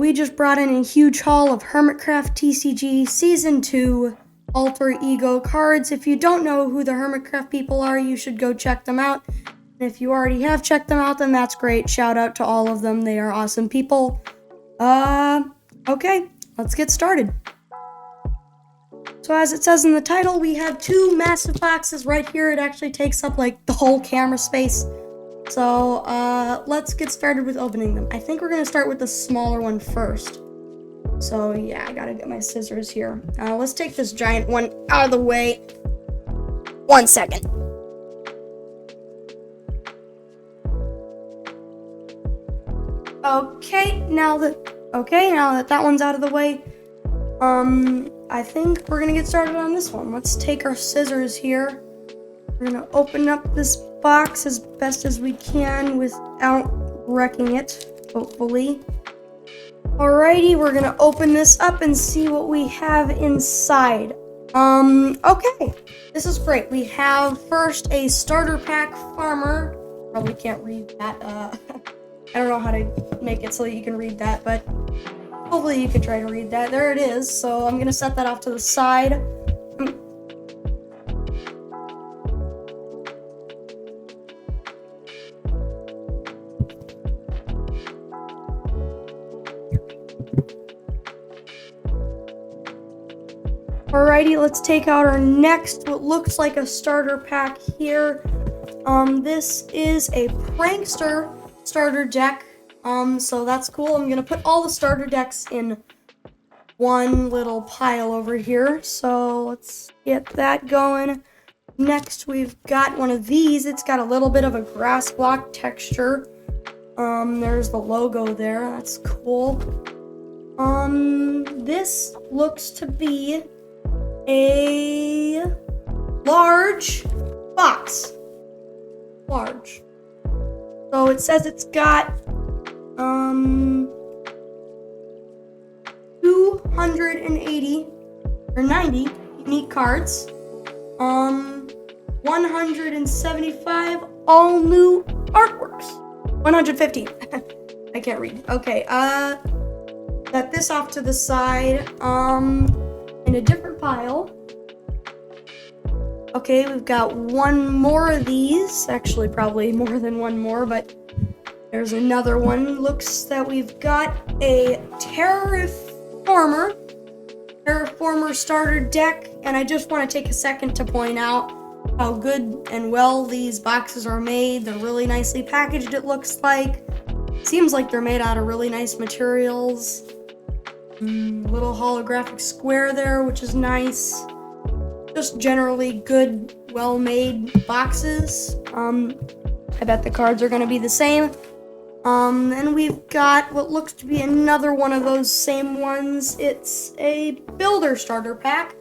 we just brought in a huge haul of Hermitcraft TCG Season 2 Alter Ego cards. If you don't know who the Hermitcraft people are, you should go check them out. And if you already have checked them out, then that's great. Shout out to all of them. They are awesome people. Okay, let's get started. So as it says in the title, we have two massive boxes right here. It actually takes up like the whole camera space. So let's get started with opening them. I think we're gonna start with the smaller one first. So yeah, I gotta get my scissors here. Let's take this giant one out of the way. 1 second. Okay, now that that one's out of the way, I think we're gonna get started on this one. Let's take our scissors here. We're gonna open up this box as best as we can without wrecking it, hopefully. Alrighty, we're gonna open this up and see what we have inside. Okay, this is great. We have first a starter pack farmer. Probably can't read that. I don't know how to make it so that you can read that, but hopefully you can try to read that. There it is. So I'm gonna set that off to the side. Alrighty, let's take out our next, what looks like a starter pack here. This is a prankster starter deck. So that's cool. I'm gonna put all the starter decks in one little pile over here. So let's get that going. Next, we've got one of these. It's got a little bit of a grass block texture. There's the logo there. That's cool. This looks to be a large box. Large. So it says it's got 280 or 90 unique cards. 175 all new artworks. 150. I can't read. Okay, set this off to the side. In a different pile. Okay, we've got one more of these. Actually, probably more than one more, but there's another one. Looks that we've got a Terraformer starter deck, and I just want to take a second to point out how good and well these boxes are made. They're really nicely packaged, it looks like. Seems like they're made out of really nice materials. Little holographic square there, which is nice. Just generally good, well-made boxes. I bet the cards are going to be the same. And we've got what looks to be another one of those same ones. It's a builder starter pack.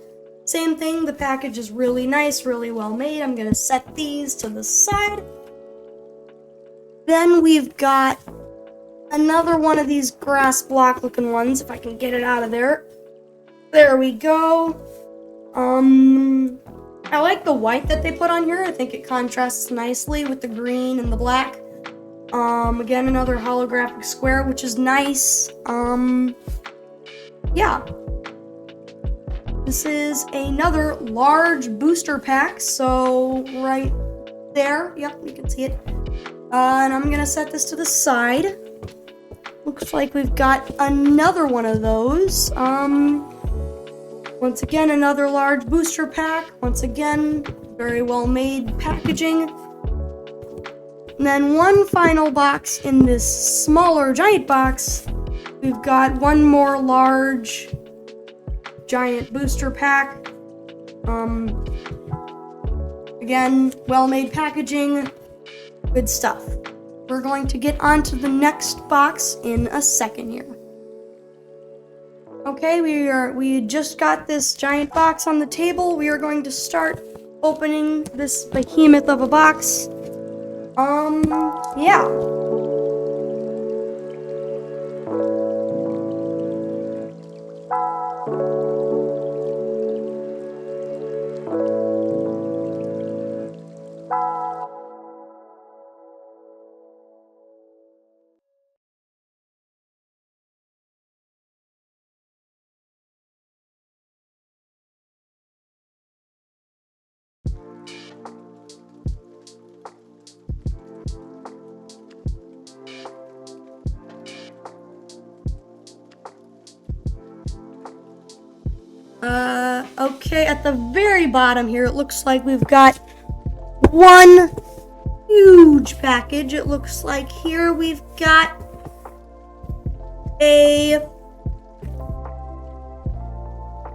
Same thing, the package is really nice, really well-made. I'm going to set these to the side. Then we've got another one of these grass block looking ones, if I can get it out of there. There we go. I like the white that they put on here. I think it contrasts nicely with the green and the black. Again, another holographic square, which is nice. Yeah. This is another large booster pack, so right there. Yep, you can see it. And I'm gonna set this to the side. Looks like we've got another one of those. Once again, another large booster pack. Once again, very well made packaging. And then one final box in this smaller giant box. We've got one more large giant booster pack. Again, well made packaging. Good stuff. We're going to get on to the next box in a second here. Okay, we just got this giant box on the table. We are going to start opening this behemoth of a box. Yeah. Okay, at the very bottom here, it looks like we've got one huge package. It looks like here we've got a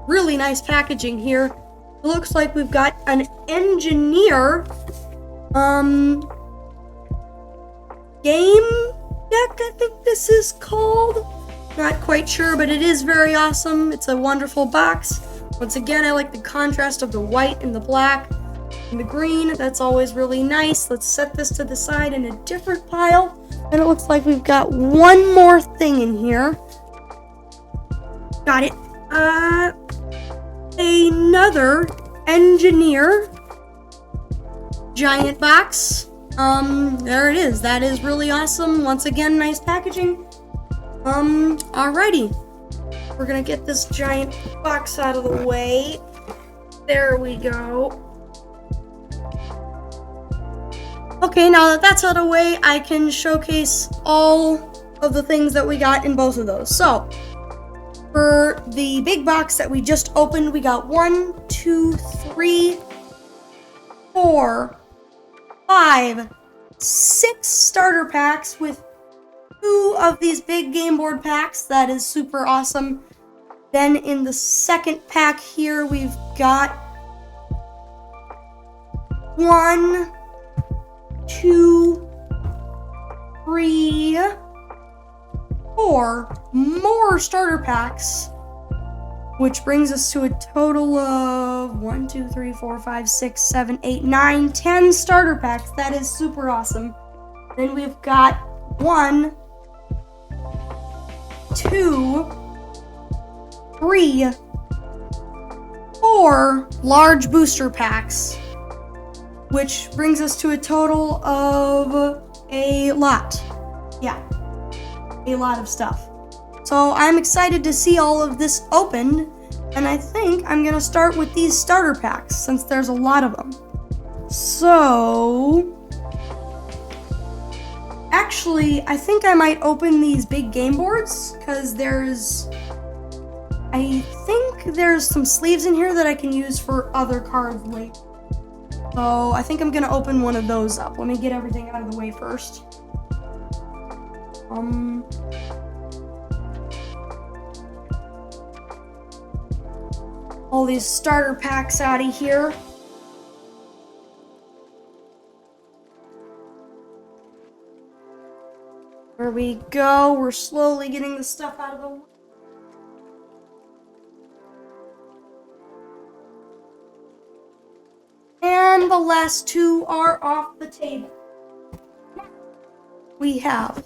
really nice packaging here. It looks like we've got an engineer game deck, I think this is called. Not quite sure, but it is very awesome. It's a wonderful box. Once again, I like the contrast of the white and the black and the green. That's always really nice. Let's set this to the side in a different pile. And it looks like we've got one more thing in here. Got it. Another engineer giant box. There it is. That is really awesome. Once again, nice packaging. Alrighty. We're gonna get this giant box out of the way. There we go. Okay, now that that's out of the way, I can showcase all of the things that we got in both of those. So, for the big box that we just opened, we got 1, 2, 3, 4, 5, 6 starter packs with 2 of these big game board packs. That is super awesome. Then in the second pack here, we've got 1, 2, 3, 4 more starter packs, which brings us to a total of 1, 2, 3, 4, 5, 6, 7, 8, 9, 10 starter packs. That is super awesome. Then we've got 1, 2, 3, 4 large booster packs, which brings us to a total of a lot. Yeah, a lot of stuff. So I'm excited to see all of this opened, and I think I'm gonna start with these starter packs since there's a lot of them. So, actually, I think I might open these big game boards because I think there's some sleeves in here that I can use for other cards later. So I think I'm gonna open one of those up. Let me get everything out of the way first. All these starter packs out of here. There we go. We're slowly getting the stuff out of the way. And the last 2 are off the table. We have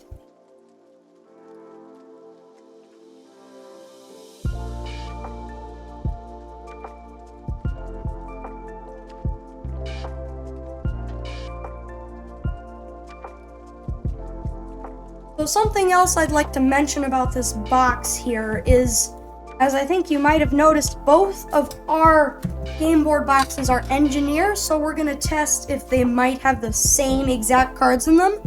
So something else I'd like to mention about this box here is, as I think you might have noticed, both of our game board boxes are engineers, so we're gonna test if they might have the same exact cards in them.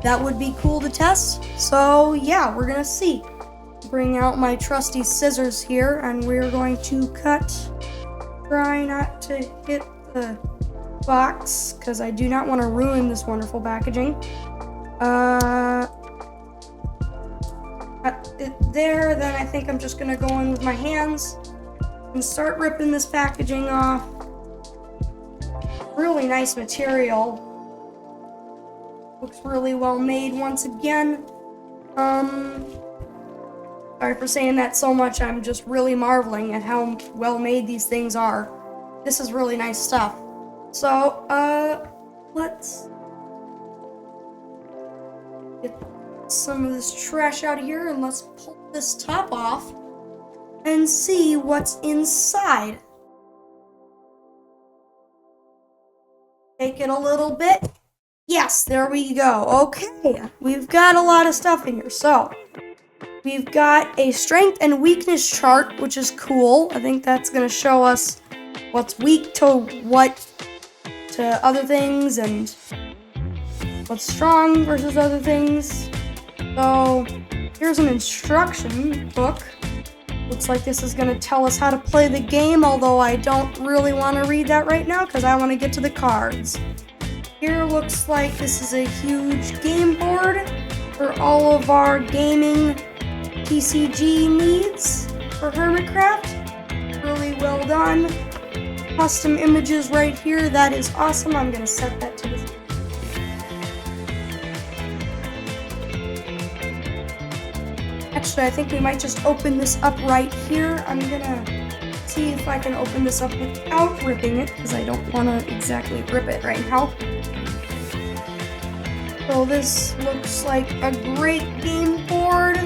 That would be cool to test. So yeah, we're gonna see. Bring out my trusty scissors here, and we're going to cut. Try not to hit the box, because I do not want to ruin this wonderful packaging. Cut it there, then I think I'm just gonna go in with my hands and start ripping this packaging off. Really nice material. Looks really well made once again. Sorry for saying that so much. I'm just really marveling at how well made these things are. This is really nice stuff. So, let's get some of this trash out of here and let's pull this top off and see what's inside. Take it a little bit. Yes, there we go. Okay, we've got a lot of stuff in here. So, we've got a strength and weakness chart, which is cool. I think that's going to show us what's weak to other things and what's strong versus other things. So, here's an instruction book. Looks like this is going to tell us how to play the game, although I don't really want to read that right now because I want to get to the cards. Here looks like this is a huge game board for all of our gaming TCG needs for Hermitcraft. Really well done. Custom images right here. That is awesome. I'm going to set that to the side. Actually, I think we might just open this up right here. I'm going to see if I can open this up without ripping it because I don't want to exactly rip it right now. So this looks like a great game board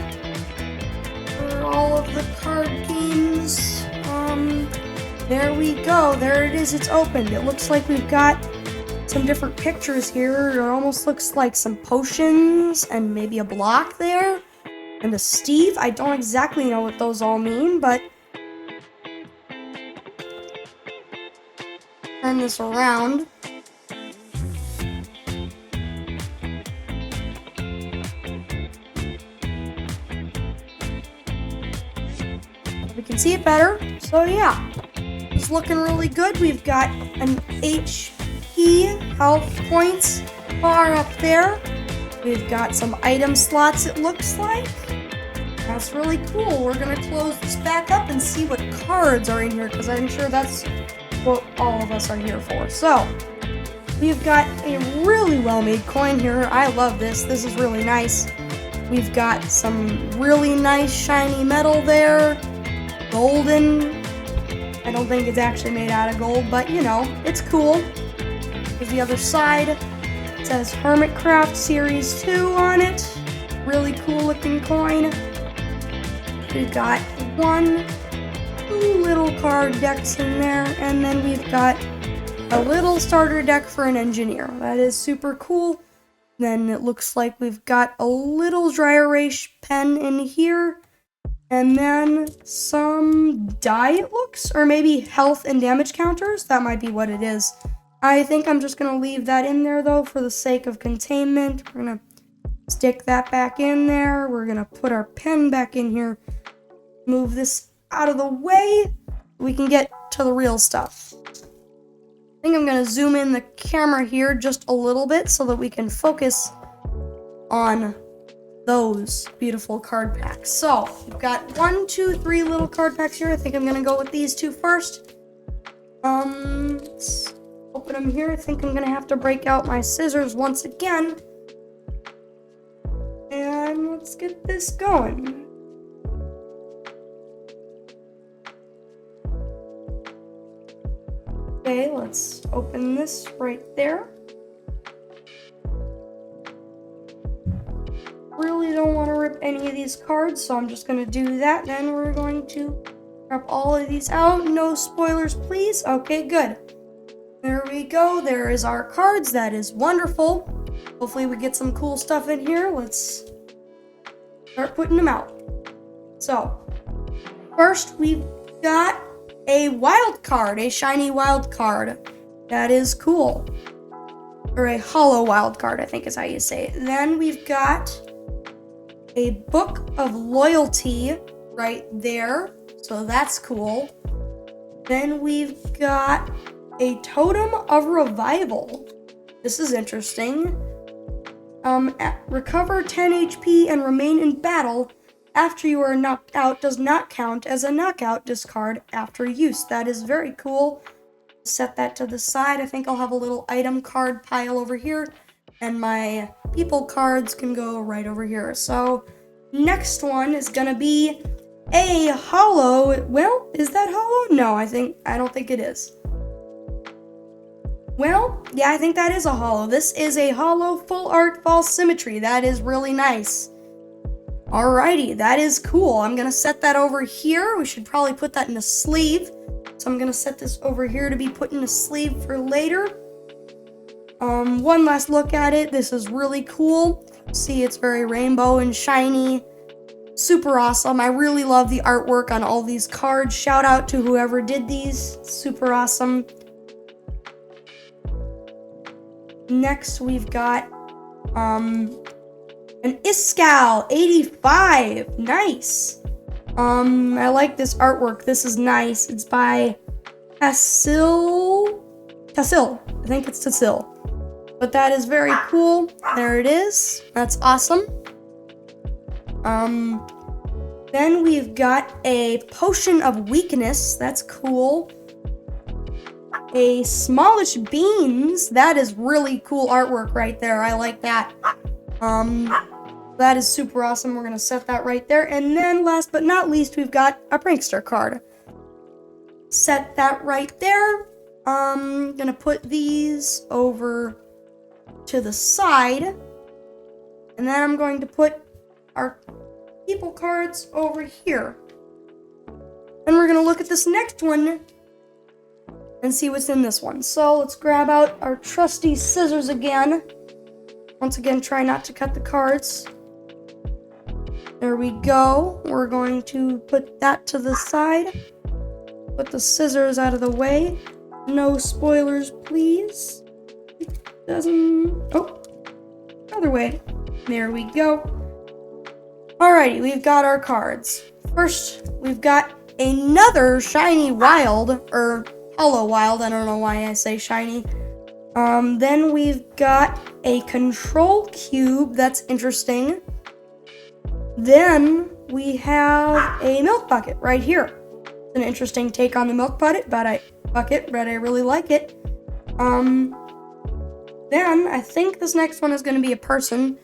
for all of the card games. There we go. There it is. It's opened. It looks like we've got some different pictures here. It almost looks like some potions and maybe a block there. And a Steve. I don't exactly know what those all mean, but turn this around. We can see it better. So yeah, it's looking really good. We've got an HP health points bar up there. We've got some item slots, it looks like. That's really cool. We're going to close this back up and see what cards are in here, because I'm sure that's what all of us are here for. So, we've got a really well-made coin here. I love this. This is really nice. We've got some really nice shiny metal there. Golden. I don't think it's actually made out of gold, but you know, it's cool. Here's the other side. It says Hermitcraft Series 2 on it. Really cool looking coin. We've got two little card decks in there, and then we've got a little starter deck for an engineer. That is super cool. Then it looks like we've got a little dry erase pen in here, and then some die, it looks, or maybe health and damage counters. That might be what it is. I think I'm just going to leave that in there, though, for the sake of containment. We're going to stick that back in there. We're going to put our pen back in here. Move this out of the way. We can get to the real stuff. I think I'm going to zoom in the camera here just a little bit so that we can focus on those beautiful card packs. So, we've got 1, 2, 3 little card packs here. I think I'm going to go with these two first. Let's open them here. I think I'm going to have to break out my scissors once again. And let's get this going. Okay, let's open this right there. Really don't want to rip any of these cards, so I'm just going to do that. Then we're going to grab all of these out. No spoilers, please. Okay, good. There we go. There is our cards. That is wonderful. Hopefully we get some cool stuff in here. Let's start putting them out. So, first we've got a wild card, a shiny wild card. That is cool. Or a hollow wild card, I think is how you say it. Then we've got a book of loyalty right there. So that's cool. Then we've got a totem of revival. This is interesting. Recover 10 HP and remain in battle after you are knocked out does not count as a knockout discard after use. That is very cool. Set that to the side. I think I'll have a little item card pile over here, and my people cards can go right over here. So next one is gonna be a hollow. Well, is that hollow? No, I don't think it is. Well, yeah, I think that is a hollow. This is a hollow full art false symmetry. That is really nice. Alrighty, that is cool. I'm gonna set that over here. We should probably put that in a sleeve. So I'm gonna set this over here to be put in a sleeve for later. One last look at it. This is really cool. See, it's very rainbow and shiny. Super awesome. I really love the artwork on all these cards. Shout out to whoever did these. Super awesome. Next, we've got an Iskall 85. Nice. I like this artwork. This is nice. It's by Tassil. I think it's Tassil. But that is very cool. There it is. That's awesome. Then we've got a Potion of Weakness. That's cool. A Smallish Beans. That is really cool artwork right there. I like that. That is super awesome. We're going to set that right there. And then last but not least, we've got a Prankster card. Set that right there. I'm going to put these over to the side. And then I'm going to put our people cards over here. And we're going to look at this next one and see what's in this one. So let's grab out our trusty scissors again. Once again, try not to cut the cards. There we go. We're going to put that to the side. Put the scissors out of the way. No spoilers, please. Oh, other way. There we go. Alrighty, we've got our cards. First, we've got another shiny wild, or hollow wild. I don't know why I say shiny. Then we've got a control cube. That's interesting. Then we have a milk bucket right here. It's an interesting take on the milk bucket, but I really like it. Then I think this next one is going to be a person.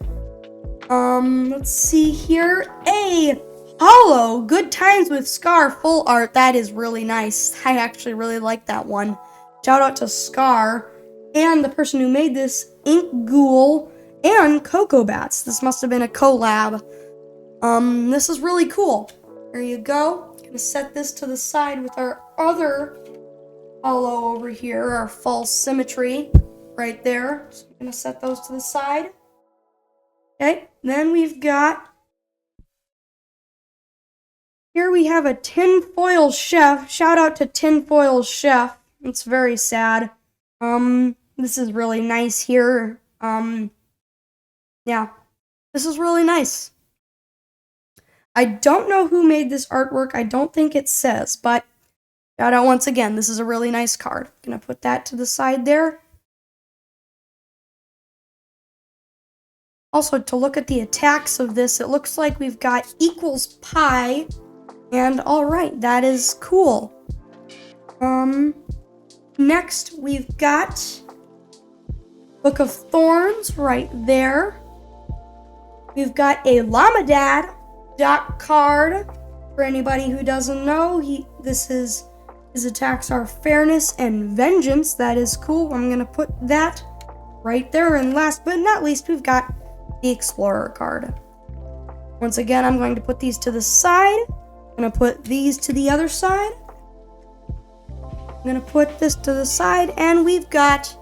Let's see here. A hollow Good Times with Scar full art. That is really nice. I actually really like that one. Shout out to Scar and the person who made this, Ink Ghoul and Cocoa Bats. This must have been a collab. This is really cool. There you go. Gonna set this to the side with our other hollow over here, our false symmetry right there. So I'm gonna set those to the side. Okay, then we've got, here we have a tinfoil chef. Shout out to tinfoil chef. It's very sad. This is really nice here. Yeah, this is really nice. I don't know who made this artwork. I don't think it says, but shout out once again. This is a really nice card. Gonna put that to the side there. Also, to look at the attacks of this, it looks like we've got equals pi. And alright, that is cool. Next, we've got Book of Thorns right there. We've got a Lamadad Doc card. For anybody who doesn't know, his attacks are Fairness and Vengeance. That is cool. I'm gonna put that right there. And last but not least, we've got the Explorer card. Once again, I'm going to put these to the side. I'm gonna put these to the other side. I'm gonna put this to the side, and we've got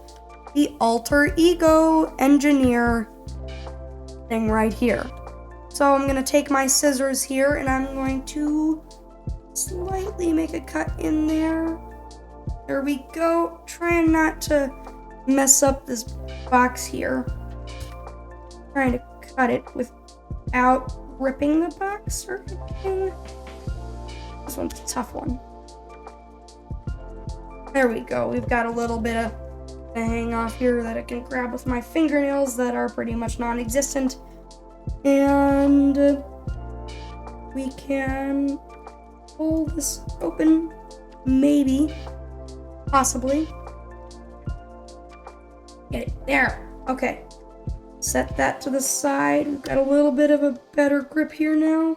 the Alter Ego Engineer thing right here. So I'm gonna take my scissors here and I'm going to slightly make a cut in there. There we go. Trying not to mess up this box here. Trying to cut it without ripping the box or anything. This one's a tough one. There we go. We've got a little bit of a hang off here that I can grab with my fingernails that are pretty much non-existent. And we can pull this open, maybe, possibly. Get it there. Okay. Set that to the side. We've got a little bit of a better grip here now.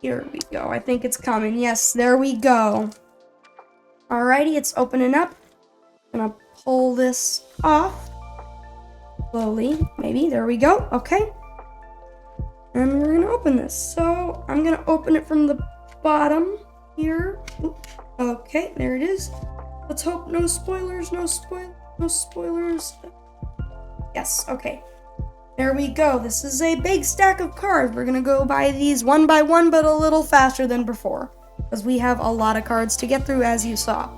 Here we go. I think it's coming. Yes, there we go. Alrighty, it's opening up. I'm gonna pull this off. Slowly, maybe. There we go. Okay. And we're gonna open this. So I'm gonna open it from the bottom here. Okay, there it is. Let's hope no spoilers, no spoilers. Yes, okay. There we go. This is a big stack of cards. We're gonna go by these one by one, but a little faster than before, because we have a lot of cards to get through, as you saw.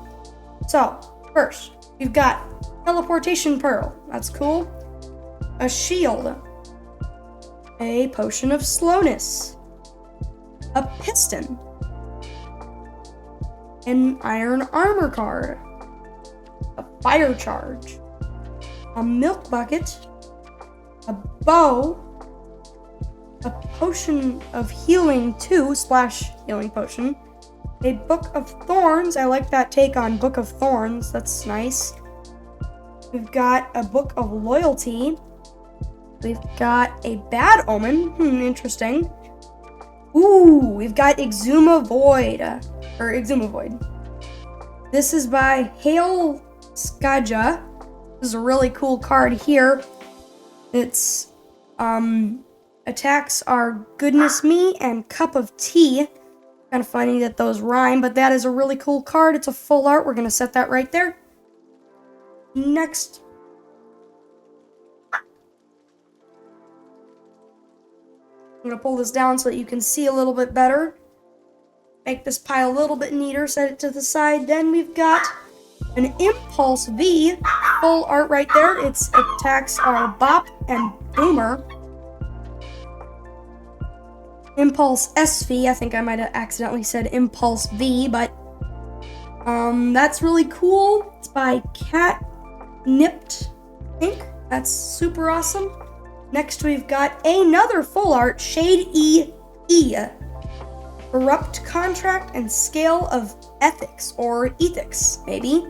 So, first, we've got Teleportation Pearl. That's cool. A Shield. A Potion of Slowness. a piston, an iron armor card, a fire charge, a milk bucket, a bow, a potion of healing 2 / healing potion, a book of thorns. I like that take on book of thorns. That's nice. We've got a book of loyalty. We've got a bad omen. Interesting. Ooh, we've got Exuma Void. This is by Hail Skaja. This is a really cool card here. Its attacks are Goodness Me and Cup of Tea. Kind of funny that those rhyme, but that is a really cool card. It's a full art. We're going to set that right there. Next. I'm going to pull this down so that you can see a little bit better. Make this pile a little bit neater, set it to the side. Then we've got an Impulse V, full art right there. Its attacks are Bop and Boomer. Impulse SV, I think I might have accidentally said Impulse V, but that's really cool. It's by Cat Nipped Ink. That's super awesome. Next we've got another full art, Shade E. Corrupt Contract and Scale of Ethics, or Ethics, maybe.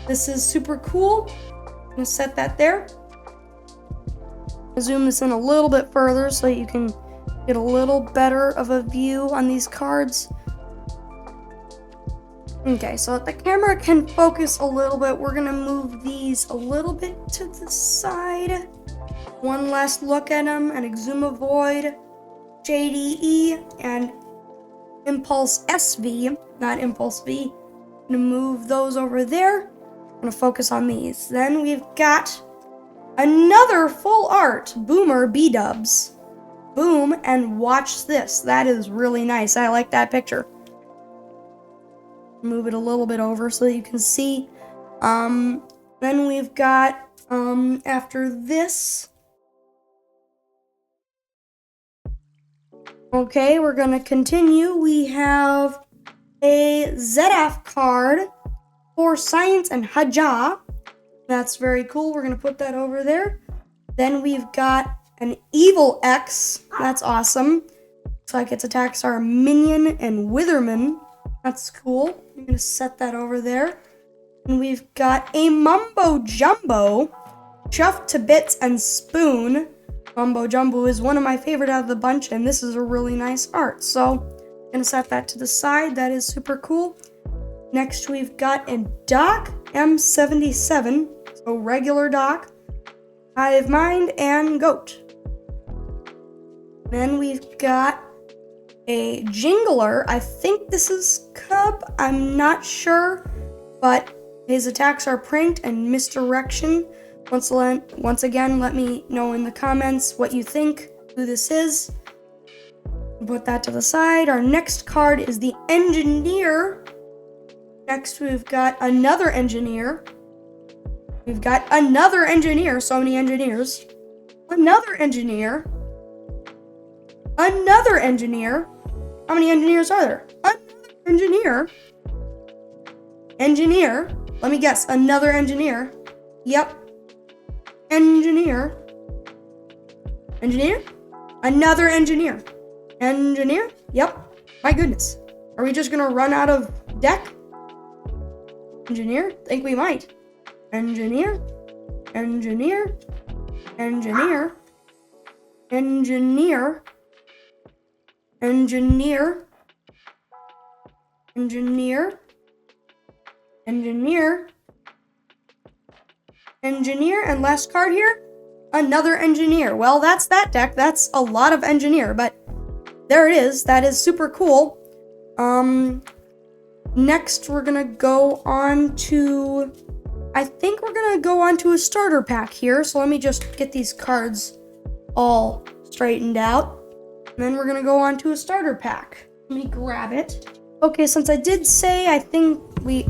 This is super cool. I'm gonna set that there. I'll zoom this in a little bit further so you can get a little better of a view on these cards. Okay, so the camera can focus a little bit. We're gonna move these a little bit to the side. One last look at them, an Exuma Void, JDE, and Impulse SV, not Impulse V. I'm gonna move those over there. I'm gonna focus on these. Then we've got another full art, Boomer B-Dubs. Boom, and watch this. That is really nice. I like that picture. Move it a little bit over so that you can see. Then we've got, after this. Okay, we're gonna continue. We have a ZF card for Science and Haja. That's very cool. We're gonna put that over there. Then we've got an Evil X. That's awesome. Looks like its attacks are Minion and Witherman. That's cool. I'm gonna set that over there. And we've got a Mumbo Jumbo, Chuffed to Bits and Spoon. Mumbo Jumbo is one of my favorite out of the bunch, and this is a really nice art. So I'm gonna set that to the side. That is super cool. Next we've got a Doc M77, so regular Doc, Hive Mind, and Goat. Then we've got a Jingler. I think this is Cub. I'm not sure, but his attacks are Pranked and Misdirection. Once again, let me know in the comments what you think, who this is. Put that to the side. Our next card is the Engineer. Next, we've got another Engineer. We've got another Engineer. So many Engineers. Another Engineer. Another Engineer. How many Engineers are there? Another Engineer. Engineer. Let me guess. Another Engineer. Yep. Engineer. Engineer? Another Engineer. Engineer? Yep. My goodness. Are we just gonna run out of deck? Engineer? Think we might. Engineer. Engineer. Engineer. Engineer. Engineer. Engineer. Engineer. Engineer, and last card here, another Engineer. Well, that's that deck. That's a lot of Engineer, but there it is. That is super cool. Next we're gonna go on to, I think we're gonna go on to a starter pack here. So let me just get these cards all straightened out. And then we're gonna go on to a starter pack. Let me grab it. Okay, since I did say I think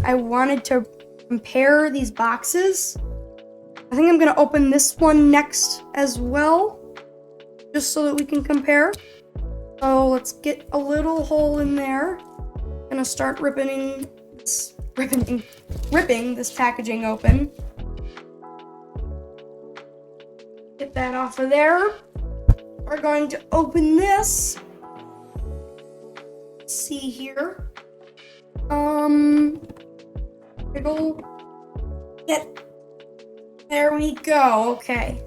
I wanted to compare these boxes, I think I'm gonna open this one next as well, just so that we can compare. So let's get a little hole in there. Gonna start ripping this packaging open. Get that off of there. We're going to open this. Let's see here. It'll get. There we go. Okay.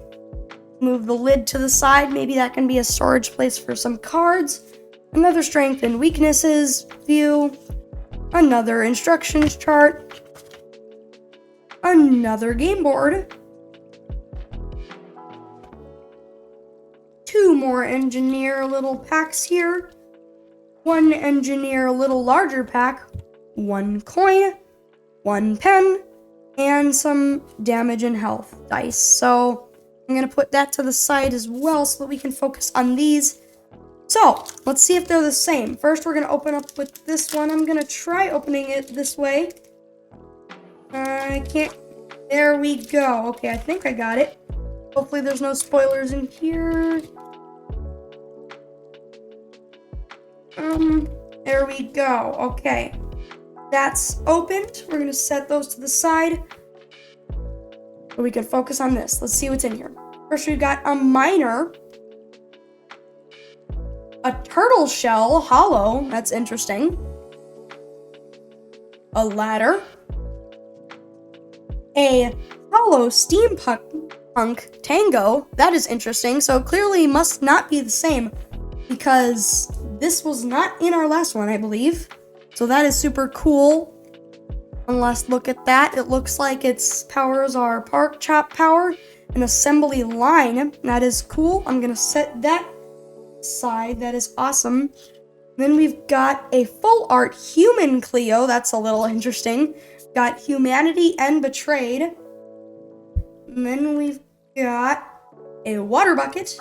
Move the lid to the side. Maybe that can be a storage place for some cards. Another strength and weaknesses view. Another instructions chart. Another game board. 2 more engineer little packs here. 1 engineer little larger pack. 1 coin. 1 pen. And some damage and health dice. So I'm going to put that to the side as well so that we can focus on these. So let's see if they're the same. First, we're going to open up with this one. I'm going to try opening it this way. I can't. There we go. Okay, I think I got it. Hopefully there's no spoilers in here. There we go. Okay. That's opened. We're going to set those to the side so we can focus on this. Let's see what's in here. First, we've got a miner, a turtle shell hollow. That's interesting. A ladder, a hollow steampunk tango. That is interesting. So clearly must not be the same because this was not in our last one, I believe. So that is super cool. And let's look at that. It looks like its powers are park chop power, an assembly line. That is cool. I'm going to set that aside. That is awesome. Then we've got a full art human Cleo. That's a little interesting. Got humanity and betrayed. And then we've got a water bucket.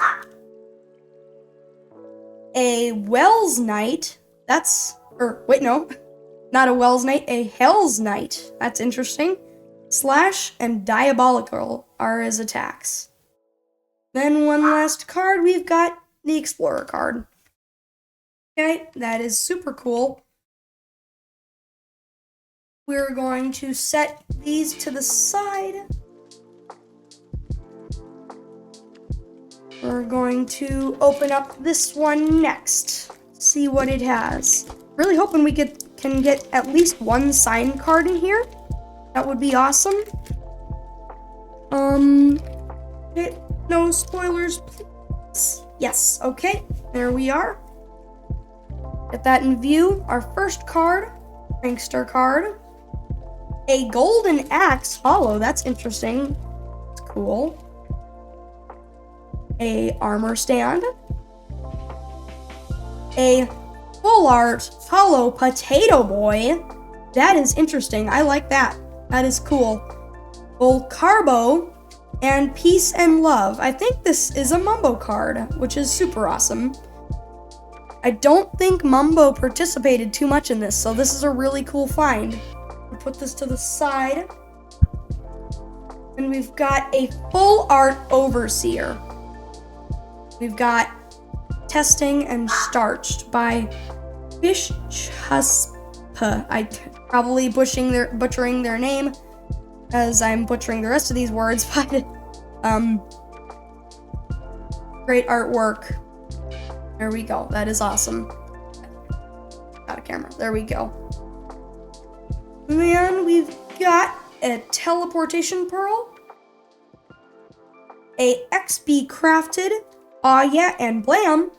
A Wells Knight. Wait, no. Not a Wells Knight, a Hell's Knight. That's interesting. Slash and Diabolical are his attacks. Then one last card, we've got the Explorer card. Okay, that is super cool. We're going to set these to the side. We're going to open up this one next. See what it has. Really hoping we can get at least one signed card in here. That would be awesome. Okay, no spoilers, please. Yes, okay, there we are. Get that in view. Our first card, Prankster card. A golden axe hollow. That's interesting. It's cool. A armor stand. A full art hollow potato boy. That is interesting. I like that. That is cool. Volcarbo and peace and love. I think this is a Mumbo card, which is super awesome. I don't think Mumbo participated too much in this, so this is a really cool find. We'll put this to the side. And we've got a full art overseer. We've got Testing and Starched by Fish Chuspa. I probably butchering their name as I'm butchering the rest of these words, but great artwork. There we go. That is awesome. Out of camera. There we go. And then we've got a teleportation pearl, a XP crafted, aw yeah, and blam.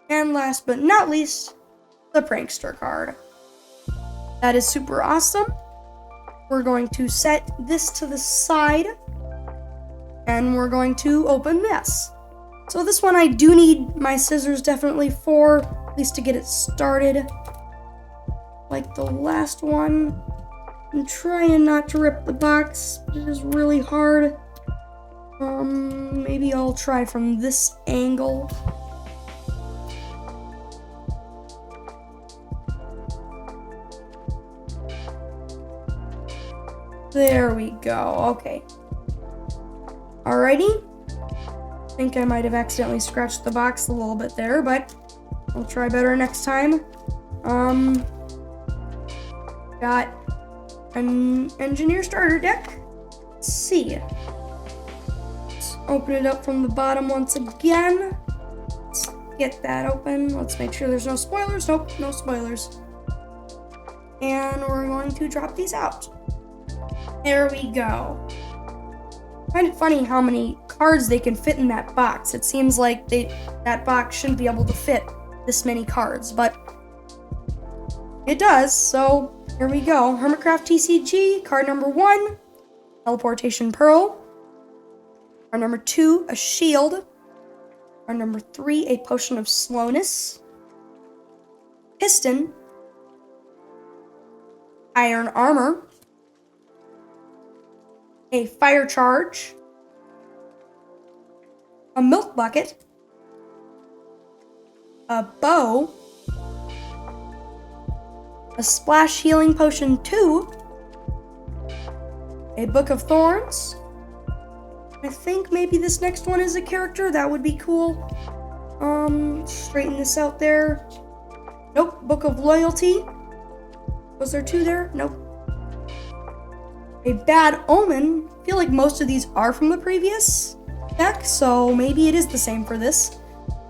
And last but not least, the Prankster card. That is super awesome. We're going to set this to the side, and we're going to open this. So this one I do need my scissors definitely for, at least to get it started. Like the last one. I'm trying not to rip the box. It is really hard. Maybe I'll try from this angle. There we go. Okay. Alrighty. think I might have accidentally scratched the box a little bit there, but I'll try better next time. Got an engineer starter deck. Let's see. Let's open it up from the bottom once again. Let's get that open. Let's make sure there's no spoilers. Nope, no spoilers. And we're going to drop these out. There we go. I find it funny how many cards they can fit in that box. It seems like that box shouldn't be able to fit this many cards, but it does. So here we go. Hermitcraft TCG, card number 1, Teleportation Pearl. Card number 2, a Shield. Card number 3, a Potion of Slowness. Piston. Iron Armor. A Fire Charge. A Milk Bucket. A Bow. A Splash Healing Potion 2. A Book of Thorns. I think maybe this next one is a character. That would be cool. Straighten this out there. Nope. Book of Loyalty. Was there 2 there? Nope. A Bad Omen. I feel like most of these are from the previous deck, so maybe it is the same for this.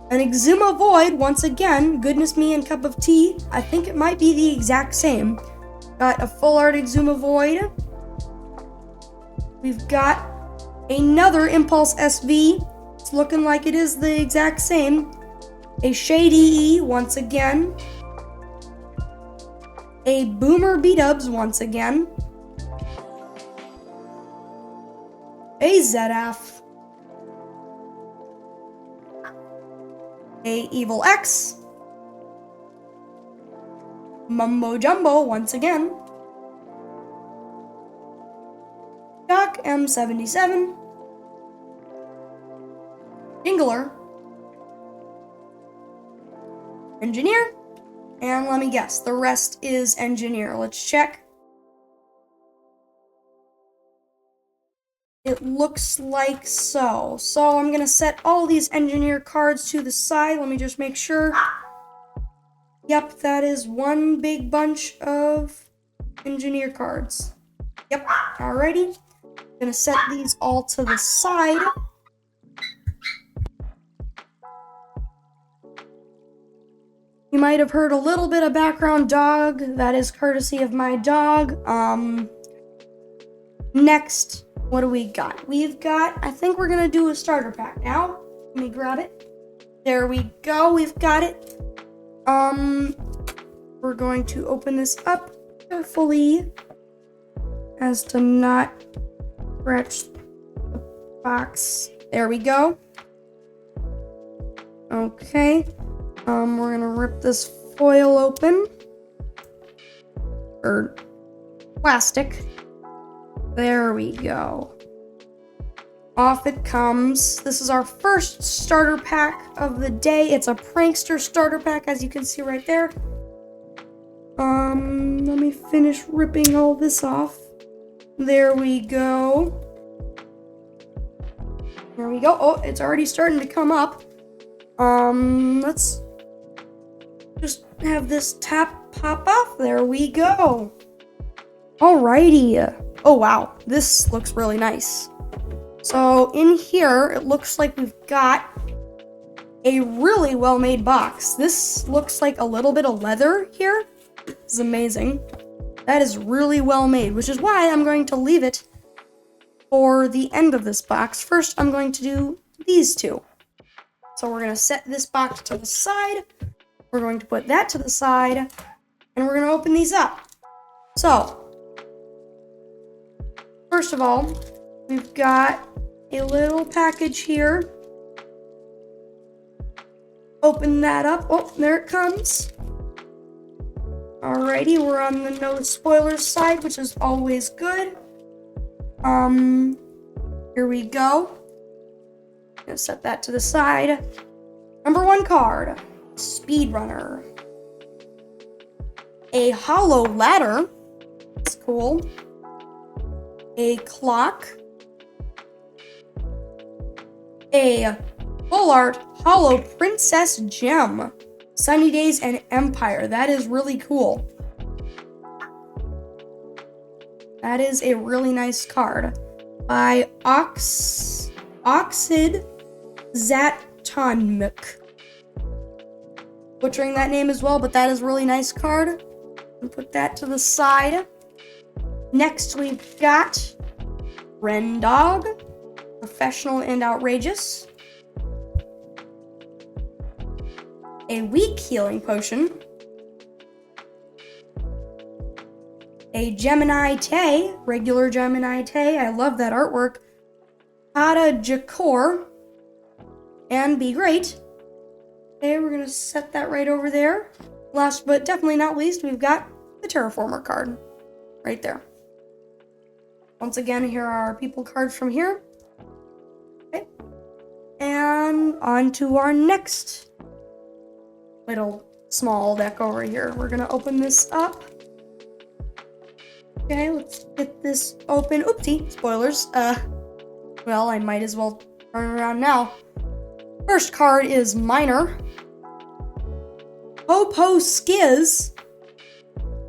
An Exuma Void, once again, Goodness Me and Cup of Tea. I think it might be the exact same. Got a Full Art Exuma Void. We've got another Impulse SV. It's looking like it is the exact same. A Shady E, once again. A Boomer B-Dubs, once again. A Zedaf. A Evil X. Mumbo Jumbo once again. Doc M77. Jingler. Engineer. And let me guess, the rest is Engineer. Let's check. It looks like so. So I'm going to set all these Engineer cards to the side. Let me just make sure. Yep, that is one big bunch of Engineer cards. Yep, alrighty. I'm going to set these all to the side. You might have heard a little bit of background dog. That is courtesy of my dog. Next. What do we got? We've got, I think we're going to do a starter pack now. Let me grab it. There we go. We've got it. We're going to open this up carefully as to not scratch the box. There we go. Okay. We're going to rip this foil open. Or plastic. There we go. Off it comes. This is our first starter pack of the day. It's a prankster starter pack, as you can see right there. Let me finish ripping all this off. There we go. There we go. Oh, it's already starting to come up. Let's just have this tap pop off. There we go. Alrighty. Oh wow, this looks really nice. So in here, it looks like we've got a really well-made box. This looks like a little bit of leather here. This is amazing. That is really well made, which is why I'm going to leave it for the end of this box. First, I'm going to do these two. So we're going to set this box to the side. We're going to put that to the side, and we're going to open these up. So, first of all, we've got a little package here. Open that up. Oh, there it comes. Alrighty, we're on the no spoilers side, which is always good. Here we go. Gonna set that to the side. Number 1 card, Speedrunner. A hollow ladder. That's cool. A clock. A Full art, Hollow Princess Gem. Sunny Days and Empire. That is really cool. That is a really nice card. By Oxid Zatonmuk. Butchering that name as well, but that is a really nice card. And put that to the side. Next, we've got Rendog, Professional and Outrageous. A Weak Healing Potion. A Gemini Tay, regular Gemini Tay. I love that artwork. Kata Jakor. And Be Great. Okay, we're going to set that right over there. Last but definitely not least, we've got the Terraformer card. Right there. Once again, here are our people cards from here. Okay. And on to our next little small deck over here. We're going to open this up. Okay, let's get this open. Oopsie, spoilers. Well, I might as well turn around now. First card is Miner. Popo Skiz.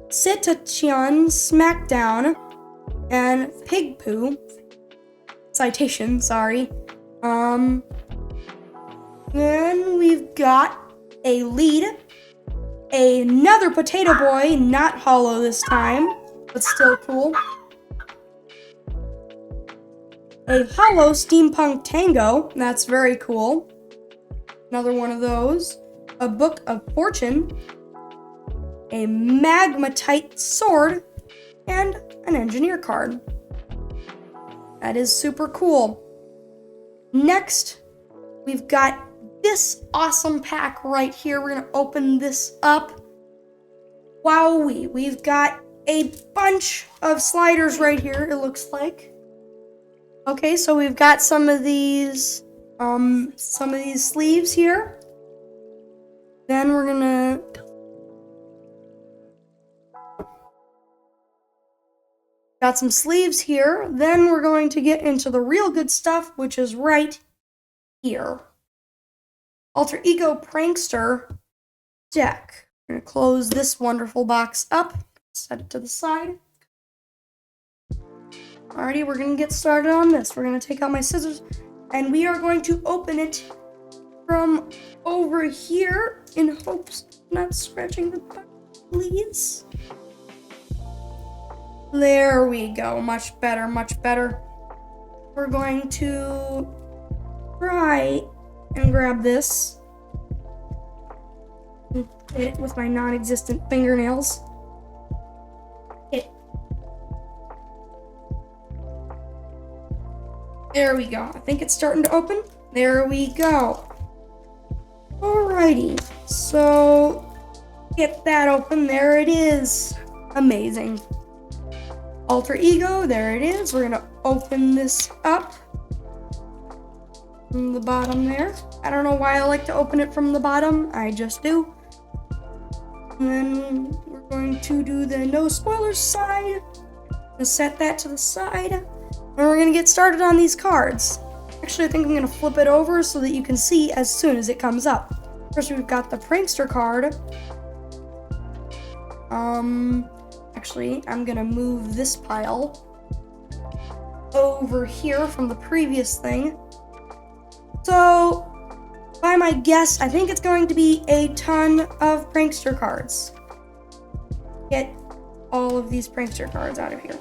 Sitachan Smackdown. And Pig Poo. Citation, sorry. Then we've got a lead. Another Potato Boy, not hollow this time, but still cool. A hollow Steampunk Tango, that's very cool. Another one of those. A Book of Fortune. A Magmatite Sword. And an Engineer card. That is super cool. Next, we've got this awesome pack right here. We're going to open this up. Wowee, we've got a bunch of sliders right here, it looks like. Okay, so we've got some of these sleeves here. Then we're gonna got some sleeves here. Then we're going to get into the real good stuff, which is right here. Alter Ego Prankster deck. We're gonna close this wonderful box up. Set it to the side. Alrighty, we're gonna get started on this. We're gonna take out my scissors and we are going to open it from over here in hopes of not scratching the back, please. There we go. Much better, much better. We're going to try and grab this. And hit it with my non-existent fingernails. There we go. I think it's starting to open. There we go. Alrighty. So, get that open. There it is. Amazing. Alter Ego. There it is. We're going to open this up. From the bottom there. I don't know why I like to open it from the bottom. I just do. And then we're going to do the no spoilers side. We'll set that to the side. And we're going to get started on these cards. Actually, I think I'm going to flip it over so that you can see as soon as it comes up. First, we've got the Prankster card. Actually, I'm going to move this pile over here from the previous thing. So, by my guess, I think it's going to be a ton of Prankster cards. Get all of these Prankster cards out of here.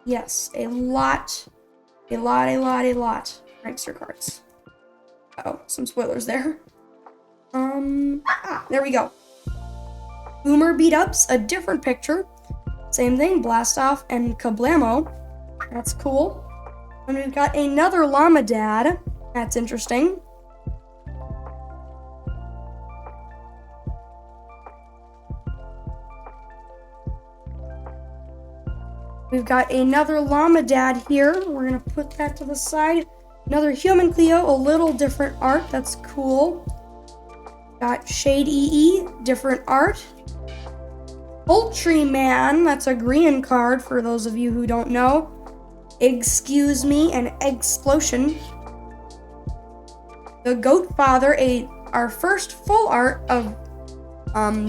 Yes, a lot Prankster cards. Uh-oh, some spoilers there. There we go. Boomer Beat-Ups, a different picture. Same thing, Blast Off and Kablamo. That's cool. And we've got another Llama Dad. That's interesting. We've got another Llama Dad here. We're going to put that to the side. Another Human Cleo, a little different art. That's cool. Got Shade EE, different art. Poultry Man, that's a green card for those of you who don't know. Excuse Me, and Explosion. The Goat Father, our first full art of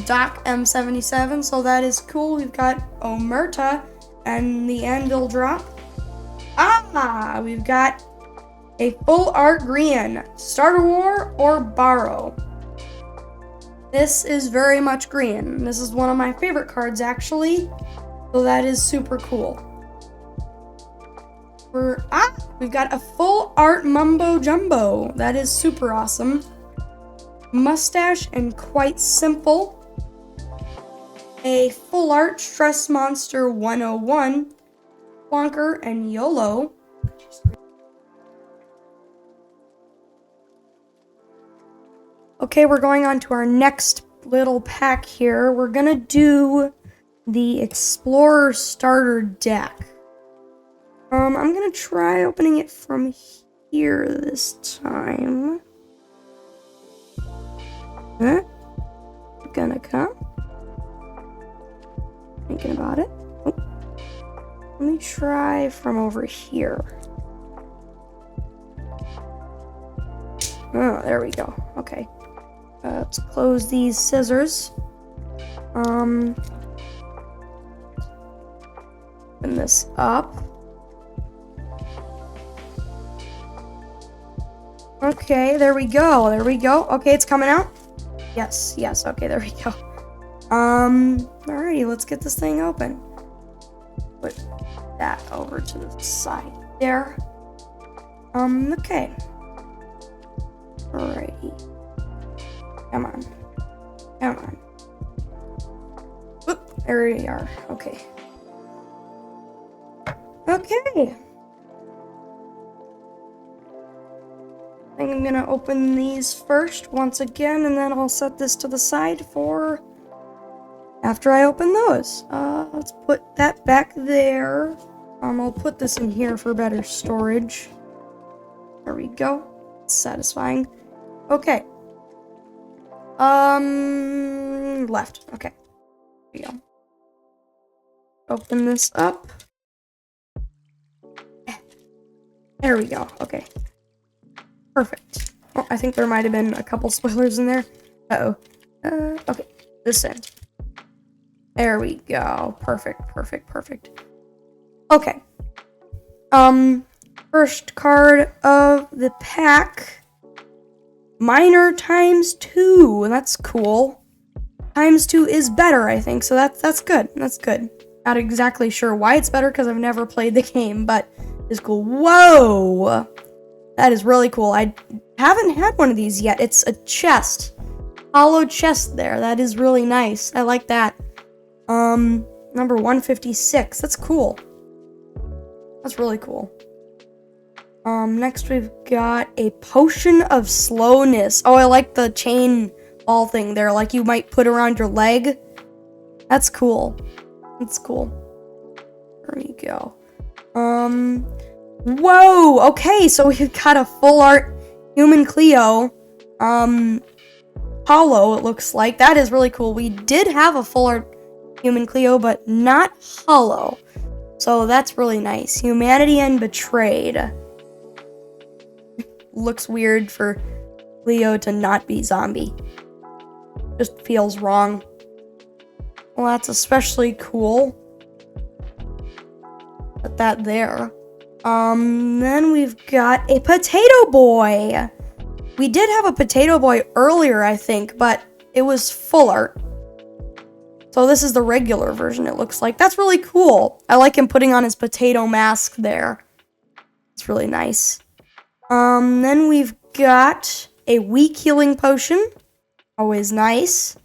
Doc M77, so that is cool. We've got Omerta and the Anvil Drop. We've got a full art Green, Starter War or Borrow. This is very much green. This is one of my favorite cards, actually. So that is super cool. We've got a full art Mumbo Jumbo. That is super awesome. Mustache and Quite Simple. A full art Stress Monster 101. Plonker and YOLO. Okay, we're going on to our next little pack here. We're gonna do the Explorer Starter deck. I'm gonna try opening it from here this time. Gonna come. Thinking about it. Oh. Let me try from over here. Oh, there we go. Okay. Let's close these scissors. Open this up. Okay, there we go. There we go. Okay, it's coming out. Yes, yes. Okay, there we go. Alrighty, let's get this thing open. Put that over to the side there. Okay. Alrighty. Come on. Come on. Oop, there we are. Okay. Okay. I think I'm gonna open these first once again, and then I'll set this to the side for after I open those. Let's put that back there. I'll put this in here for better storage. There we go. Satisfying. Okay. Left. Okay. There we go. Open this up. There we go. Okay. Perfect. Oh, I think there might have been a couple spoilers in there. Uh-oh. Okay. This end. There we go. Perfect, perfect, perfect. Okay. First card of the pack. Minor ×2. That's cool. ×2 is better, I think, so that's good. That's good. Not exactly sure why it's better because I've never played the game, but it's cool. Whoa! That is really cool. I haven't had one of these yet. It's a chest. Hollow chest there. That is really nice. I like that. Number 156. That's cool. That's really cool. Next we've got a Potion of Slowness. Oh, I like the chain ball thing there, like you might put around your leg. That's cool. That's cool. There we go. Whoa! Okay, so we've got a full art Human Cleo. Hollow, it looks like. That is really cool. We did have a full art Human Cleo, but not hollow. So that's really nice. Humanity and Betrayed. Looks weird for Cleo to not be zombie. Just feels wrong. Well, that's especially cool. Put that there. Then we've got a Potato Boy. We did have a Potato Boy earlier, I think, but it was full art. So this is the regular version, it looks like. That's really cool. I like him putting on his potato mask there. It's really nice. Then we've got a Weak Healing Potion. Always nice.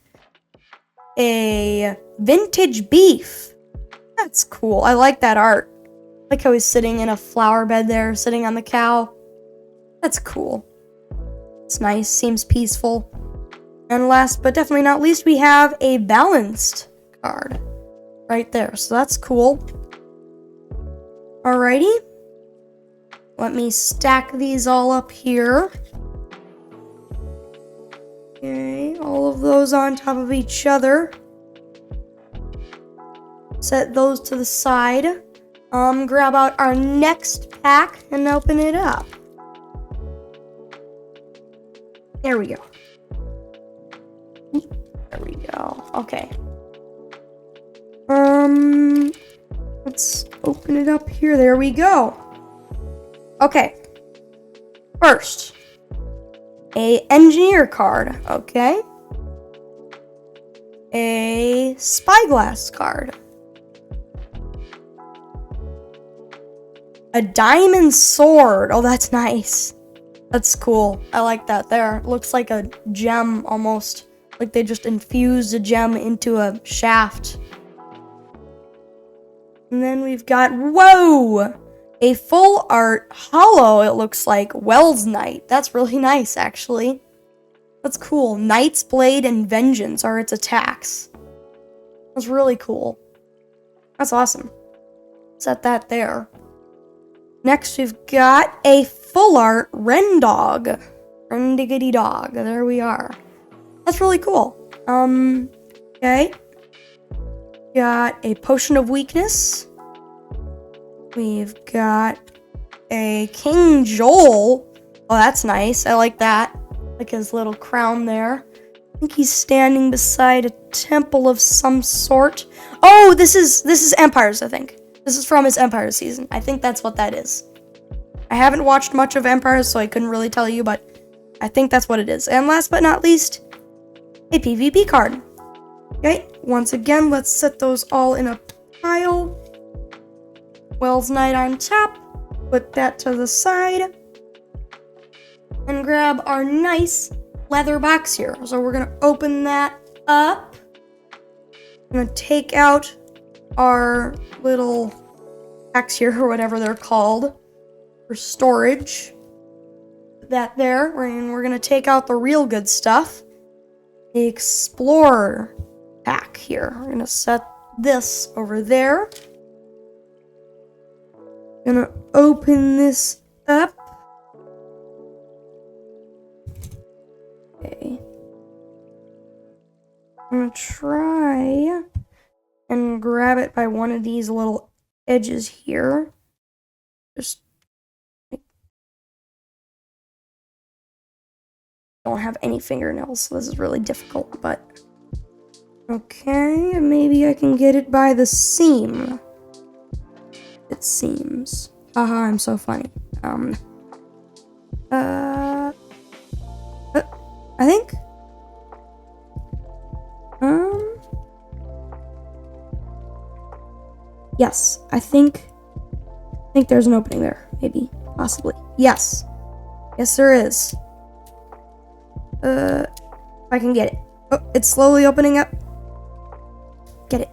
A Vintage Beef. That's cool. I like that art. I like how he's sitting in a flower bed there, sitting on the cow. That's cool. It's nice. Seems peaceful. And last but definitely not least, we have a Balanced card right there. So that's cool. Alrighty. Let me stack these all up here. Okay, all of those on top of each other. Set those to the side. Grab out our next pack and open it up. There we go. There we go. Okay. Let's open it up here. There we go. Okay. First, a engineer card. Okay. A spyglass card. A diamond sword. Oh, that's nice. That's cool. I like that there. It looks like a gem almost. Like they just infused a gem into a shaft. And then we've got, whoa! A full art hollow, it looks like. Wells Knight. That's really nice, actually. That's cool. Knight's Blade and Vengeance are its attacks. That's really cool. That's awesome. Set that there. Next, we've got a full art Rendog. Rendiggity dog. There we are. That's really cool. Okay. Got a Potion of Weakness. We've got a King Joel. Oh, that's nice. I like that. Like his little crown there. I think he's standing beside a temple of some sort. Oh, this is Empires, I think. This is from his Empires season. I think that's what that is. I haven't watched much of Empires, so I couldn't really tell you, but I think that's what it is. And last but not least, a PvP card. Okay, once again, let's set those all in a pile. Wells Knight on top. Put that to the side. And grab our nice leather box here. So we're going to open that up. I'm going to take out our little packs here, or whatever they're called, for storage. Put that there. And we're going to take out the real good stuff. The Explorer pack here. We're going to set this over there. Gonna open this up. Okay. I'm gonna try and grab it by one of these little edges here. Just don't have any fingernails, so this is really difficult, but okay, maybe I can get it by the seam. It seems. Haha, I'm so funny. I think. Yes, I think there's an opening there. Maybe, possibly. Yes. Yes, there is. If I can get it. Oh, it's slowly opening up. Get it.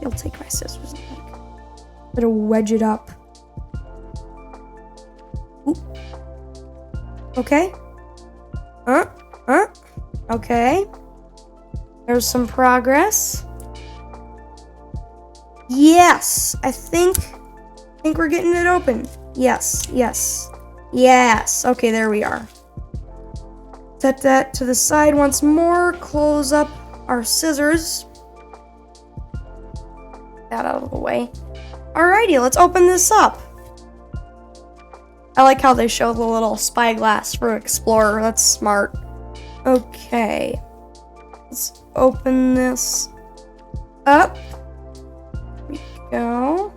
I'll take my scissors and better wedge it up. Ooh. Okay. Okay. There's some progress. Yes, I think we're getting it open. Yes. Okay, there we are. Set that to the side once more. Close up our scissors. That out of the way. Alrighty, let's open this up. I like how they show the little spyglass for Explorer. That's smart. Okay. Let's open this up. There we go.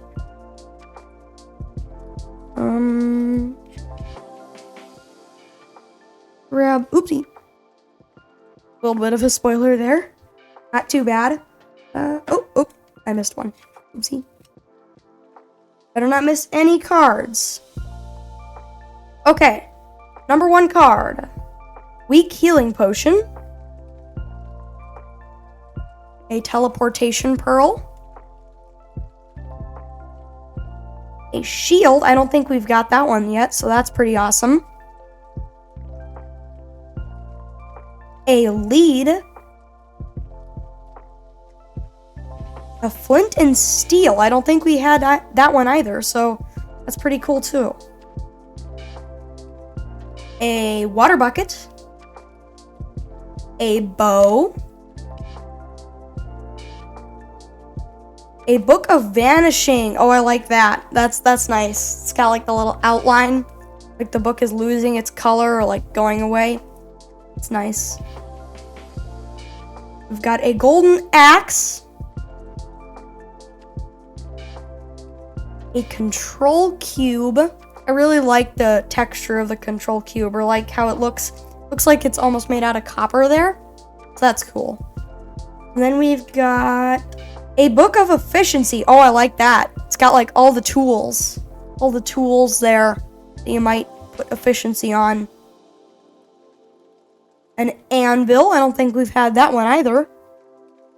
Grab, oopsie. A little bit of a spoiler there. Not too bad. Oh, I missed one. Oopsie. Better not miss any cards. Okay. Number 1 card. Weak Healing Potion. A Teleportation Pearl. A Shield. I don't think we've got that one yet, so that's pretty awesome. A Lead. A Flint and Steel. I don't think we had that one either, so that's pretty cool too. A Water Bucket. A Bow. A Book of Vanishing. Oh, I like that. That's nice. It's got like the little outline. Like the book is losing its color or like going away. It's nice. We've got a Golden Axe. A Control Cube. I really like the texture of the Control Cube, or like how it looks. Looks like it's almost made out of copper there. So that's cool. And then we've got a Book of Efficiency. Oh, I like that. It's got like all the tools. All the tools there that you might put efficiency on. An Anvil. I don't think we've had that one either.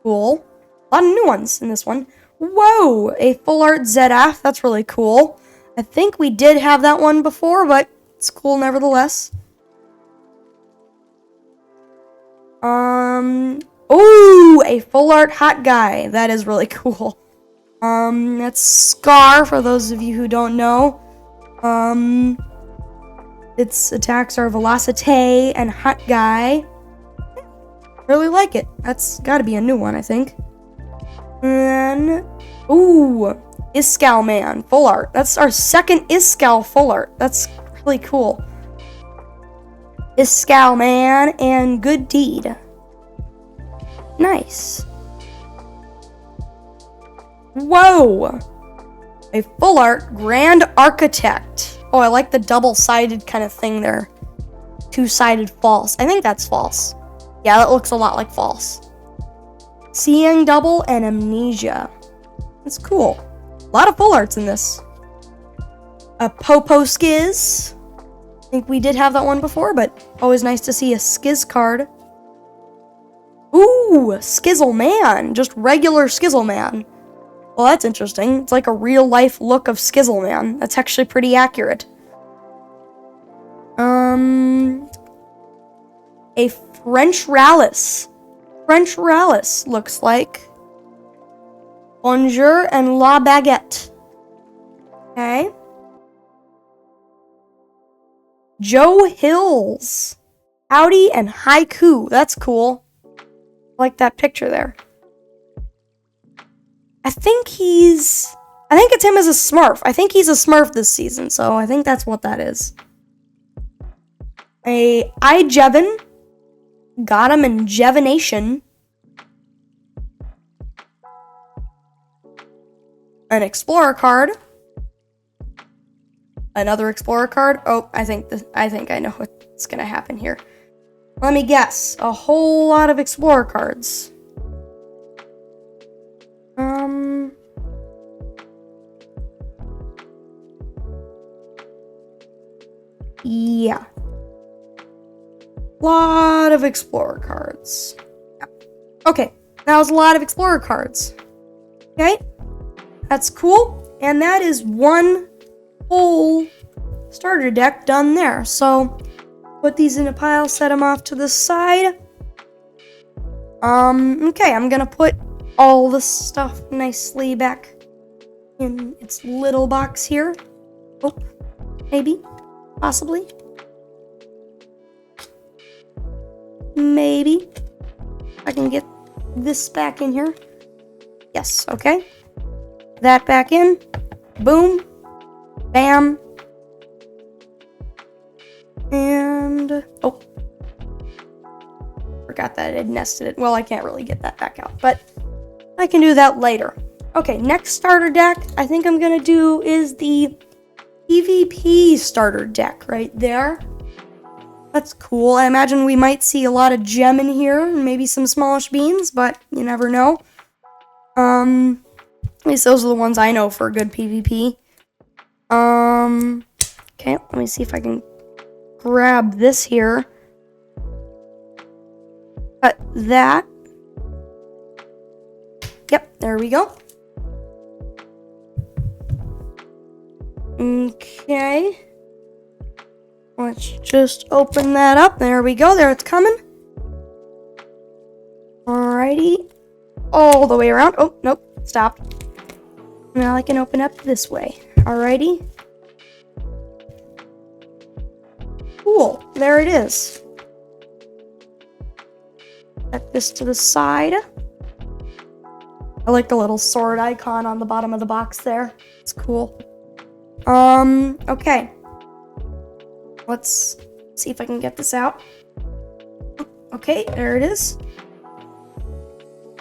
Cool. A lot of new ones in this one. Whoa! A Full Art ZF. That's really cool. I think we did have that one before, but it's cool nevertheless. Oh, a Full Art Hot Guy. That is really cool. That's Scar, for those of you who don't know. Its attacks are Velocite and Hot Guy. Really like it. That's gotta be a new one, I think. And then, ooh, Iskall Man, Full Art. That's our second Iskall Full Art. That's really cool. Iskall Man and Good Deed. Nice. Whoa! A Full Art Grand Architect. Oh, I like the double-sided kind of thing there. Two-sided false. I think that's false. Yeah, that looks a lot like false. Seeing Double and Amnesia. That's cool. A lot of Full Arts in this. A Popo Skiz. I think we did have that one before, but always nice to see a Skiz card. Ooh, Skizzle Man. Just regular Skizzle Man. Well, that's interesting. It's like a real-life look of Skizzle Man. That's actually pretty accurate. A French Rallis. French Rallis looks like. Bonjour and La Baguette. Okay. Joe Hills. Howdy and Haiku. That's cool. I like that picture there. I think it's him as a Smurf. I think he's a Smurf this season, so I think that's what that is. A Jevin. Got him in Jevination. An Explorer card. Another Explorer card. Oh, I think I know what's gonna happen here. Let me guess. A whole lot of Explorer cards. Yeah. Lot of Explorer cards. Yeah. Okay, that was a lot of Explorer cards. Okay, that's cool. And that is one whole starter deck done there. So, put these in a pile, set them off to the side. Okay, I'm gonna put all the stuff nicely back in its little box here. Oh, maybe, possibly. Maybe I can get this back in here. Yes, okay. That back in. Boom. Bam. And, oh. Forgot that I had nested it. Well, I can't really get that back out, but I can do that later. Okay, next starter deck I think I'm gonna do is the PvP starter deck right there. That's cool. I imagine we might see a lot of gem in here, and maybe some smallish beans, but you never know. At least those are the ones I know for good PvP. Okay, let me see if I can grab this here. Cut that. Yep, there we go. Okay. Let's just open that up. There we go. There it's coming. Alrighty. All the way around. Oh, nope. Stopped. Now I can open up this way. Alrighty. Cool. There it is. Set this to the side. I like the little sword icon on the bottom of the box there. It's cool. Okay. Let's see if I can get this out. Okay, there it is.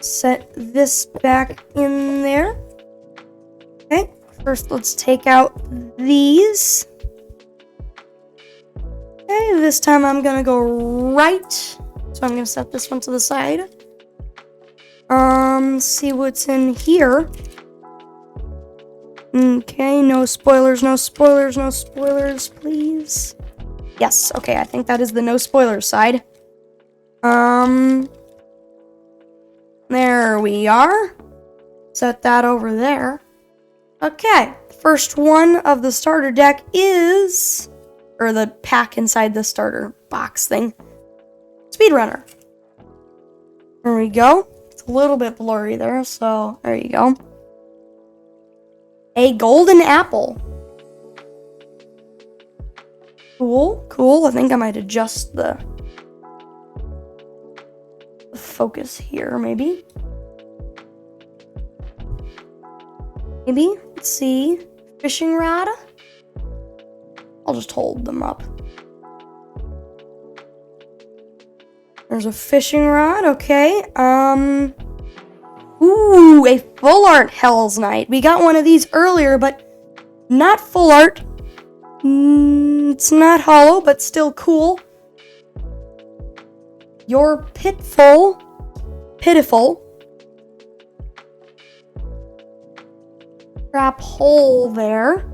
Set this back in there. Okay, first let's take out these. Okay, this time I'm gonna go right. So I'm gonna set this one to the side. See what's in here. Okay, no spoilers, no spoilers, no spoilers, please. Yes, okay, I think that is the no spoilers side. There we are. Set that over there. Okay, first one of the starter deck is, or the pack inside the starter box thing, Speedrunner. There we go. It's a little bit blurry there, so there you go. A golden apple. Cool, cool. I think I might adjust the focus here, maybe. Maybe. Let's see. Fishing rod. I'll just hold them up. There's a fishing rod, okay. Ooh, a full art Hell's Knight. We got one of these earlier, but not full art. It's not hollow, but still cool. Your pitiful. Trap hole there.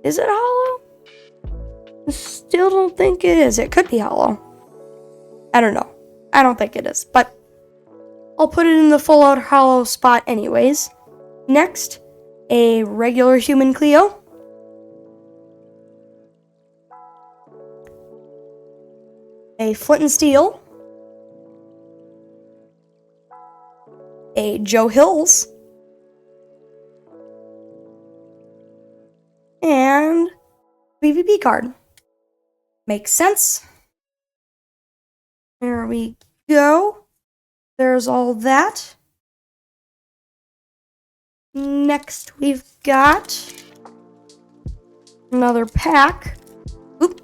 Is it hollow? I still don't think it is. It could be hollow. I don't know. I don't think it is, but I'll put it in the full out hollow spot anyways. Next, a regular human Cleo. A Flint and Steel. A Joe Hills. And PvP card. Makes sense. There we go. There's all that. Next, we've got another pack. Oop.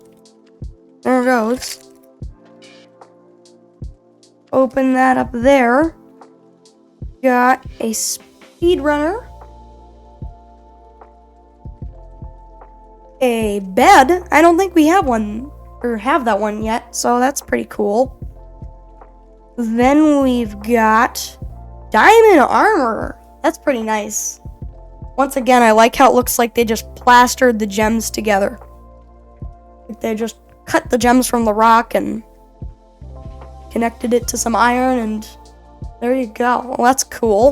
There it goes. Open that up there. Got a Speedrunner. A bed. I don't think we have one, or have that one yet, so that's pretty cool. Then we've got diamond armor. That's pretty nice. Once again, I like how it looks like they just plastered the gems together. Like they just cut the gems from the rock and connected it to some iron, and there you go. Well, that's cool.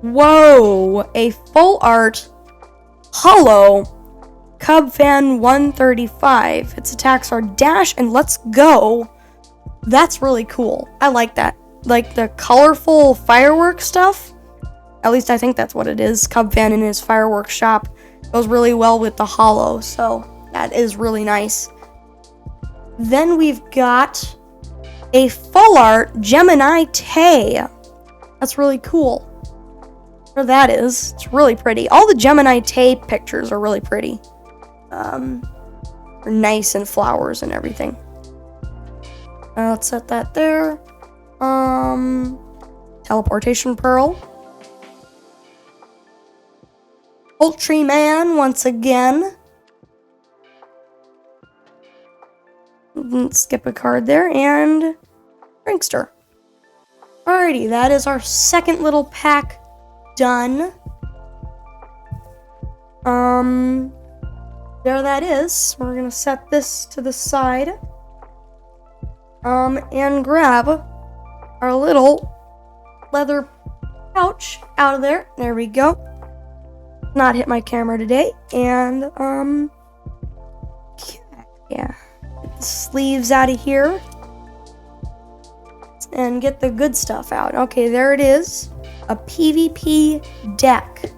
Whoa, a full art hollow Cub Fan 135. Its attacks are dash and let's go. That's really cool. I like that. Like the colorful fireworks stuff. At least I think that's what it is. Cub Fan in his fireworks shop goes really well with the hollow, so that is really nice. Then we've got a full art Gemini Tay. That's really cool. Where that is, it's really pretty. All the Gemini Tay pictures are really pretty. They're nice and flowers and everything. Let's set that there. Teleportation Pearl. Poultry Man once again. Skip a card there, and Prankster. Alrighty, that is our second little pack done. There that is. We're gonna set this to the side. And grab our little leather pouch out of there. There we go. Not hit my camera today. And, yeah. Get the sleeves out of here. And get the good stuff out. Okay, there it is. A PvP deck.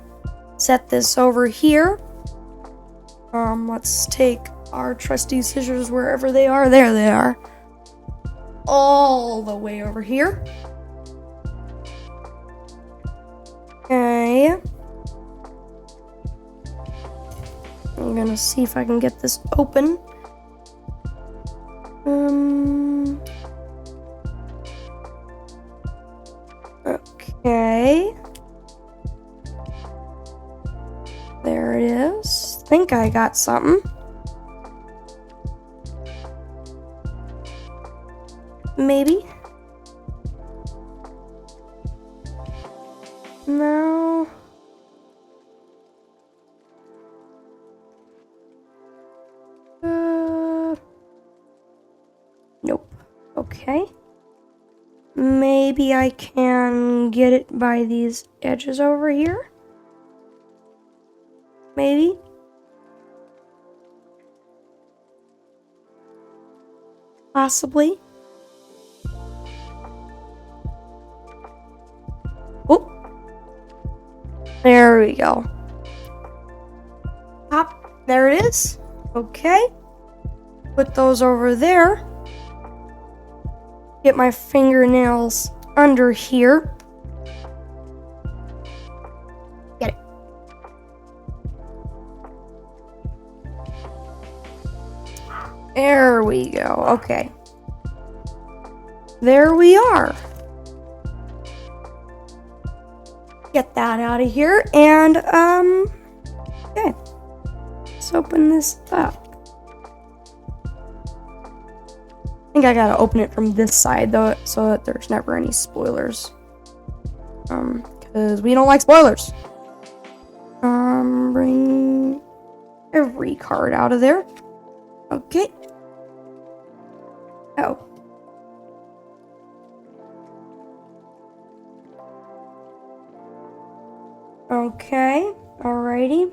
Set this over here. Let's take our trusty scissors wherever they are. There they are. all the way over here. Okay. I'm gonna see if I can get this open. Okay. There it is. Think I got something. Maybe. No. Nope. Okay. Maybe I can get it by these edges over here. Maybe. Possibly. Oh. There we go. Hop. There it is. Okay. Put those over there. Get my fingernails under here. Get it. There we go. Okay. There we are. Get that out of here. And, okay. Let's open this up. I think I gotta open it from this side though, so that there's never any spoilers. Because we don't like spoilers. Bring every card out of there. Okay. Oh. Okay. Alrighty.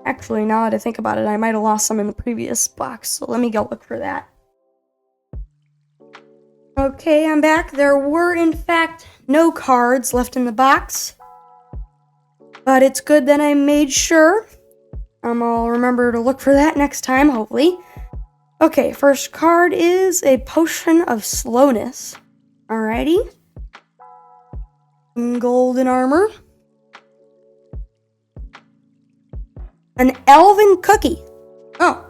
Actually, now that I think about it, I might have lost some in the previous box, so let me go look for that. Okay, I'm back. There were, in fact, no cards left in the box, but it's good that I made sure. I'll remember to look for that next time, hopefully. Okay, first card is a Potion of Slowness. Alrighty. Some golden armor. An elven cookie. Oh,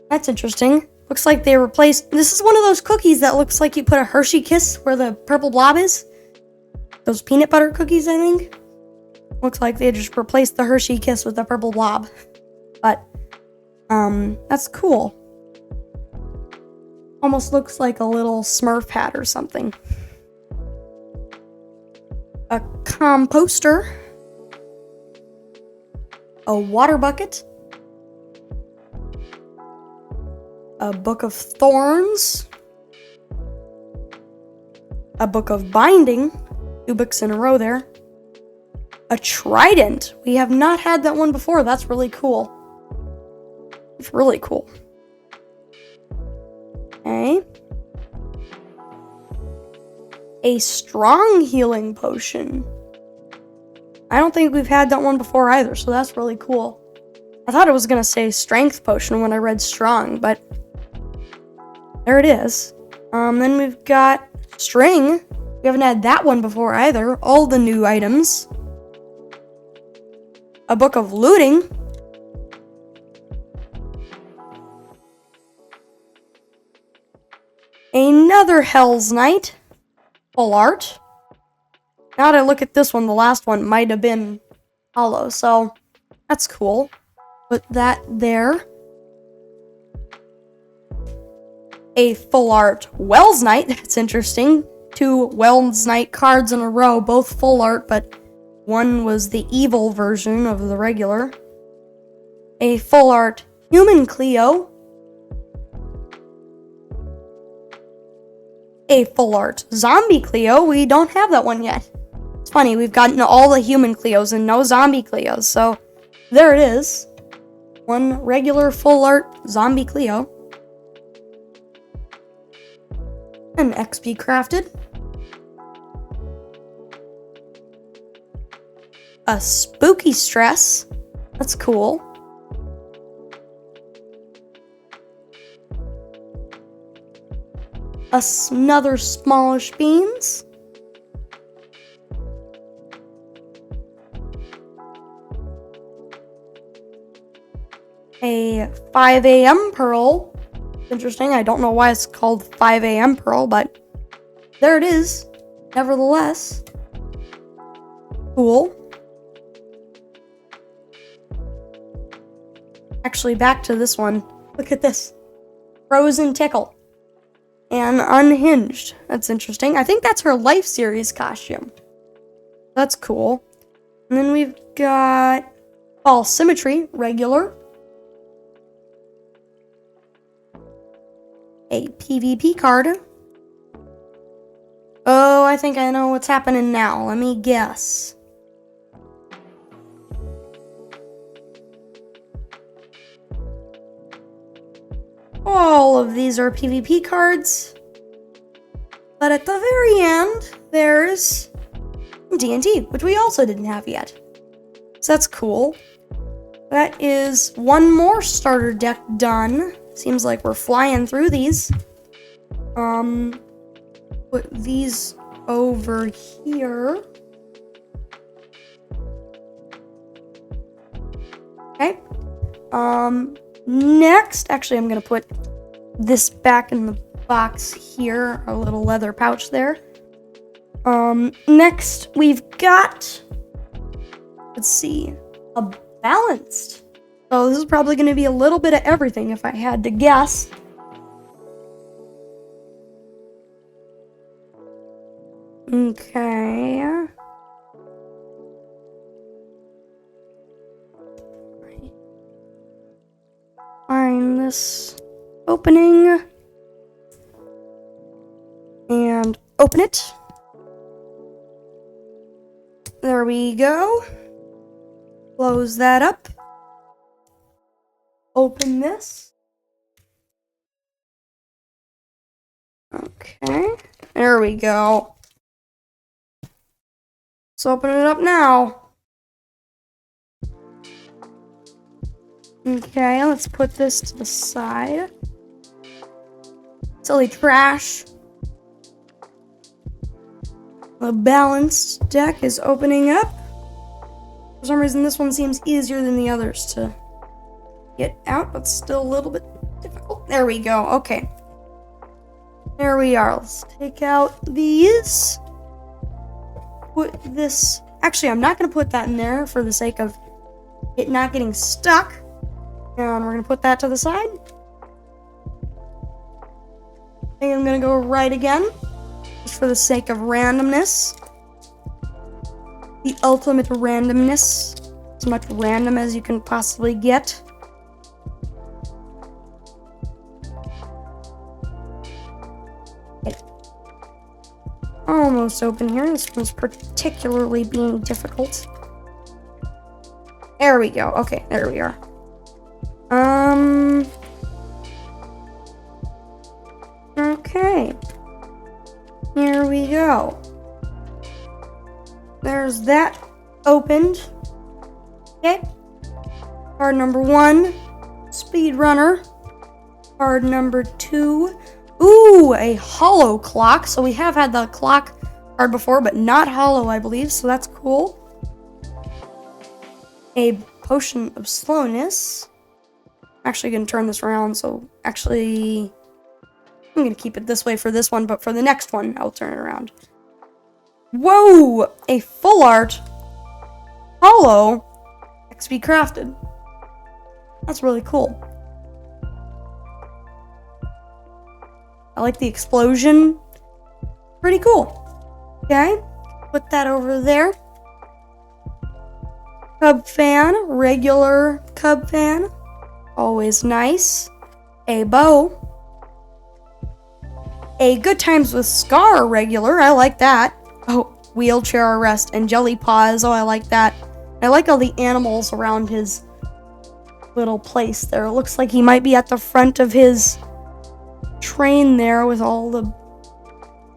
that's interesting. Looks like they replaced... This is one of those cookies that looks like you put a Hershey Kiss where the purple blob is. Those peanut butter cookies, I think. Looks like they just replaced the Hershey Kiss with the purple blob. But, that's cool. Almost looks like a little Smurf hat or something. A composter. A water bucket. A book of thorns. A book of binding. 2 books in a row there. A trident. We have not had that one before. That's really cool. It's really cool. Okay. A strong healing potion. I don't think we've had that one before either, so that's really cool. I thought it was going to say strength potion when I read strong, but there it is. Then we've got string. We haven't had that one before either. All the new items. A book of looting. Another Hell's Knight. Full art. Now that I look at this one, the last one might have been hollow, so that's cool. Put that there. A full art Wells Knight. That's interesting. 2 Wells Knight cards in a row, both full art, but one was the evil version of the regular. A full art Human Cleo. A full art Zombie Cleo. We don't have that one yet. It's funny, we've gotten all the human Cleos and no zombie Cleos, so there it is. One regular full art zombie Cleo. An XP crafted. a spooky stress. That's cool. Another smallish beans. A 5 a.m. pearl. Interesting. I don't know why it's called 5 a.m. pearl, but there it is. Nevertheless. Cool. Actually, back to this one. Look at this. Frozen Tickle. And Unhinged. That's interesting. I think that's her Life series costume. That's cool. And then we've got False Symmetry, regular. A PvP card. Oh, I think I know what's happening now. Let me guess. All of these are PvP cards. But at the very end, there's D&D, which we also didn't have yet. So that's cool. That is one more starter deck done. Seems like we're flying through these. Put these over here. Okay. Next, actually, I'm gonna put this back in the box here, our little leather pouch there. Next, we've got, let's see, a balanced. So this is probably gonna be a little bit of everything if I had to guess. Okay. Find this opening and open it. There we go. Close that up. Open this. Okay. There we go. Let's open it up now. Okay, let's put this to the side. Silly trash. The balanced deck is opening up. For some reason, this one seems easier than the others to get out, but still a little bit difficult. There we go. Okay. There we are. Let's take out these. Put this. Actually, I'm not going to put that in there for the sake of it not getting stuck. And we're going to put that to the side. I think I'm going to go right again. Just for the sake of randomness. The ultimate randomness. As much random as you can possibly get. Okay. Almost open here. This one's particularly being difficult. There we go. Okay, there we are. Okay. Here we go. There's that opened. Okay. Card number 1, Speedrunner. Card number 2, ooh, a hollow clock. So we have had the clock card before, but not hollow, I believe. So that's cool. A potion of slowness. I'm actually going to turn this around, so actually I'm going to keep it this way for this one, but for the next one, I'll turn it around. Whoa! A full art hollow XP crafted. That's really cool. I like the explosion. Pretty cool. Okay, put that over there. Cub fan, regular Cub fan. Always nice. A bow. A Good Times with Scar regular. I like that. Oh, wheelchair arrest and jelly paws. Oh, I like that. I like all the animals around his little place there. It looks like he might be at the front of his train there with all the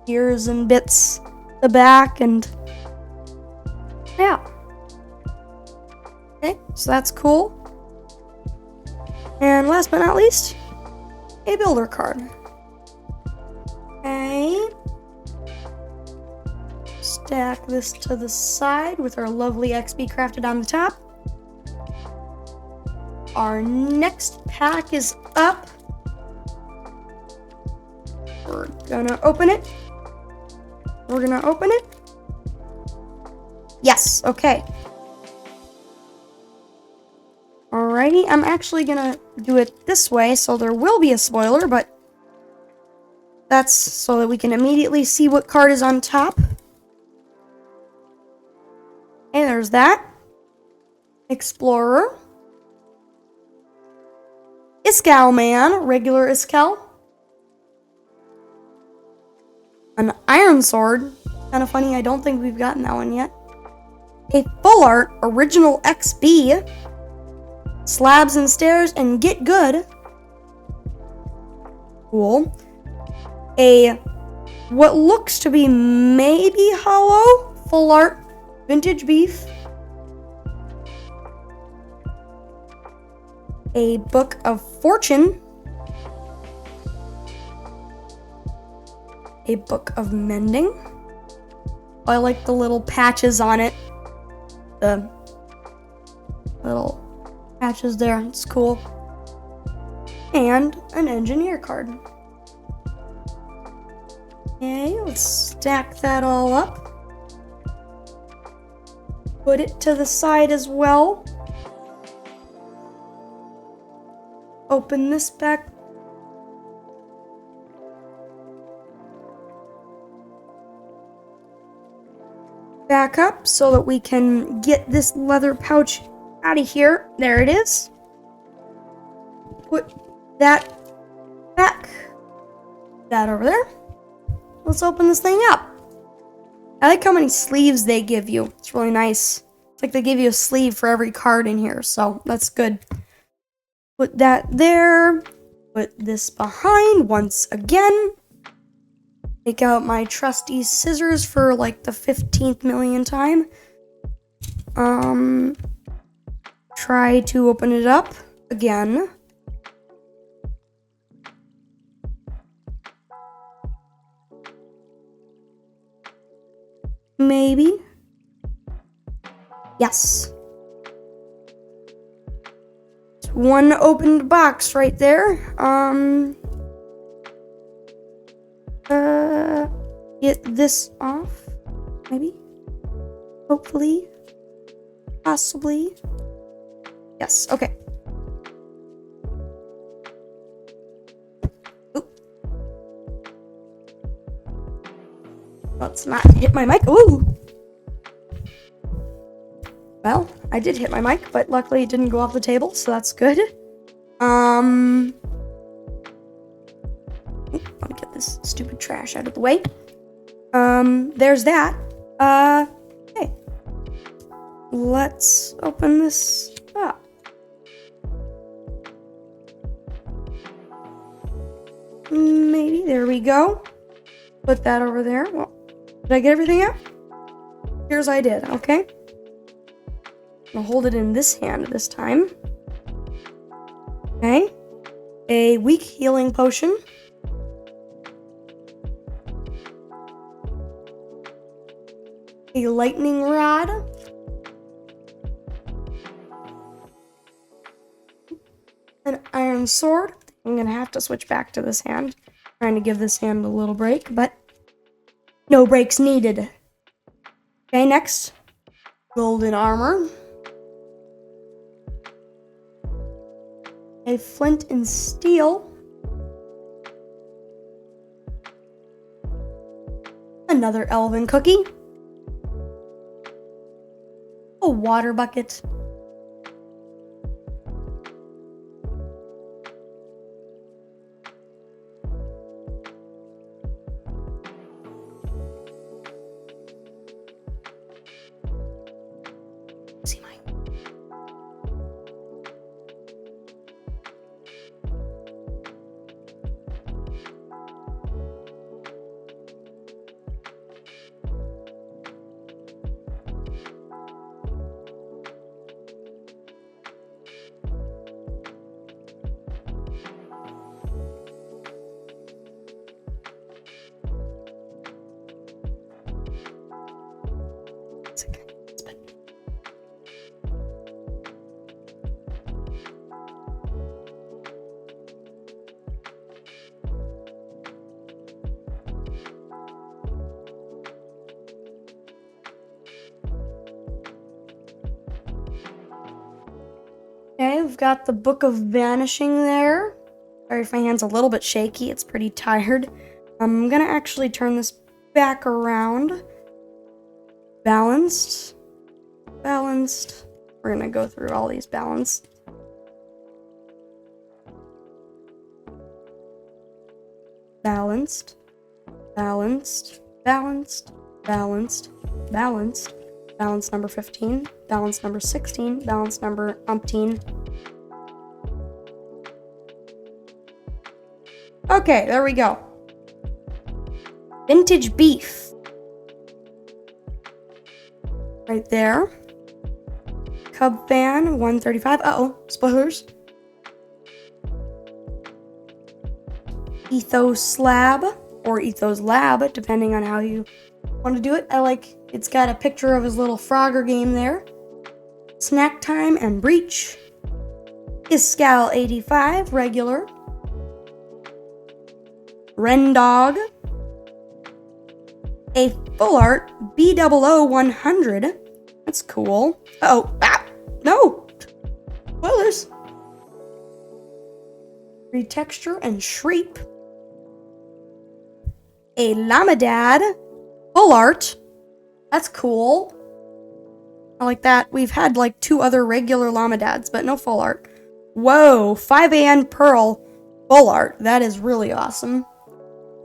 ears and bits, the back, and yeah. Okay, so that's cool. And last but not least, a builder card. Okay. Stack this to the side with our lovely XP crafted on the top. Our next pack is up. We're gonna open it. Yes, okay. Alrighty, I'm actually gonna do it this way, so there will be a spoiler, but that's so that we can immediately see what card is on top. Okay, there's that. Explorer. Iskall Man, regular Iskall. An Iron Sword. Kind of funny, I don't think we've gotten that one yet. A full art, original XB. Slabs and Stairs and Get Good. Cool. A what looks to be maybe hollow, full art, Vintage Beef. A Book of Fortune. A Book of Mending. I like the little patches on it. The little patches there, it's cool. And an engineer card. Okay, let's stack that all up. Put it to the side as well. Open this back. Back up so that we can get this leather pouch out of here. There it is. Put that back. That over there. Let's open this thing up. I like how many sleeves they give you. It's really nice. It's like they give you a sleeve for every card in here, so that's good. Put that there. Put this behind once again. Take out my trusty scissors for like the 15th million time. Try to open it up again. Maybe. Yes. One opened box right there. Get this off. Maybe. Hopefully. Possibly. Yes, okay. Oop. Let's not hit my mic. Ooh! Well, I did hit my mic, but luckily it didn't go off the table, so that's good. Let me get this stupid trash out of the way. There's that. Okay. Let's open this up. Maybe, there we go. Put that over there. Well, did I get everything out? Here's I did, okay. I'll hold it in this hand this time. Okay. A weak healing potion. A lightning rod. An iron sword. I'm gonna have to switch back to this hand. Trying to give this hand a little break, but no breaks needed. Okay, next. Golden armor. A flint and steel. Another elven cookie. A water bucket. See my Okay, we've got the Book of Vanishing there. Sorry if my hand's a little bit shaky, it's pretty tired. I'm gonna actually turn this back around. Balanced. Balanced. We're gonna go through all these balanced. Balanced. Balanced. Balanced. Balanced. Balanced. Balance number 15. Balance number 16. Balance number umpteen. Okay, there we go. Vintage beef. Right there. Cub fan, 135. Uh-oh, spoilers. Ethos slab, or Ethos lab, depending on how you want to do it. It's got a picture of his little Frogger game there. Snack time and breach. Iscal 85, regular. Ren Dog. A full art B000100. That's cool. Uh-oh. Ah! No! Spoilers. Retexture and Shreep. A Lamadad. Full art. That's cool. I like that. We've had like 2 other regular Lamadads, but no full art. Whoa, 5AN Pearl full art. That is really awesome.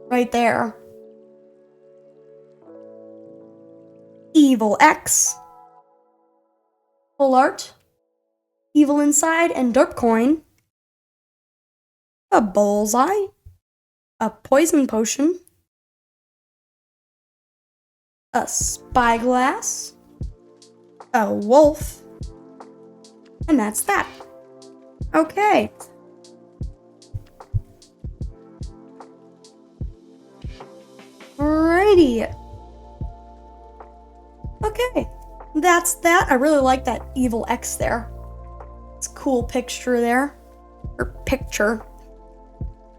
Right there. Evil X. Full art. Evil Inside and Dirt Coin. A Bullseye. A Poison Potion. A Spyglass. A Wolf. And that's that. Okay. Alrighty. Okay. That's that. I really like that Evil X there. It's a cool picture there. Or picture.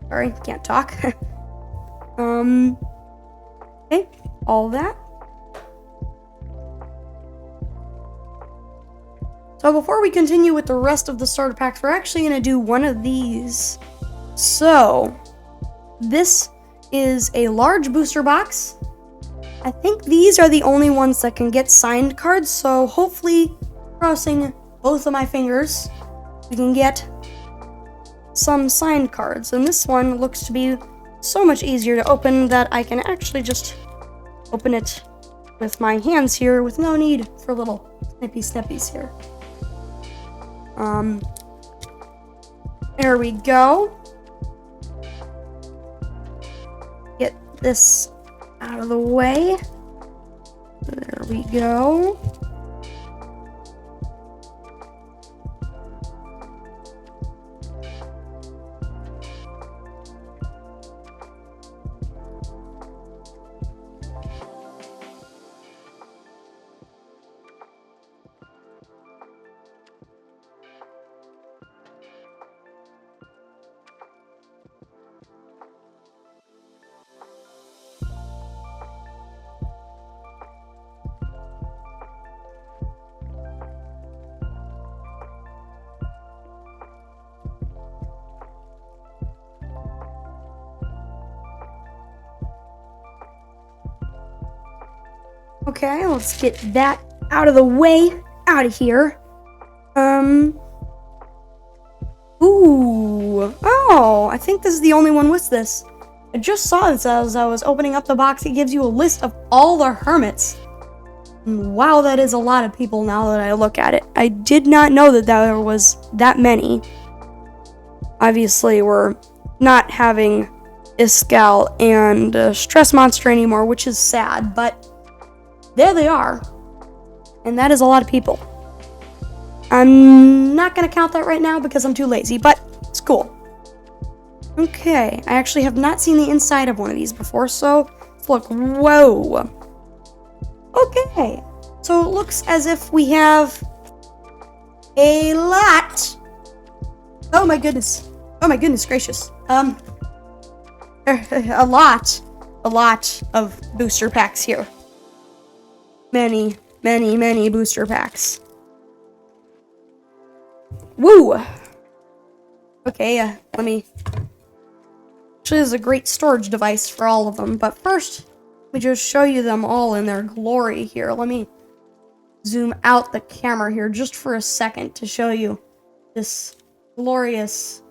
Sorry, can't talk. Okay, all that. So before we continue with the rest of the starter packs, we're actually going to do one of these. So, this is a large booster box. I think these are the only ones that can get signed cards, so hopefully, crossing both of my fingers, we can get some signed cards. And this one looks to be so much easier to open that I can actually just open it with my hands here with no need for little snippies here. There we go. Get this out of the way. There we go. Okay, let's get that out of the way, out of here. Ooh. Oh, I think this is the only one with this. I just saw this as I was opening up the box. It gives you a list of all the hermits. And wow, that is a lot of people now that I look at it. I did not know that there was that many. Obviously, we're not having Iscal and Stress Monster anymore, which is sad, but there they are. And that is a lot of people. I'm not going to count that right now because I'm too lazy, but it's cool. Okay, I actually have not seen the inside of one of these before, so let's look. Whoa. Okay, so it looks as if we have a lot. Oh my goodness. Oh my goodness gracious. A lot of booster packs here. Many booster packs. Woo! Okay, let me... Actually, this is a great storage device for all of them, but first, let me just show you them all in their glory here. Let me zoom out the camera here just for a second to show you this glorious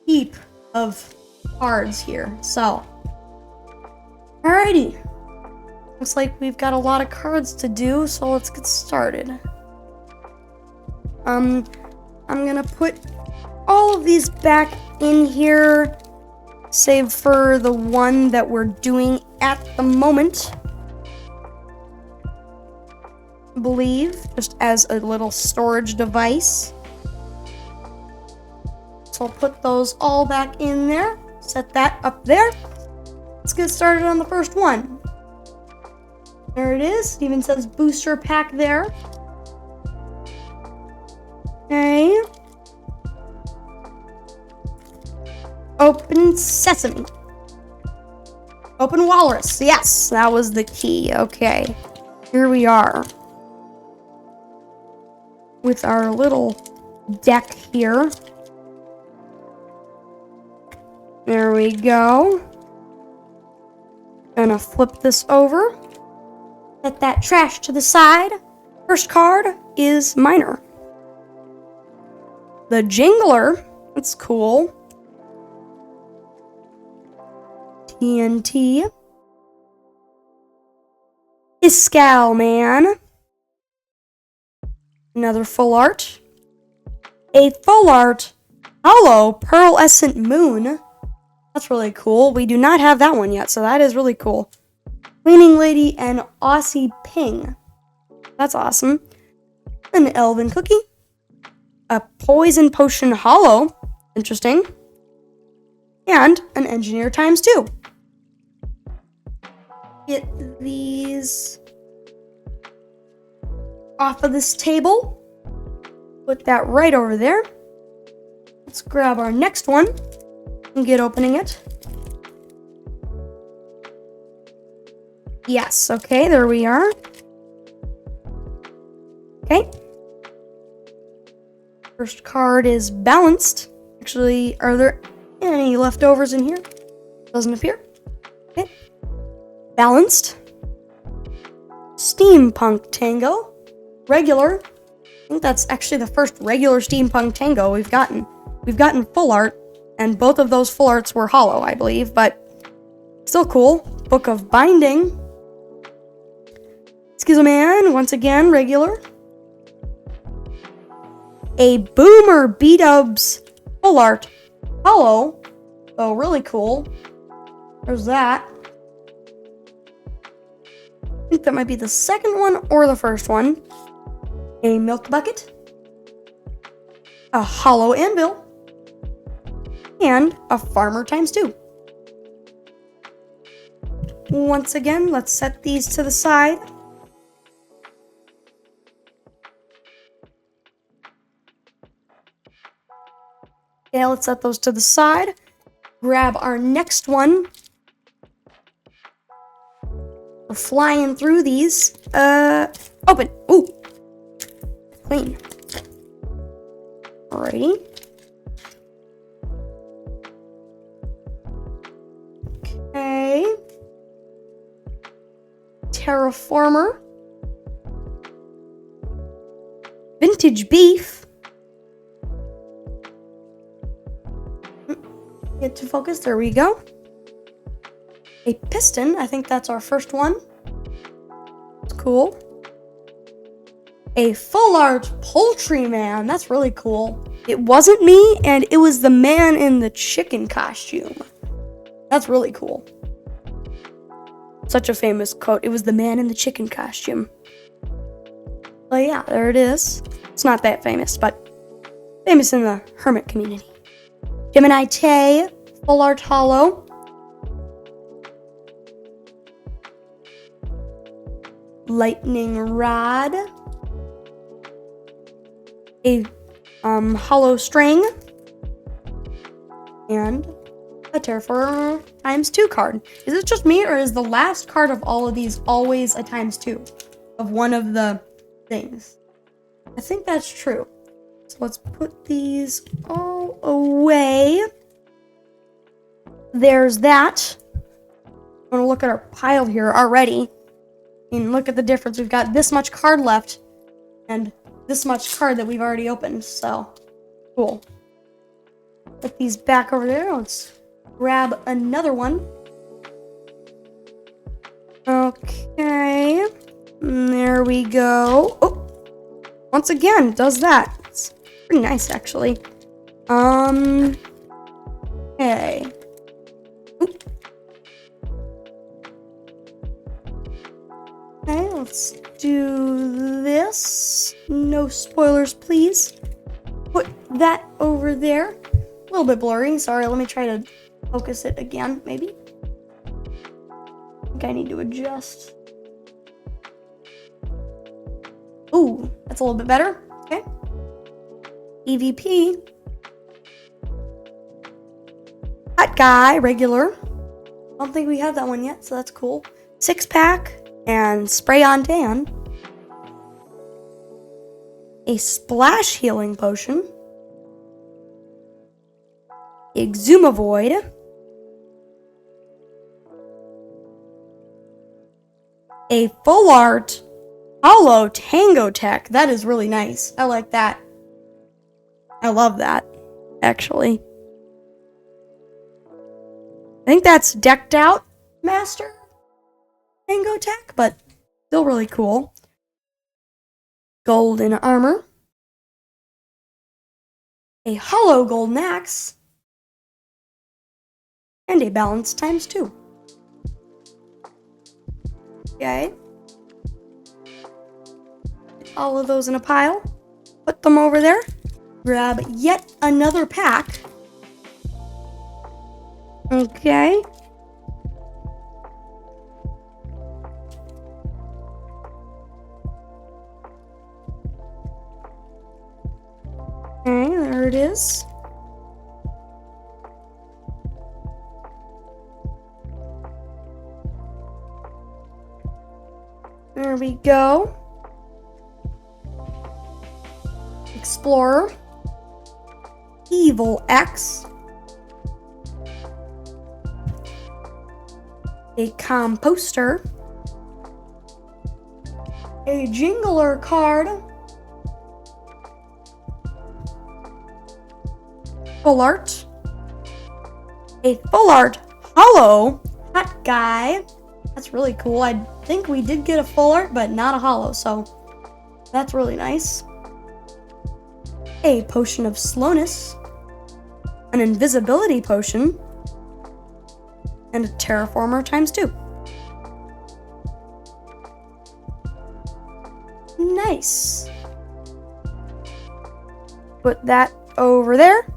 heap of cards here. So, alrighty. Looks like we've got a lot of cards to do, so let's get started. I'm gonna put all of these back in here, save for the one that we're doing at the moment. I believe, just as a little storage device. So I'll put those all back in there, set that up there. Let's get started on the first one. There it is. It even says booster pack there. Okay. Open sesame. Open walrus. Yes, that was the key. Okay. Here we are. With our little deck here. There we go. Gonna flip this over. Set that trash to the side. First card is Minor. The Jingler. That's cool. TNT. Iskall Man. Another full art. A full art Hollow Pearlescent Moon. That's really cool. We do not have that one yet, so that is really cool. Cleaning Lady and Aussie Ping. That's awesome. An Elven Cookie. A Poison Potion Hollow. Interesting. And an Engineer ×2. Get these off of this table. Put that right over there. Let's grab our next one and get opening it. Yes, okay, there we are. Okay. First card is Balanced. Actually, are there any leftovers in here? Doesn't appear. Okay. Balanced. Steampunk Tango. Regular. I think that's actually the first regular Steampunk Tango we've gotten. We've gotten full art, and both of those full arts were hollow, I believe, but still cool. Book of Binding. Schizoman, once again, regular. A Boomer B-Dubs full art hollow. Oh, really cool. There's that. I think that might be the second one or the first one. A Milk Bucket. A Hollow Anvil. And a Farmer ×2. Once again, let's set these to the side. Okay, let's set those to the side. Grab our next one. We're flying through these. Open. Ooh. Clean. Alrighty. Okay. Terraformer. Vintage Beef. Get to focus. There we go. A Piston. I think that's our first one. It's cool. A full art Poultry Man. That's really cool. It wasn't me, and it was the man in the chicken costume. That's really cool. Such a famous quote. It was the man in the chicken costume. Well, yeah, there it is. It's not that famous, but famous in the hermit community. Gemini Tay, full art hollow. Lightning Rod. A hollow string. And a Terraformer ×2 card. Is it just me, or is the last card of all of these always a ×2 of one of the things? I think that's true. So let's put these all away. There's that. I'm gonna look at our pile here already. And look at the difference. We've got this much card left and this much card that we've already opened. So, cool. Put these back over there. Let's grab another one. Okay. There we go. Oh, once again, does that. It's pretty nice, actually. Okay. Oop. Okay, let's do this. No spoilers, please. Put that over there. A little bit blurry. Sorry, let me try to focus it again, maybe. I think I need to adjust. Ooh, that's a little bit better. Okay. EVP. Hot guy, regular. I don't think we have that one yet, so that's cool. 6-pack and spray on tan. A splash healing potion. Exuma Void. A full art Hollow Tango Tech. That is really nice. I like that. I love that, actually. I think that's decked out Master Tango Tech, but still really cool. Golden armor. A hollow golden axe. And a balance ×2. Okay. All of those in a pile. Put them over there. Grab yet another pack. Okay. Okay, there it is. There we go. Explorer. Evil X. A composter. A jingler card. Full art. A full art hollow hot guy. That's really cool. I think we did get a full art, but not a hollow, so that's really nice. A potion of slowness. An invisibility potion. And a terraformer ×2. Nice. Put that over there.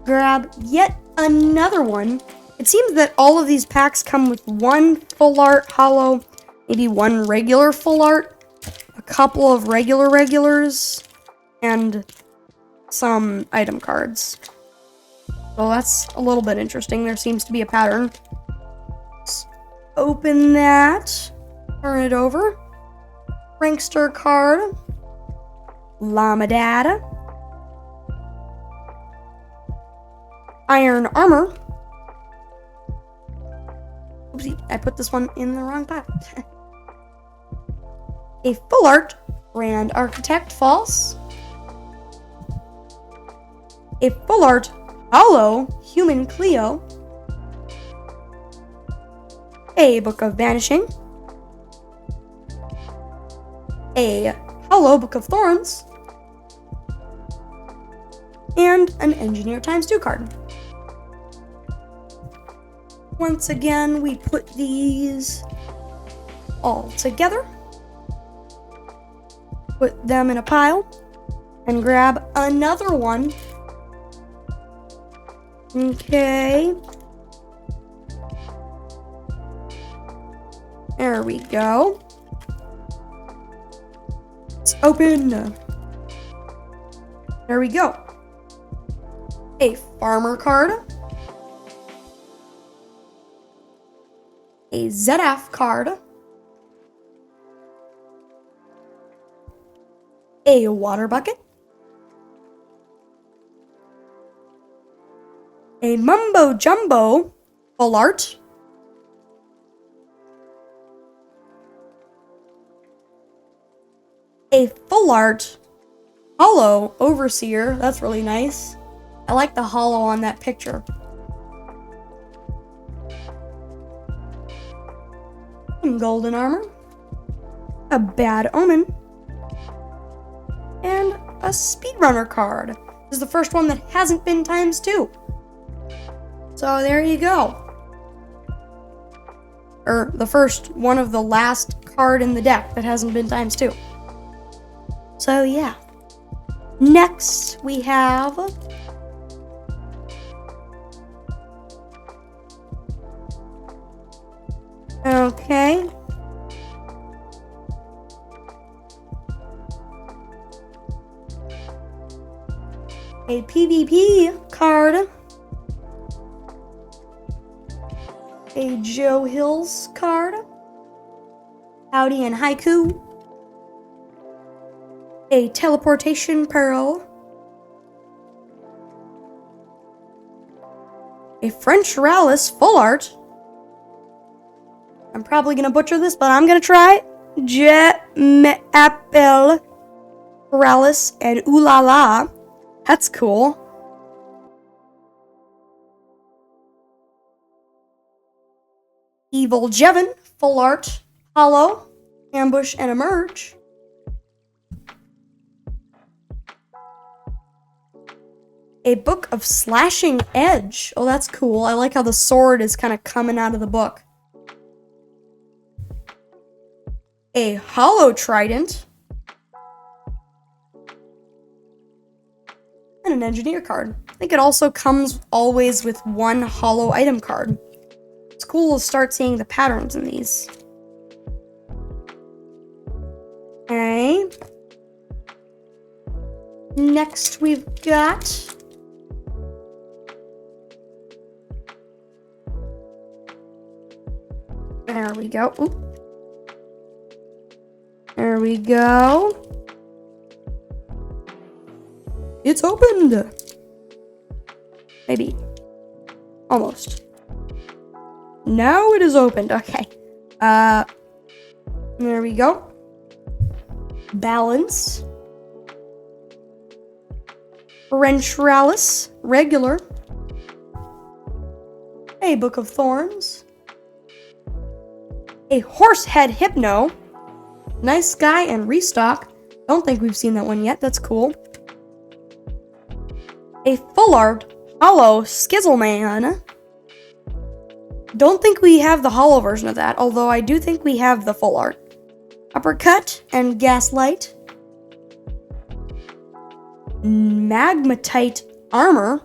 Grab yet another one. It seems that all of these packs come with one full art hollow, maybe one regular full art, a couple of regulars, and some item cards. So that's a little bit interesting. There seems to be a pattern. Let's open that. Turn it over. Prankster card. Lamadata. Iron armor. Oopsie, I put this one in the wrong pile. A full art Grand Architect false. A full art hollow Human Cleo. A Book of Vanishing. A hollow Book of Thorns. And an Engineer ×2 card. Once again, we put these all together. Put them in a pile. And grab another one. Okay. There we go. Let's open. There we go. A farmer card. A ZF card. A water bucket. A Mumbo Jumbo full art. A full art holo overseer. That's really nice. I like the holo on that picture. Some golden armor. A bad omen. And a speedrunner card. This is the first one that hasn't been ×2. So there you go. Or the first one of the last card in the deck that hasn't been ×2. So yeah. Next we have okay. A PvP card. A Joe Hills card. Howdy and Haiku. A Teleportation Pearl. A French Rallis full art. I'm probably gonna butcher this, but I'm gonna try. Je m'appelle Rallis and ooh la la. That's cool. Evil Jevon, full art, holo, ambush and emerge. A Book of Slashing Edge. Oh, that's cool. I like how the sword is kind of coming out of the book. A Holo Trident. And an Engineer card. I think it also comes always with one holo item card. It's cool to start seeing the patterns in these. Okay. Next we've got there we go. Oop. There we go. It's opened. Maybe. Almost. Now it is opened. Okay. There we go. Balance. Wrenchralis. Regular. A Book of Thorns. A Horsehead Hypno. Nice Guy and Restock. Don't think we've seen that one yet. That's cool. A full art holo Skizzleman. Don't think we have the holo version of that, although I do think we have the full art. Uppercut and Gaslight. Magmatite Armor.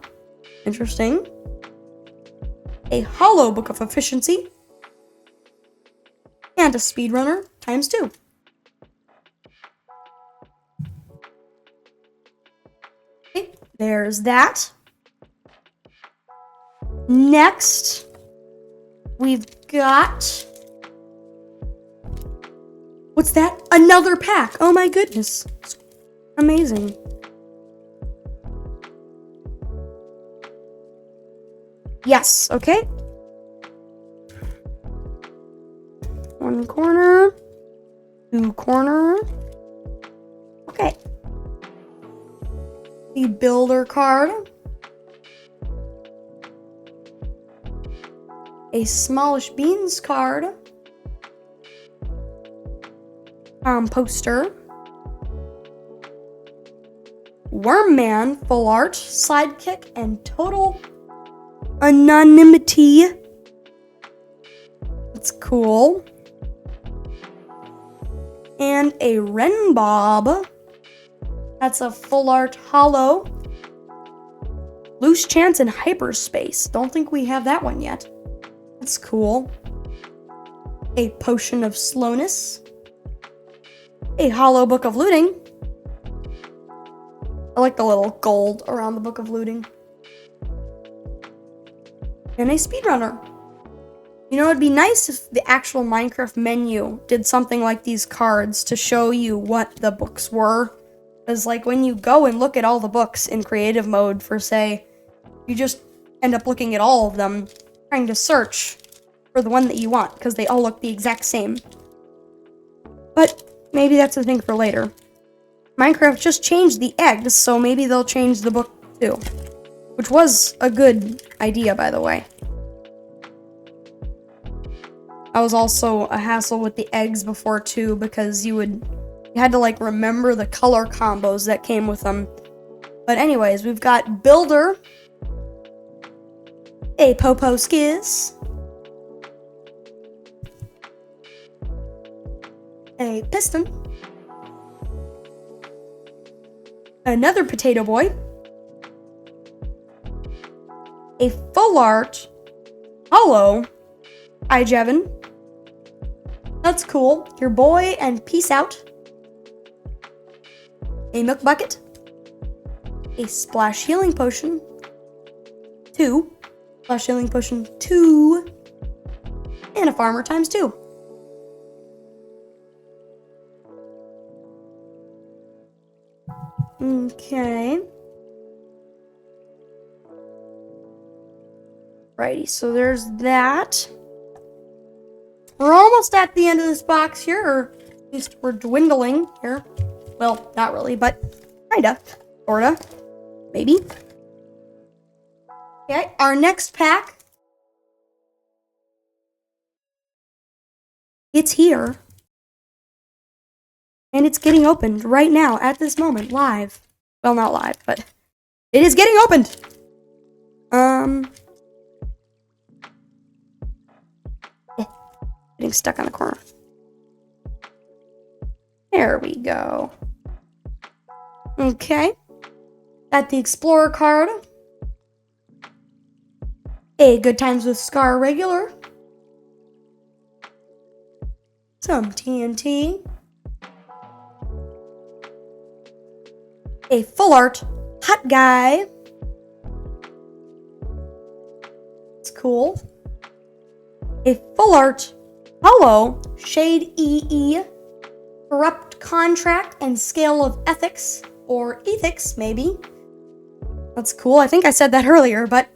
Interesting. A holo Book of Efficiency. And a Speedrunner ×2. Okay, there's that. Next, we've got... What's that? Another pack! Oh my goodness. It's amazing. Yes, okay. One corner. Two corner. Okay. The Builder card. A Smallish Beans card. Poster. Wormman full art, sidekick, and total anonymity. That's cool. And a Renbob. That's a full art holo. Loose Chance in Hyperspace. Don't think we have that one yet. That's cool. A Potion of Slowness. A holo Book of Looting. I like the little gold around the Book of Looting. And a Speedrunner. You know, it'd be nice if the actual Minecraft menu did something like these cards to show you what the books were. Because, like, when you go and look at all the books in creative mode for, say, you just end up looking at all of them, trying to search for the one that you want, because they all look the exact same. But maybe that's a thing for later. Minecraft just changed the eggs, so maybe they'll change the book too. Which was a good idea, by the way. That was also a hassle with the eggs before too, because you had to like remember the color combos that came with them. But anyways, we've got Builder, a Popo Skiz, a Piston, another Potato Boy, a Full Art, Hollow, Hi Jevin. That's cool. Your boy and Peace Out. A Milk Bucket. A Splash Healing Potion. 2. Splash Healing Potion 2. And a Farmer times 2. Okay. Righty, so there's that. We're almost at the end of this box here, or at least we're dwindling here. Well, not really, but kinda, sorta, maybe. Okay, our next pack. It's here. And it's getting opened right now, at this moment, live. Well, not live, but it is getting opened. Getting stuck on the corner. There we go. Okay. Got the Explorer card. A Good Times with Scar regular. Some TNT. A Full Art Hot Guy. It's cool. A Full Art Hollow Shade EE. Corrupt Contract and Scale of Ethics. Or Ethics, maybe. That's cool. I think I said that earlier, but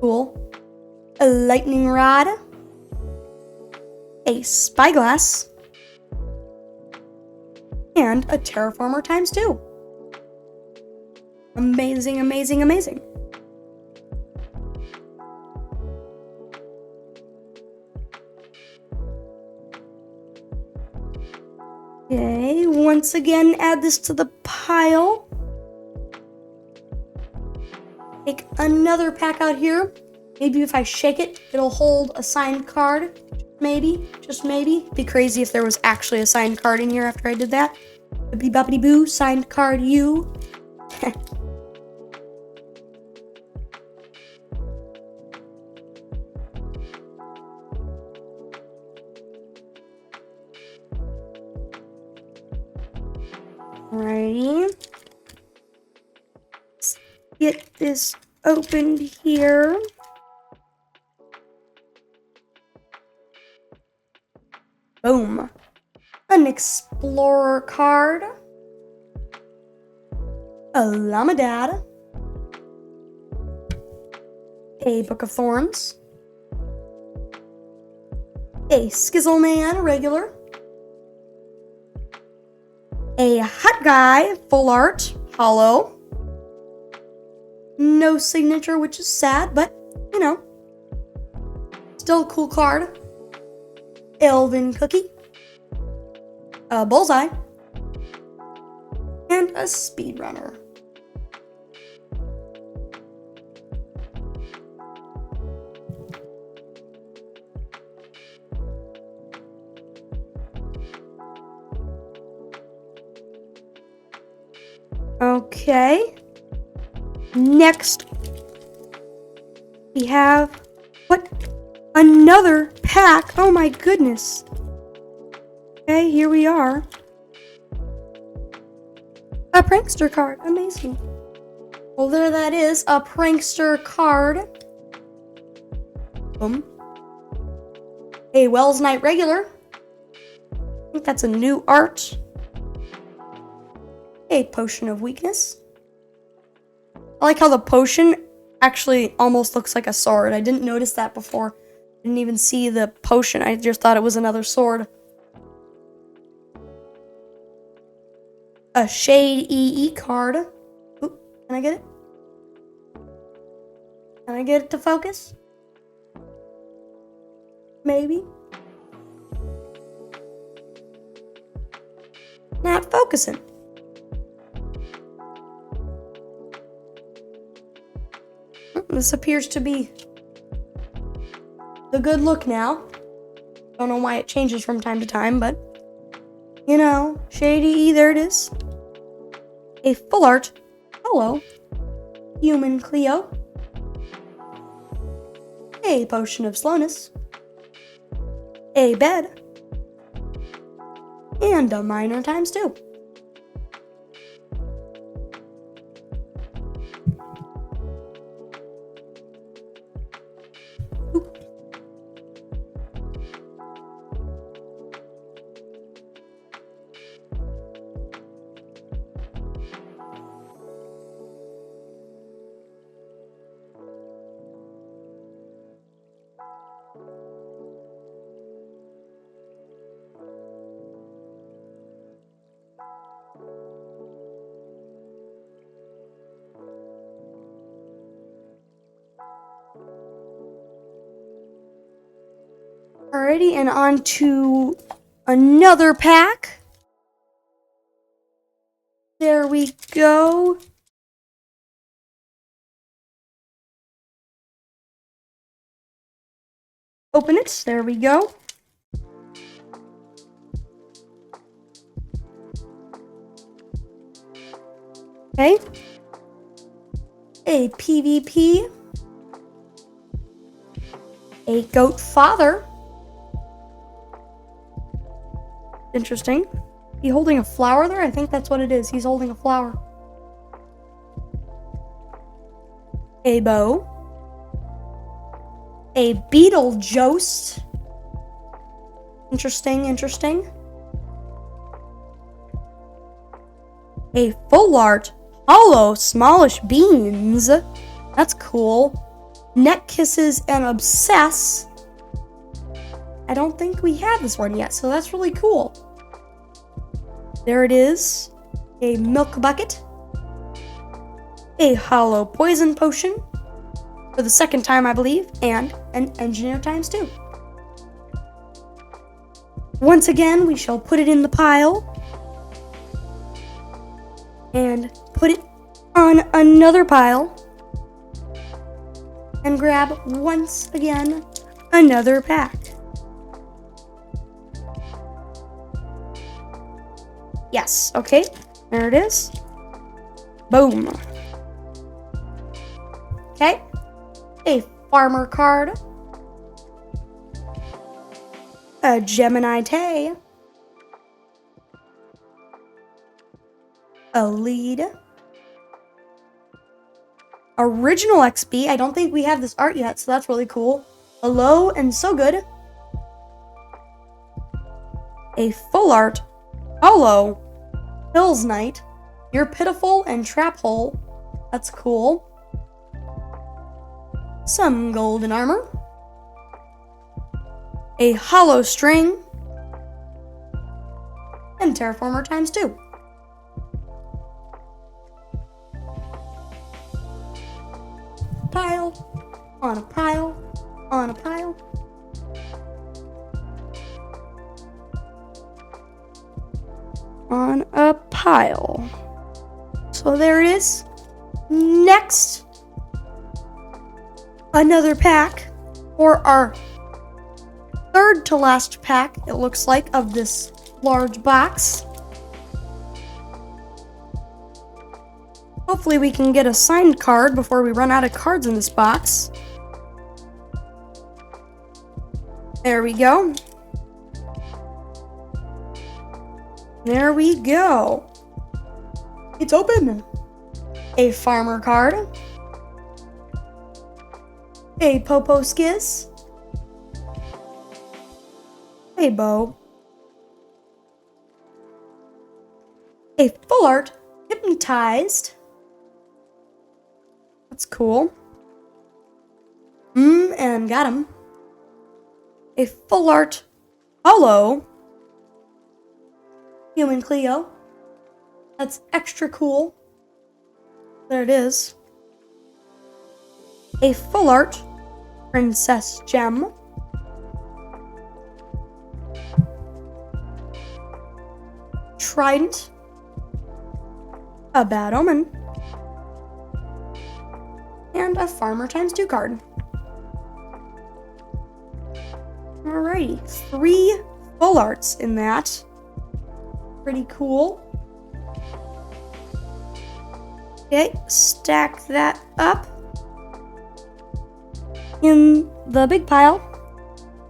cool. A Lightning Rod. A Spyglass. And a Terraformer times 2. Amazing, amazing, amazing. Okay, once again, add this to the pile. Take another pack out here. Maybe if I shake it, it'll hold a signed card. Maybe, just maybe. It'd be crazy if there was actually a signed card in here after I did that. Bippity boppity boo, signed card you. Alrighty. Let's get this opened here. Boom. An Explorer card. A Lamadad. A Book of Thorns. A Skizzleman regular. A Hot Guy Full Art Hollow. No signature, which is sad, but you know, still a cool card. Elven Cookie. A Bullseye. And a Speedrunner. Okay. Next, we have, what? Another pack. Oh my goodness. Okay, here we are. A Prankster card. Amazing. Well, there that is. A Prankster card. Boom. A Wells Knight regular. I think that's a new art. A Potion of Weakness. I like how the potion actually almost looks like a sword. I didn't notice that before. Didn't even see the potion. I just thought it was another sword. A Shade EE card. Oop, can I get it? Can I get it to focus? Maybe. Not focusing. This appears to be the good look now. Don't know why it changes from time to time, but you know, Shady E, there it is. A full art. Hello. Human Cleo. A potion of slowness. A bed. And a minor ×2. Alrighty, and on to another pack. There we go. Open it. There we go. Okay. A PvP. A goat father. Interesting. He holding a flower there? I think that's what it is. He's holding a flower. A bow. A Beetlejuice. Interesting, interesting. A full art hollow smallish beans. That's cool. Neck kisses and obsess. I don't think we have this one yet, so that's really cool. There it is. A milk bucket. A hollow poison potion. For the second time, I believe. And an engineer ×2. Once again, we shall put it in the pile. And put it on another pile. And grab, once again, another pack. Yes, okay. There it is. Boom. Okay. A farmer card. A Gemini Tay. A lead. Original XP. I don't think we have this art yet, so that's really cool. Hello and so good. A full art. Hello. Hills Knight. You're pitiful and trap hole. That's cool. Some golden armor. A hollow string. And terraformer ×2. Pile. On a pile. On a pile. On a pile. So there it is. Next, another pack, or our third to last pack, it looks like, of this large box. Hopefully we can get a signed card before we run out of cards in this box. There we go. There we go. It's open. A farmer card. A Popo Skiz. A bow. A full art Hypnotized. That's cool. And got him. A full art holo human Cleo. That's extra cool. There it is. A full art Princess Gem. Trident. A Bad Omen. And a Farmer ×2 card. Alrighty, 3 full arts in that. Pretty cool. Okay, stack that up in the big pile,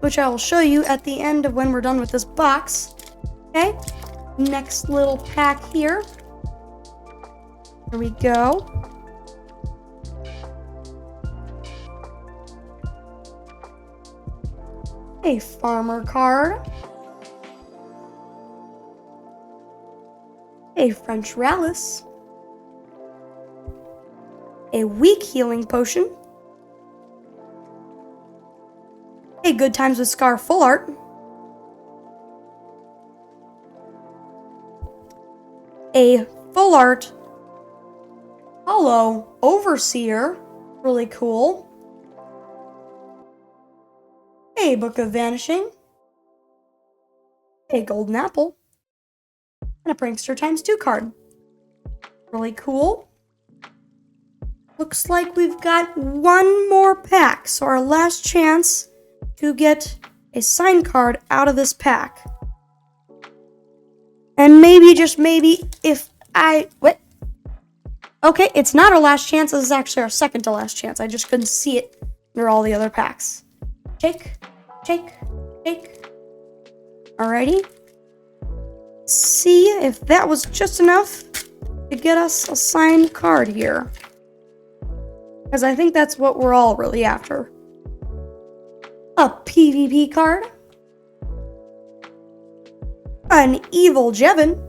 which I will show you at the end of when we're done with this box. Okay, next little pack here. Here we go. A farmer card. A French Rallis. A weak healing potion. A Good Times with Scar full art. A full art holo Overseer. Really cool. A Book of Vanishing. A Golden Apple. And a Prankster ×2 card. Really cool. Looks like we've got one more pack. So our last chance to get a sign card out of this pack. And maybe, just maybe, if I... What? Okay, it's not our last chance. This is actually our second to last chance. I just couldn't see it under all the other packs. Shake, shake, shake. Alrighty. See if that was just enough to get us a signed card here. Because I think that's what we're all really after. A PvP card. An Evil Jevin.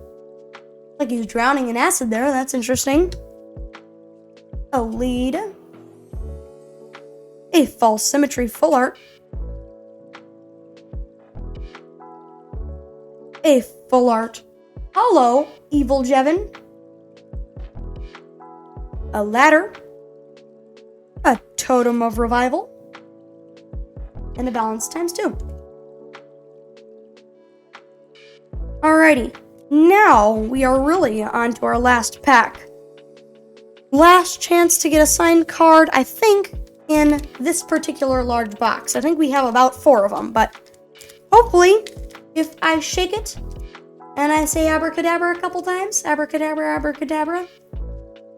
Like he's drowning in acid there. That's interesting. A lead. A False Symmetry full art. A full art holo Evil Jevin. A ladder. A Totem of Revival. And a Balance ×2. Alrighty, now we are really on to our last pack. Last chance to get a signed card, I think, in this particular large box. I think we have about 4 of them, but hopefully, if I shake it and I say abracadabra a couple times, abracadabra, abracadabra,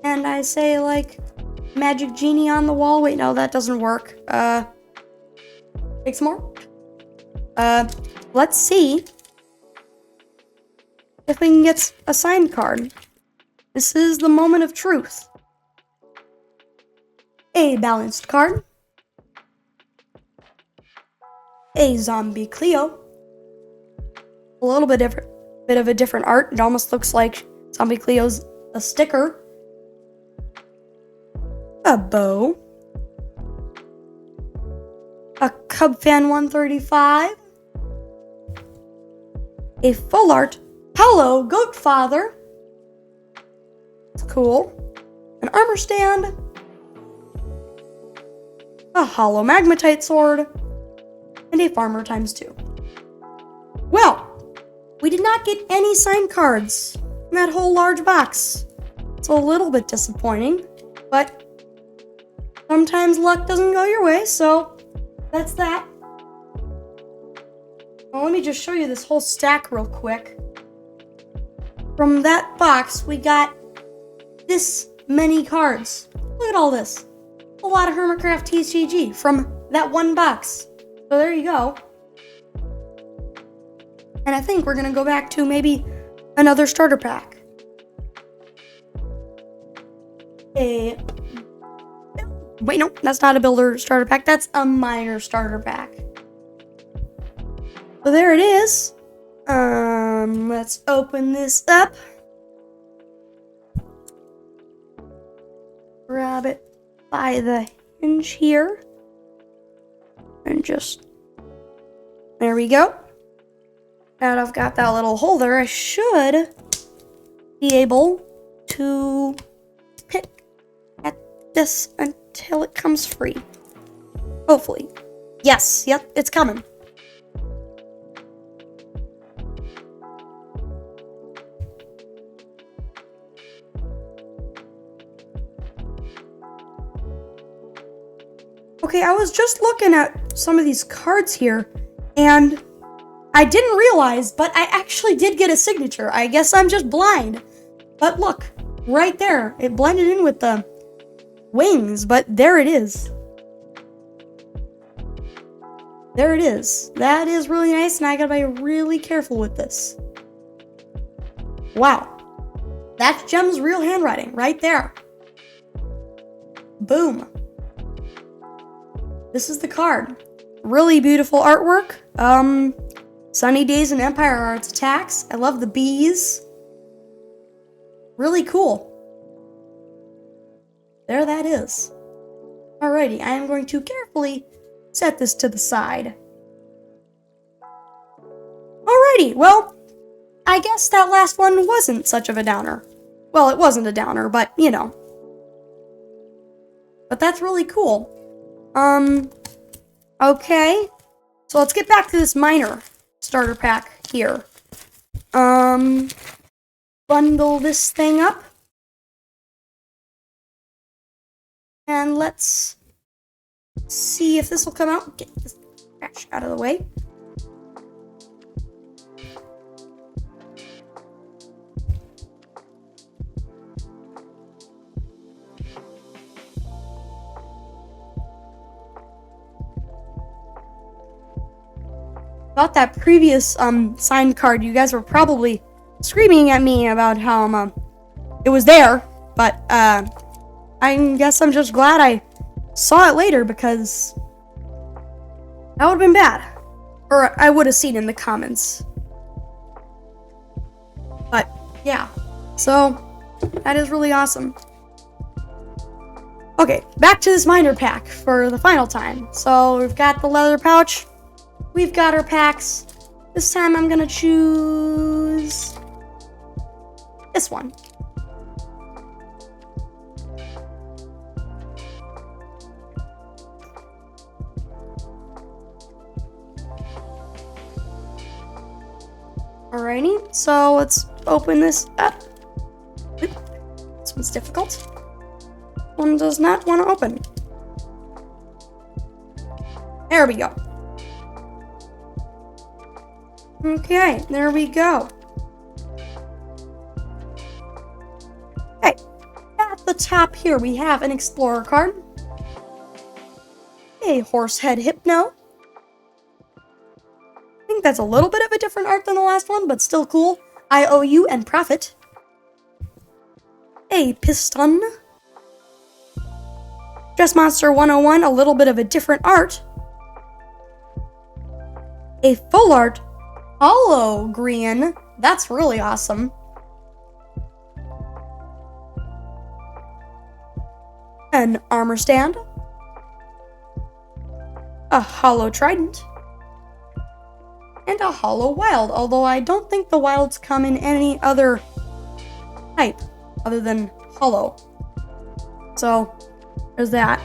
and I say, like, magic genie on the wall. Wait, no, that doesn't work. Take some more. Let's see if we can get a signed card. This is the moment of truth. A balanced card. A zombie Cleo. A little bit of a different art. It almost looks like zombie Cleo's a sticker. A bow. A Cub Fan 135. A full art holo Goat Father. It's cool. An armor stand. A holo Magmatite sword. And a Farmer ×2. Well, we did not get any signed cards in that whole large box. It's a little bit disappointing, but sometimes luck doesn't go your way, so that's that. Well, let me just show you this whole stack real quick. From that box, we got this many cards. Look at all this. A lot of Hermitcraft TCG from that one box. So there you go. And I think we're going to go back to maybe another starter pack. Wait, no, that's not a builder starter pack. That's a miner starter pack. So there it is. Let's open this up. Grab it by the hinge here. And just, there we go. Now that I've got that little holder, I should be able to pick at this until it comes free. Hopefully. Yes, yep, it's coming. Okay, I was just looking at some of these cards here, and I didn't realize, but I actually did get a signature. I guess I'm just blind. But look, right there. It blended in with the wings, but there it is. There it is. That is really nice, and I gotta be really careful with this. Wow. That's Gem's real handwriting, right there. Boom. This is the card. Really beautiful artwork. Sunny Days and Empire Arts attacks. I love the bees. Really cool. There that is. Alrighty, I am going to carefully set this to the side. Alrighty, well, I guess that last one wasn't such of a downer. Well, it wasn't a downer, but, you know. But that's really cool. Okay. So let's get back to this minor starter pack here. Bundle this thing up. And let's see if this will come out. Get this trash out of the way. About that previous signed card, you guys were probably screaming at me about how it was there, but I guess I'm just glad I saw it later, because that would have been bad. Or I would have seen in the comments. But yeah, so that is really awesome. Okay, back to this minor pack for the final time. So we've got the leather pouch. We've got our packs. This time I'm gonna choose this one. Alrighty, so let's open this up. Oop, this one's difficult. One does not want to open. There we go. Okay, there we go. Okay, at the top here we have an Explorer card. A Horsehead Hypno. I think that's a little bit of a different art than the last one, but still cool. IOU and Profit. A Piston. Dress Monster 101, a little bit of a different art. A full art Hollow Green. That's really awesome. An Armor Stand. A Hollow Trident. And a Hollow Wild, although I don't think the Wilds come in any other type other than Hollow. So, there's that.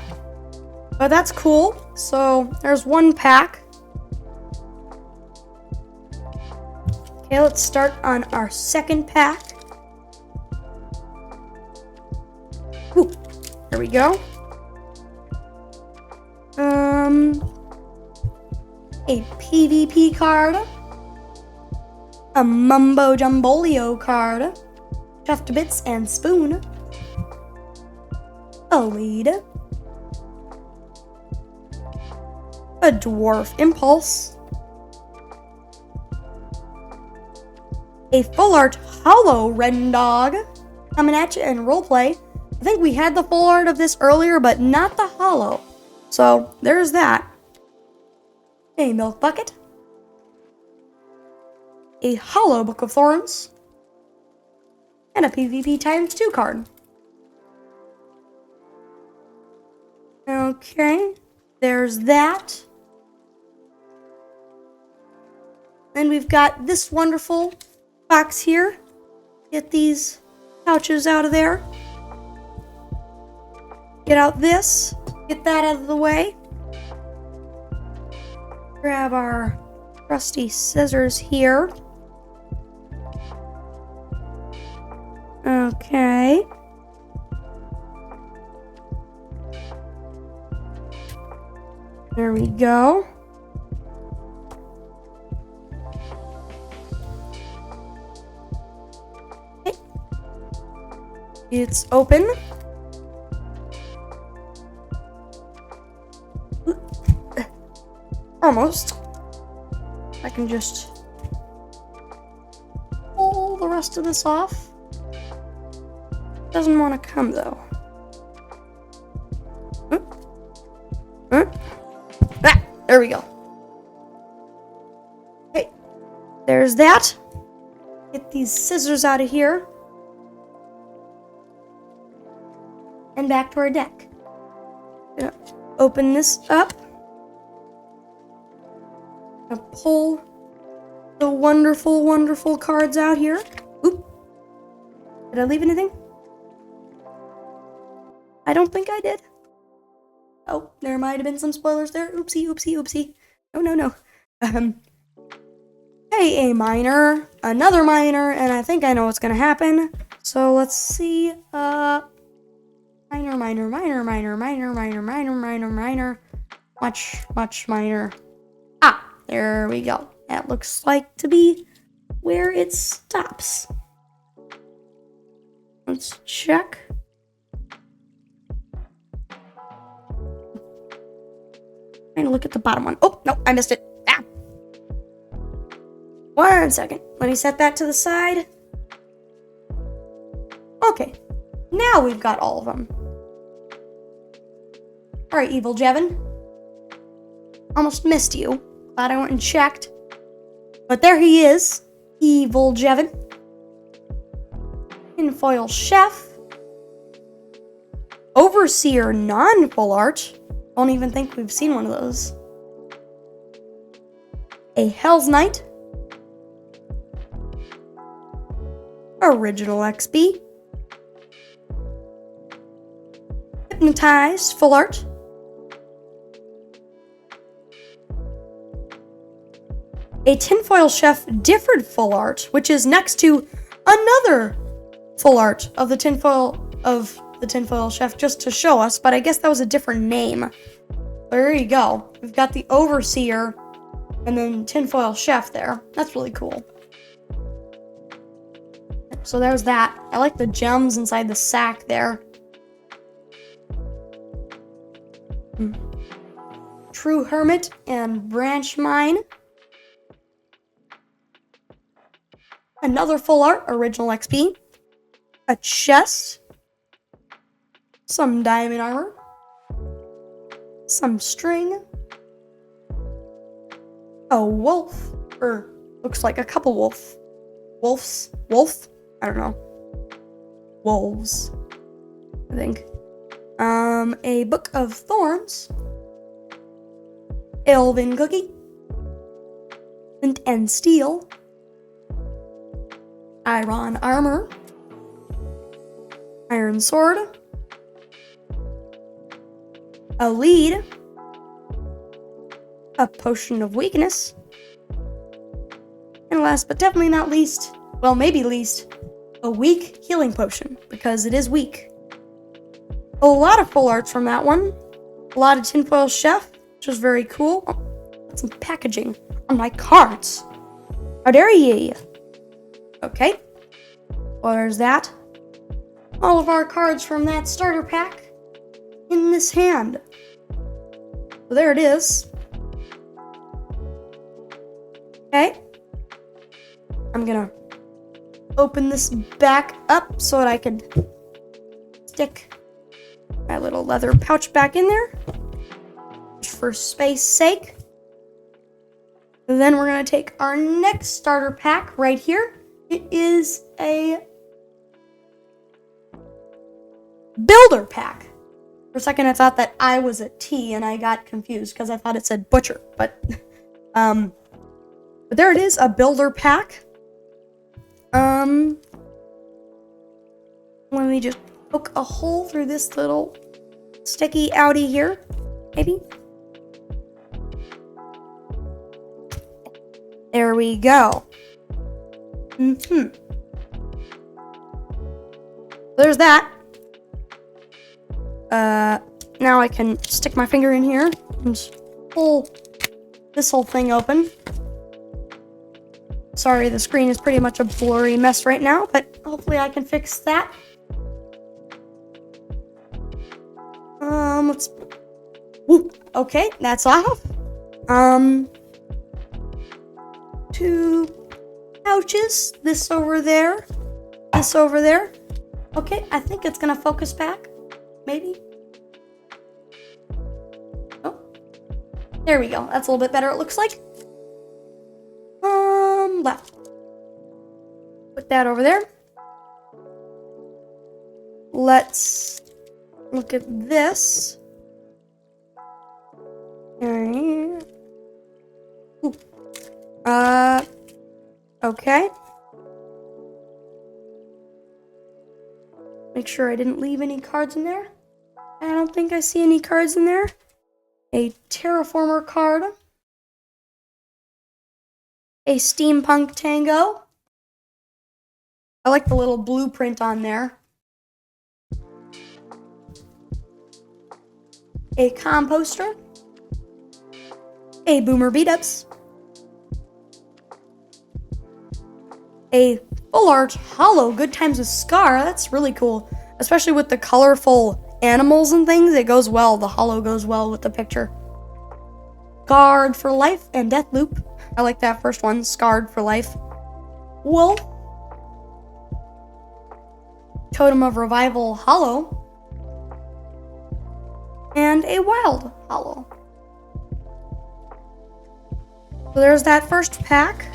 But that's cool. So, there's one pack. Okay, let's start on our second pack. Ooh, there we go. A PvP card. A Mumbo Jumbolio card. Chuffed Bits and Spoon. A lead. A Dwarf Impulse. A full art Hollow Rendog coming at you in roleplay. I think we had the full art of this earlier, but not the hollow. So there's that. A Milk Bucket. A Hollow Book of Thorns. And a PvP times 2 card. Okay, there's that. Then we've got this wonderful box here. Get these pouches out of there. Get out this. Get that out of the way. Grab our trusty scissors here. Okay. There we go. Okay. It's open. Almost. I can just pull the rest of this off. Doesn't want to come though. Ah, there we go. Okay, there's that. Get these scissors out of here. And back to our deck. Gonna open this up. Gonna pull the wonderful, wonderful cards out here. Oop. Did I leave anything? I don't think I did. Oh, there might have been some spoilers there. Oopsie, oopsie, oopsie. No. Hey, a minor, another minor, and I think I know what's gonna happen. So let's see. Minor. Much minor. Ah, there we go. That looks like to be where it stops. Let's check. Trying to look at the bottom one. Oh, no, I missed it. Ah. 1 second. Let me set that to the side. Okay. Now we've got all of them. Alright, Evil Jevin. Almost missed you. Glad I went and checked. But there he is. Evil Jevin. Tinfoil Chef. Overseer non-full art. Don't even think we've seen one of those. A Hell's Knight. Original XP. Hypnotized full art. A Tinfoil Chef differed full art, which is next to another full art of the Tinfoil Chef just to show us, but I guess that was a different name. There you go. We've got the Overseer and then Tinfoil Chef there. That's really cool. So there's that. I like the gems inside the sack there. True Hermit and Branch Mine. Another full art, original XP. A chest. Some diamond armor. Some string. A wolf. Or looks like a couple wolves. Wolf? I don't know. Wolves, I think. A Book of Thorns. Elven Cookie. And Steel. Iron Armor. Iron Sword. A Lead. A Potion of Weakness. And last but definitely not least, well, maybe least, a weak healing potion, because it is weak. A lot of full arts from that one. A lot of Tinfoil Chef, which is very cool. Oh, got some packaging on my cards. How dare ye? Okay. Well, there's that. All of our cards from that starter pack in this hand. So there it is. Okay. I'm gonna open this back up so that I can stick my little leather pouch back in there, just for space sake. And then we're gonna take our next starter pack right here. It is a builder pack. For a second I thought that I was a T and I got confused because I thought it said butcher, but But there it is, a builder pack. Let me just poke a hole through this little sticky outie here, maybe. There we go. There's that. Now I can stick my finger in here and just pull this whole thing open. Sorry, the screen is pretty much a blurry mess right now, but hopefully I can fix that. Okay, that's off. 2 pouches. This over there. This over there. Okay, I think it's gonna focus back. Maybe. Oh. There we go. That's a little bit better, it looks like. Left. Put that over there. Let's look at this. Okay. Make sure I didn't leave any cards in there. I don't think I see any cards in there. A Terraformer card. A Steampunk Tango. I like the little blueprint on there. A Composter. A Boomer Beat-Ups. A Full Art Hollow Good Times with Scar. That's really cool. Especially with the colorful animals and things. It goes well. The hollow goes well with the picture. Scarred for Life and Deathloop. I like that first one. Scarred for Life. Wolf. Totem of Revival Hollow. And a Wild Hollow. So there's that first pack.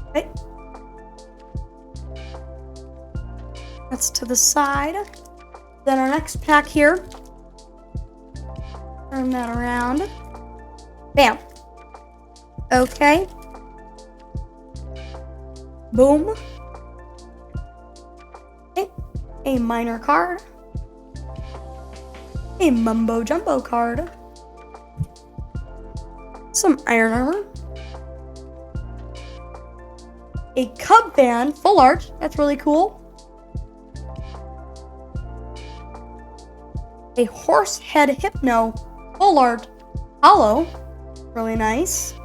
Okay. That's to the side. Then our next pack here. Turn that around. Bam. Okay. Boom. Okay. A minor card. A Mumbo Jumbo card. Some Iron Armor. A Cub Band Full Art. That's really cool. A Horsehead Hypno Full Art Hollow. Really nice.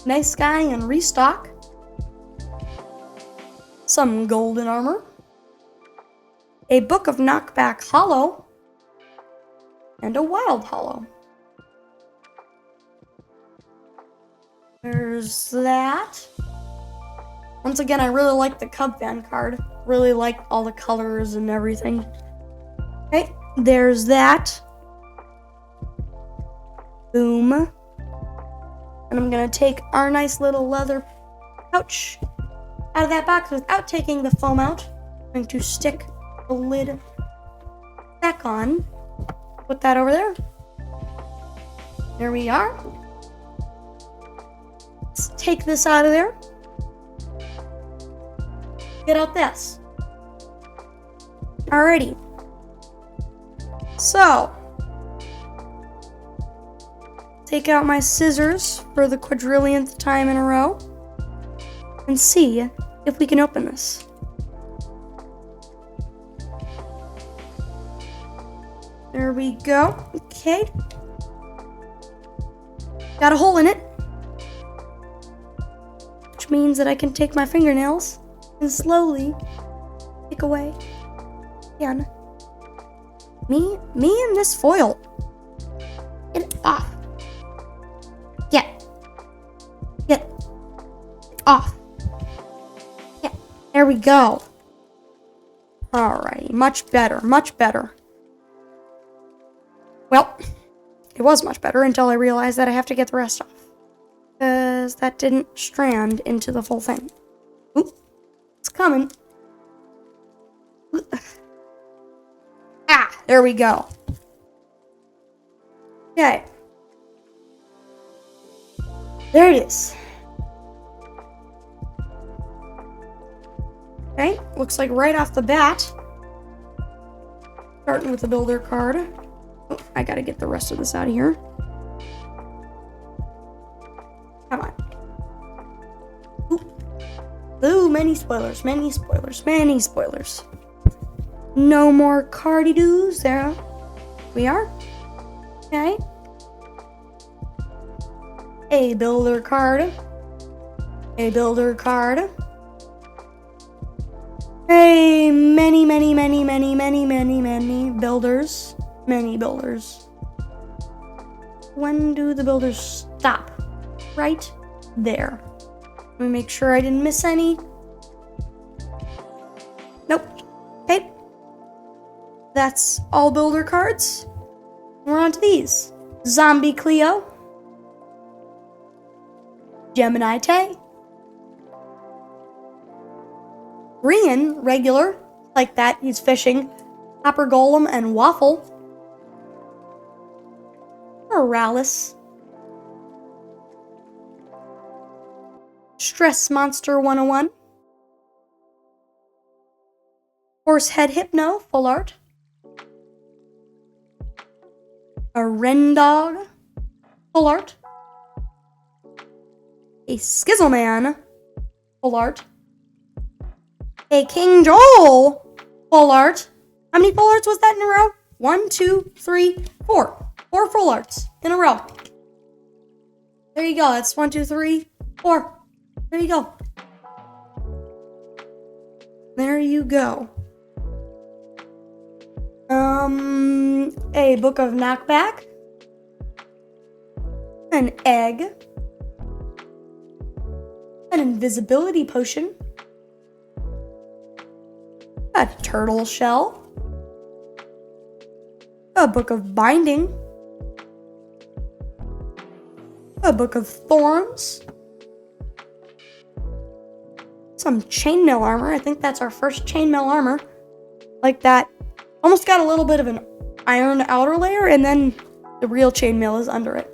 Nice guy and restock. Some Golden Armor. A Book of Knockback Hollow. And a Wild Hollow. There's that. Once again, I really like the Cub Band card. Really like all the colors and everything. Okay, there's that. Boom. And I'm gonna take our nice little leather pouch out of that box without taking the foam out. I'm going to stick the lid back on. Put that over there. There we are. Let's take this out of there. Get out this. Alrighty. So, take out my scissors for the quadrillionth time in a row and see if we can open this. There we go. Okay. Got a hole in it, which means that I can take my fingernails and slowly pick away. Again. Me and this foil. Get it off. Get off. Yeah, there we go. Alrighty, much better, much better. Well, it was much better until I realized that I have to get the rest off. Because that didn't strand into the full thing. Oop, it's coming. Ah, there we go. Okay. There it is. Okay, looks like right off the bat, starting with the builder card. Oh, I gotta get the rest of this out of here. Come on. Ooh, many spoilers, many spoilers, many spoilers. No more cardy-doos. There we are. Okay. A builder card. A builder card. Hey, many builders. Many builders. When do the builders stop? Right there. Let me make sure I didn't miss any. Nope. Okay. That's all builder cards. We're on to these. Zombie Cleo. Gemini Tay. Green, regular, like that, he's fishing. Copper Golem and Waffle. Morales. Stress Monster 101. Horsehead Hypno, full art. A Ren Dog, full art. A Skizzleman, full art. A King Joel, full art. How many full arts was that in a row? 1, 2, 3, 4. 4 full arts in a row. There you go. That's 1, 2, 3, 4. There you go. There you go. A Book of Knockback. An egg. An invisibility potion. A turtle shell. A Book of Binding. A Book of Thorns. Some chainmail armor. I think that's our first chainmail armor. Like that. Almost got a little bit of an iron outer layer, and then the real chainmail is under it.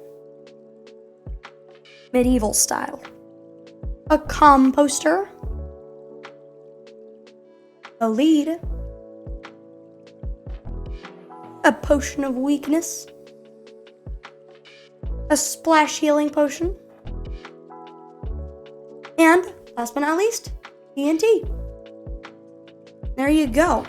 Medieval style. A composter. A lead. A potion of weakness. A splash healing potion. And, last but not least, TNT. There you go.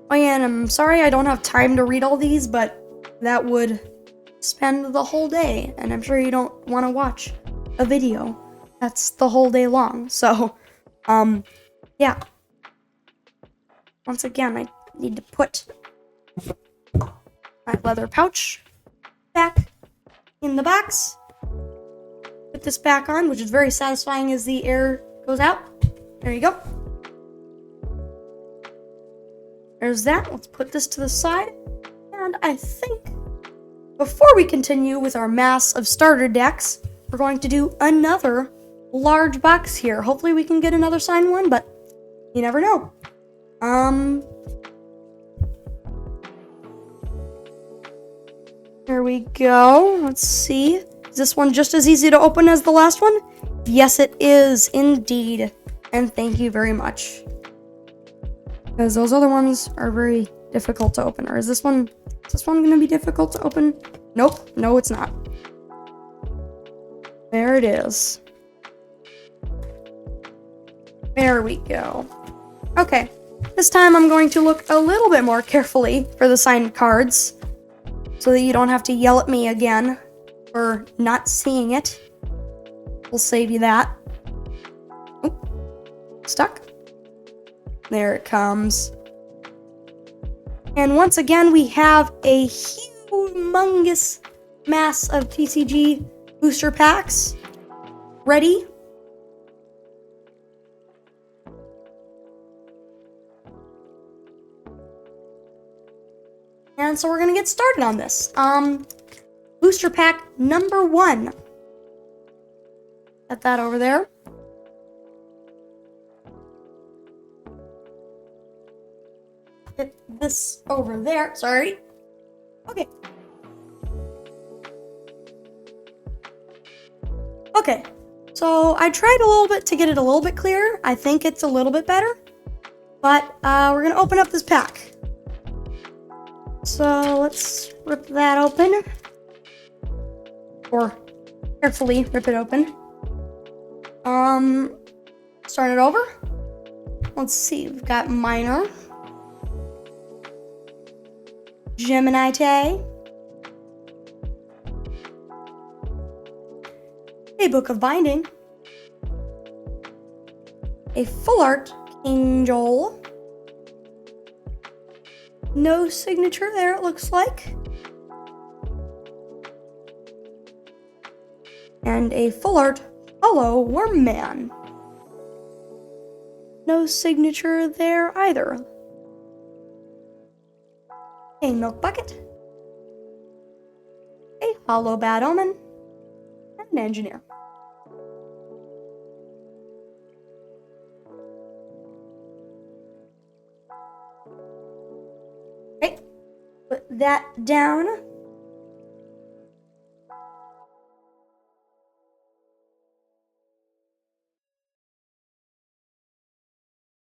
Oh yeah, and I'm sorry I don't have time to read all these, but that would spend the whole day, and I'm sure you don't want to watch a video that's the whole day long. So, yeah. Once again, I need to put my leather pouch back in the box. Put this back on, which is very satisfying as the air goes out. There you go. There's that. Let's put this to the side. And I think before we continue with our mass of starter decks, we're going to do another large box here. Hopefully we can get another signed one, but you never know. There we go. Let's see. Is this one just as easy to open as the last one? Yes, it is indeed. And thank you very much. Because those other ones are very difficult to open. Or is this one going to be difficult to open? Nope. No, it's not. There it is. There we go. Okay. This time I'm going to look a little bit more carefully for the signed cards, so that you don't have to yell at me again for not seeing it. We'll save you that. Oop. Stuck. There it comes. And once again, we have a humongous mass of TCG booster packs ready. And so we're gonna get started on this. Booster pack number 1. Set that over there. Get this over there. Sorry. Okay. Okay, so I tried a little bit to get it a little bit clearer. I think it's a little bit better. But we're going to open up this pack. So let's rip that open. Or carefully rip it open. Start it over. Let's see, we've got Minor. Gemini, a Book of Binding, a full art King Joel, no signature there it looks like, and a full art Hollow Worm Man, no signature there either. A Milk Bucket, a Hollow Bad Omen, and an Engineer. Okay, put that down.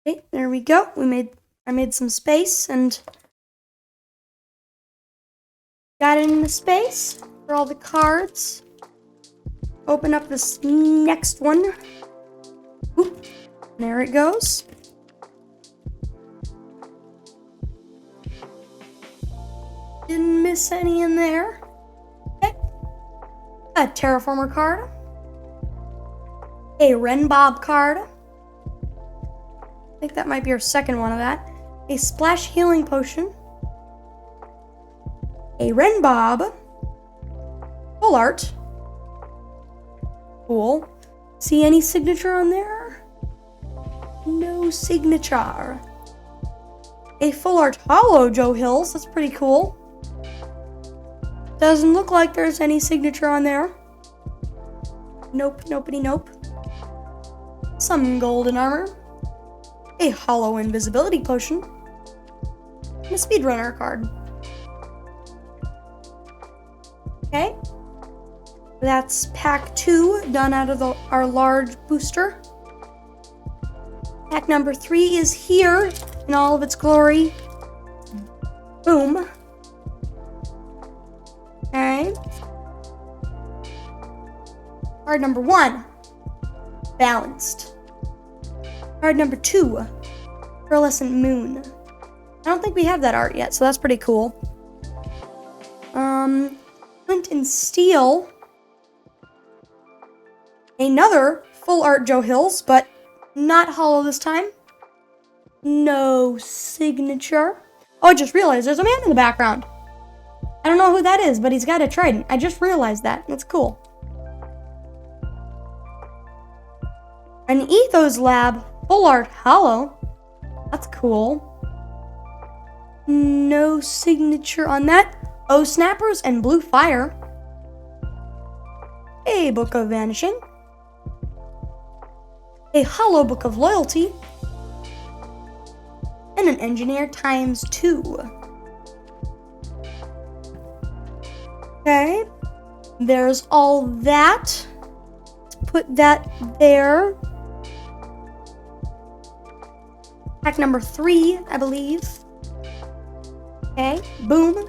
Okay, there we go. I made some space and got it in the space for all the cards. Open up this next one. Oop, there it goes. Didn't miss any in there. Okay. A Terraformer card. A Renbob card. I think that might be our second one of that. A Splash Healing Potion. A Renbob. Full art. Cool. See any signature on there? No signature. A full art Hollow Joe Hills. That's pretty cool. Doesn't look like there's any signature on there. Nope, nopey, nope. Some golden armor. A Hollow Invisibility Potion. And a Speedrunner card. Okay. That's pack 2 done out of our large booster. Pack number 3 is here in all of its glory. Boom. Okay. Card number 1, Balanced. Card number 2, Pearlescent Moon. I don't think we have that art yet, so that's pretty cool. Flint and Steel. Another full art Joe Hills, but not hollow this time. No signature. Oh, I just realized there's a man in the background. I don't know who that is, but he's got a trident. I just realized that. That's cool. An Ethos Lab full art hollow. That's cool. No signature on that. Oh Snappers and Blue Fire. A Book of Vanishing. A Hollow Book of Loyalty. And an Engineer ×2. Okay. There's all that. Let's put that there. Pack number 3, I believe. Okay, boom.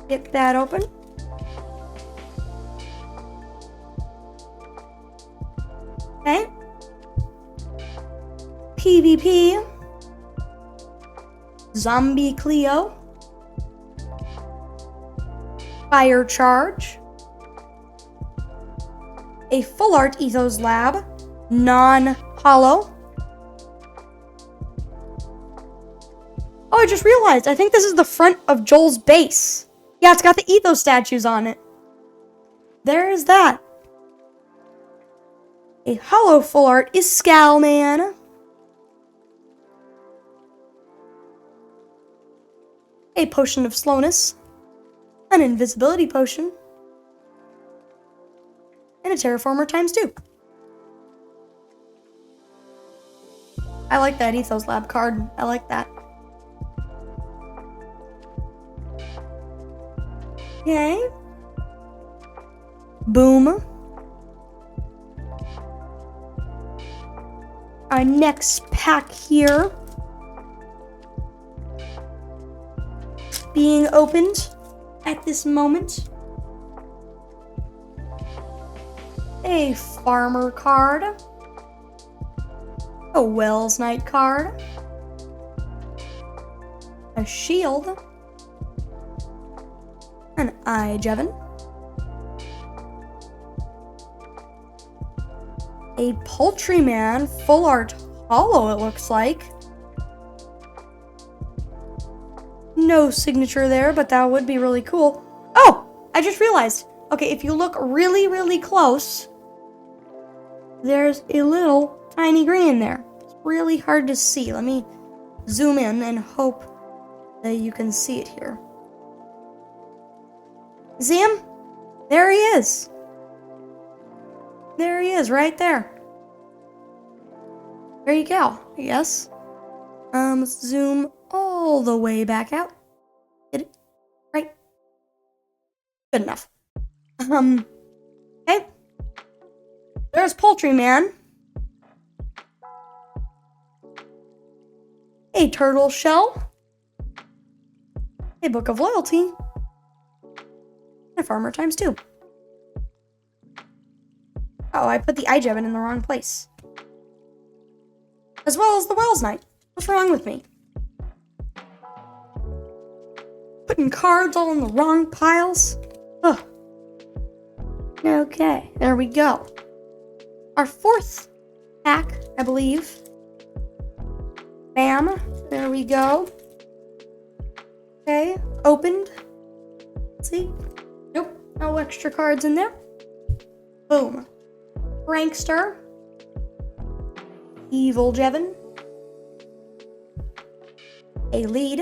Get that open. Okay. PvP. Zombie Cleo. Fire Charge. A full art Ethos Lab. Non-hollow. Oh, I just realized. I think this is the front of Joel's base. Yeah, it's got the Ethos statues on it. There's that. A hollow full art is Scowman. A Potion of Slowness. An Invisibility Potion. And a Terraformer ×2. I like that Ethos Lab card. I like that. Okay. Boom. Our next pack here being opened at this moment. A farmer card. A Wells Knight card. A shield. An Ijevin. A Poultryman full art holo, it looks like. No signature there, but that would be really cool. Oh, I just realized. Okay, if you look really, really close, there's a little tiny grain there. It's really hard to see. Let me zoom in and hope that you can see it here. See him? There he is. There he is, right there. There you go, I guess. Let's zoom all the way back out. Get it? Right? Good enough. Okay. There's Poultryman. A turtle shell. A book of loyalty. And a farmer times 2. Oh, I put the Ijevin in the wrong place. As well as the Wells Knight. What's wrong with me? Putting cards all in the wrong piles? Ugh. Okay, there we go. Our 4th pack, I believe. Bam. There we go. Okay, opened. Let's see. Nope, no extra cards in there. Boom. Prankster. Evil Jevin. A lead.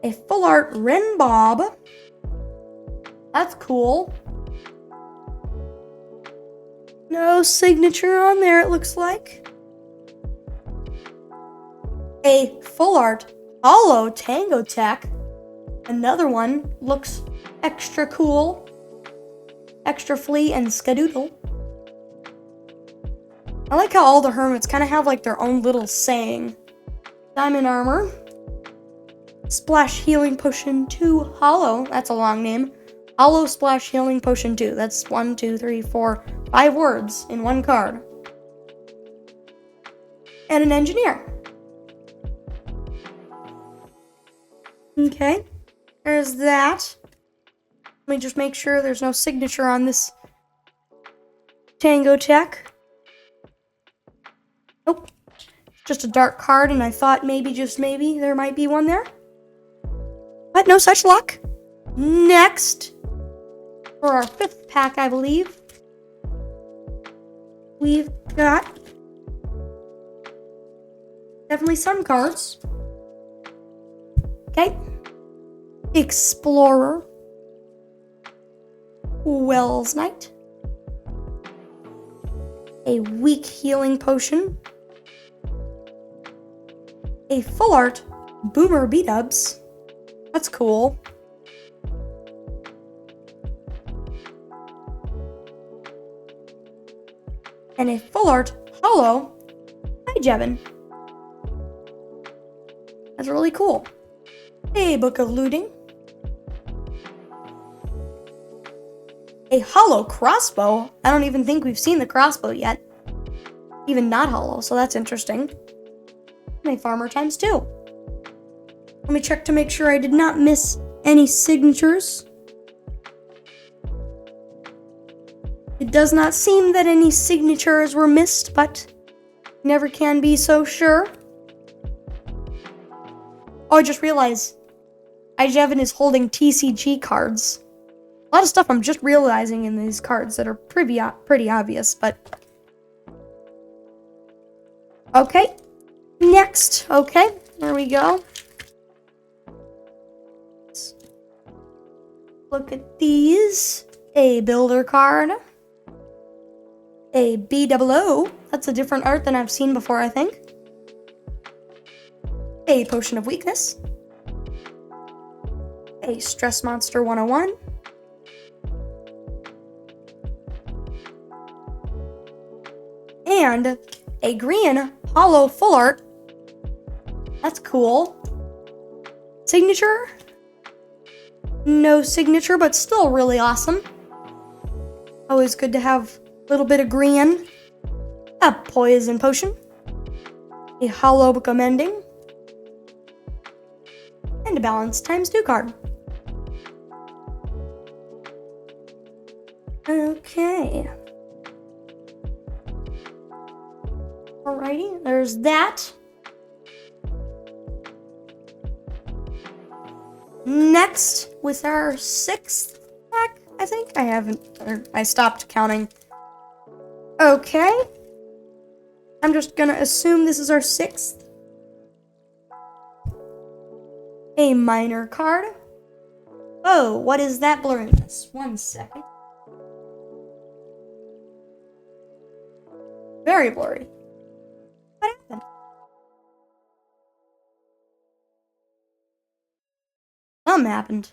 A full art Ren Bob. That's cool. No signature on there, it looks like. A full art holo Tango Tech. Another one looks extra cool. Extra Flea and Skadoodle. I like how all the hermits kind of have like their own little saying. Diamond Armor. Splash Healing Potion 2 Holo. That's a long name. Holo Splash Healing Potion 2. That's 1, 2, 3, 4, 5 words in one card. And an Engineer. Okay. There's that. Let me just make sure there's no signature on this Tango Tech. Nope. Just a dark card, and I thought maybe, just maybe, there might be one there. But no such luck. Next, for our 5th pack, I believe, we've got definitely some cards. Okay. Explorer. Wells Knight. A weak healing potion. A full art Boomer B-Dubs. That's cool. And a full art holo Ijevin. That's really cool. A Book of Looting. A holo crossbow. I don't even think we've seen the crossbow yet. Even not holo, so that's interesting. And a farmer times 2. Let me check to make sure I did not miss any signatures. It does not seem that any signatures were missed, but never can be so sure. Oh, I just realized Ijevin is holding TCG cards. A lot of stuff I'm just realizing in these cards that are pretty obvious, but... Okay. Next. Okay, there we go. Let's look at these. A Builder card. A BOO. That's a different art than I've seen before, I think. A Potion of Weakness. A Stress Monster 101. And a green hollow full art. That's cool. Signature? No signature, but still really awesome. Always good to have a little bit of green. A poison potion. A hollow book amending. And a balance ×2 card. Okay. Alrighty, there's that. Next, with our 6th pack, I think. I stopped counting. Okay. I'm just gonna assume this is our 6th. A minor card. Oh, what is that blurriness? 1 second. Very blurry. What happened? Something happened.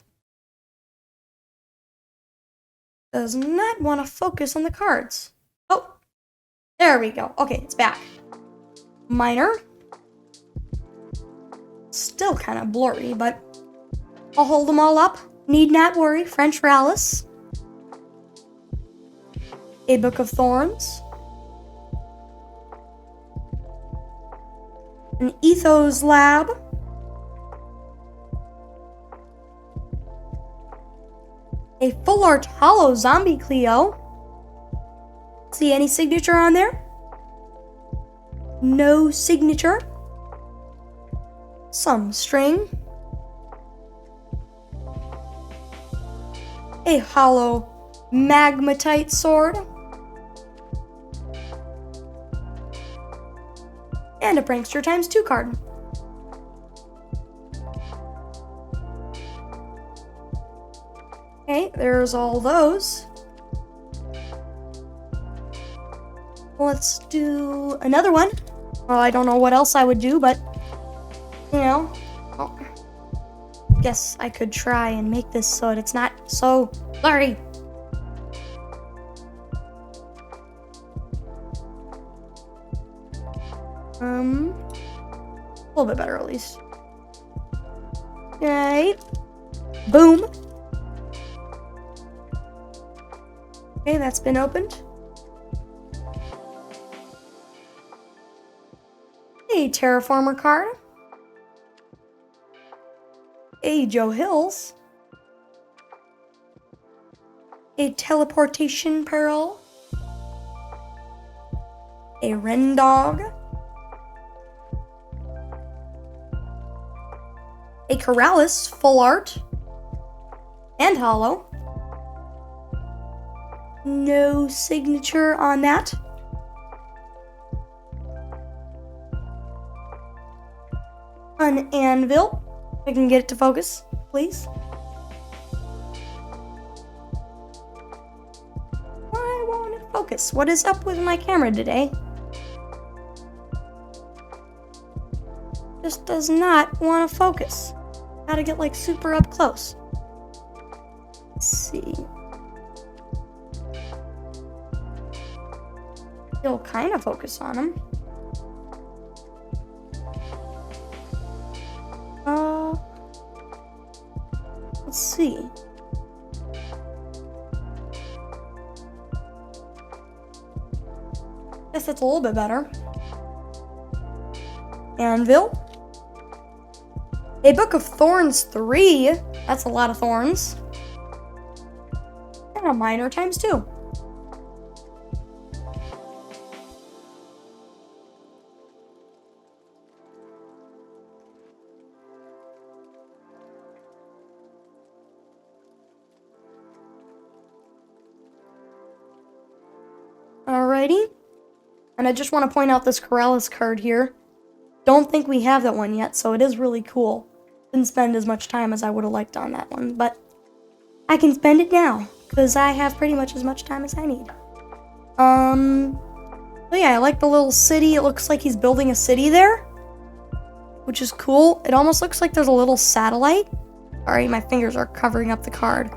Does not want to focus on the cards. Oh, there we go. Okay, it's back. Minor. Still kind of blurry, but I'll hold them all up. Need not worry. French Rallis. A Book of Thorns. An Ethos Lab. A full art hollow zombie Cleo. See any signature on there? No signature. Some string. A hollow magmatite sword. And a prankster ×2 card. Okay, there's all those. Let's do another one. Well, I don't know what else I would do, but, you know, guess I could try and make this so that it's not so blurry. A little bit better at least. Right. Boom. Okay, that's been opened. A Terraformer card. A Joe Hills. A Teleportation Pearl. A Rendog. A Corrales full art. And hollow. No signature on that. An anvil. If I can get it to focus, please. Why won't it focus? What is up with my camera today? Just does not want to focus. Gotta get like super up close. Let's see. Still kind of focus on him. Let's see. Guess that's a little bit better. Anvil. A Book of Thorns 3. That's a lot of thorns. And a minor ×2. Alrighty. And I just want to point out this Corrales card here. Don't think we have that one yet, so it is really cool. Didn't spend as much time as I would have liked on that one, but I can spend it now, because I have pretty much as much time as I need. So yeah, I like the little city. It looks like he's building a city there, which is cool. It almost looks like there's a little satellite. Sorry, my fingers are covering up the card.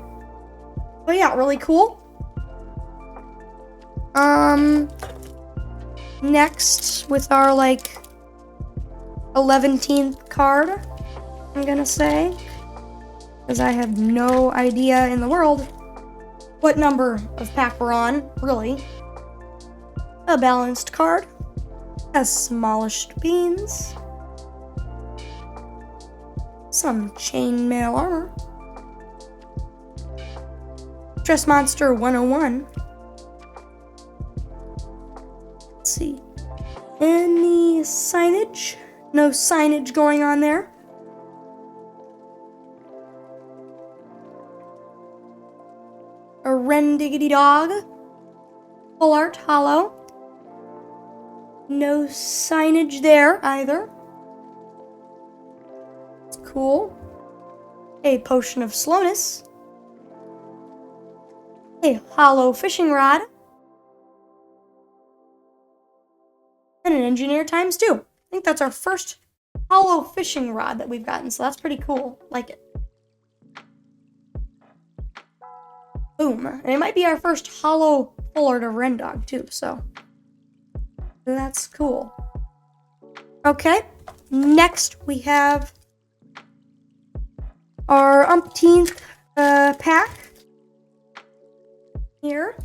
But yeah, really cool. Next, with our, like, 11th card, I'm gonna say. Because I have no idea in the world what number of pack we're on, really. A balanced card. Has smallished beans. Some chainmail armor. Stress Monster 101. Let's see. Any signage? No signage going on there. A Rendiggity Dog. Full art hollow. No signage there either. It's cool. A Potion of Slowness. A hollow fishing rod. And an Engineer ×2. I think that's our first hollow fishing rod that we've gotten, so that's pretty cool. Like it. Boom. And it might be our first hollow full art of Rendog too, so that's cool. Okay, next we have our umpteenth pack here.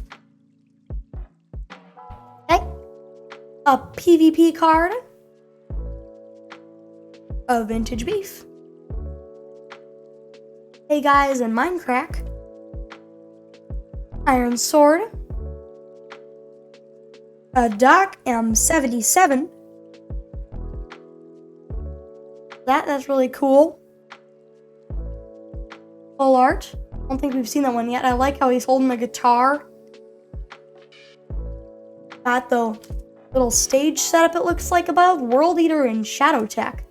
Okay, a PvP card, a Vintage Beef, Hey Guys in Minecraft, Iron Sword, a Doc M77. That's really cool. Full art. I don't think we've seen that one yet. I like how he's holding a guitar. Got the little stage setup it looks like above. World Eater and Shadow Tech.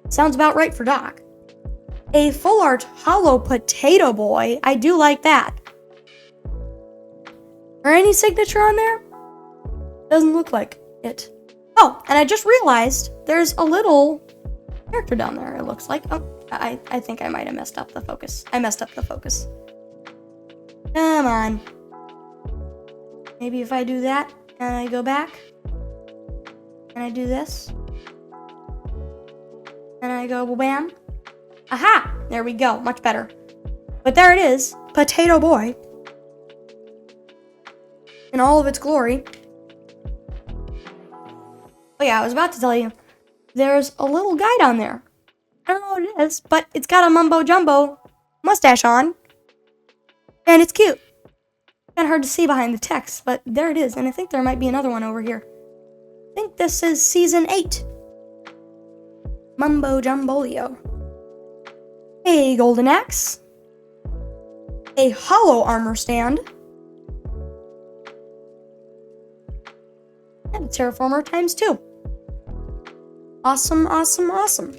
Sounds about right for Doc. A full art hollow Potato Boy. I do like that. Or any signature on there? Doesn't look like it. Oh, and I just realized there's a little character down there, it looks like. Oh, I think I might have messed up the focus. I messed up the focus. Come on. Maybe if I do that, and I go back, and I do this, and I go wham. Aha! There we go, much better. But there it is, Potato Boy. In all of its glory. Oh yeah, I was about to tell you, there's a little guy down there. I don't know what it is, but it's got a mumbo jumbo mustache on. And it's cute. Kind of hard to see behind the text, but there it is. And I think there might be another one over here. I think this is season 8. Mumbo Jumbolio. A golden axe. A hollow armor stand. And a terraformer ×2. Awesome, awesome, awesome.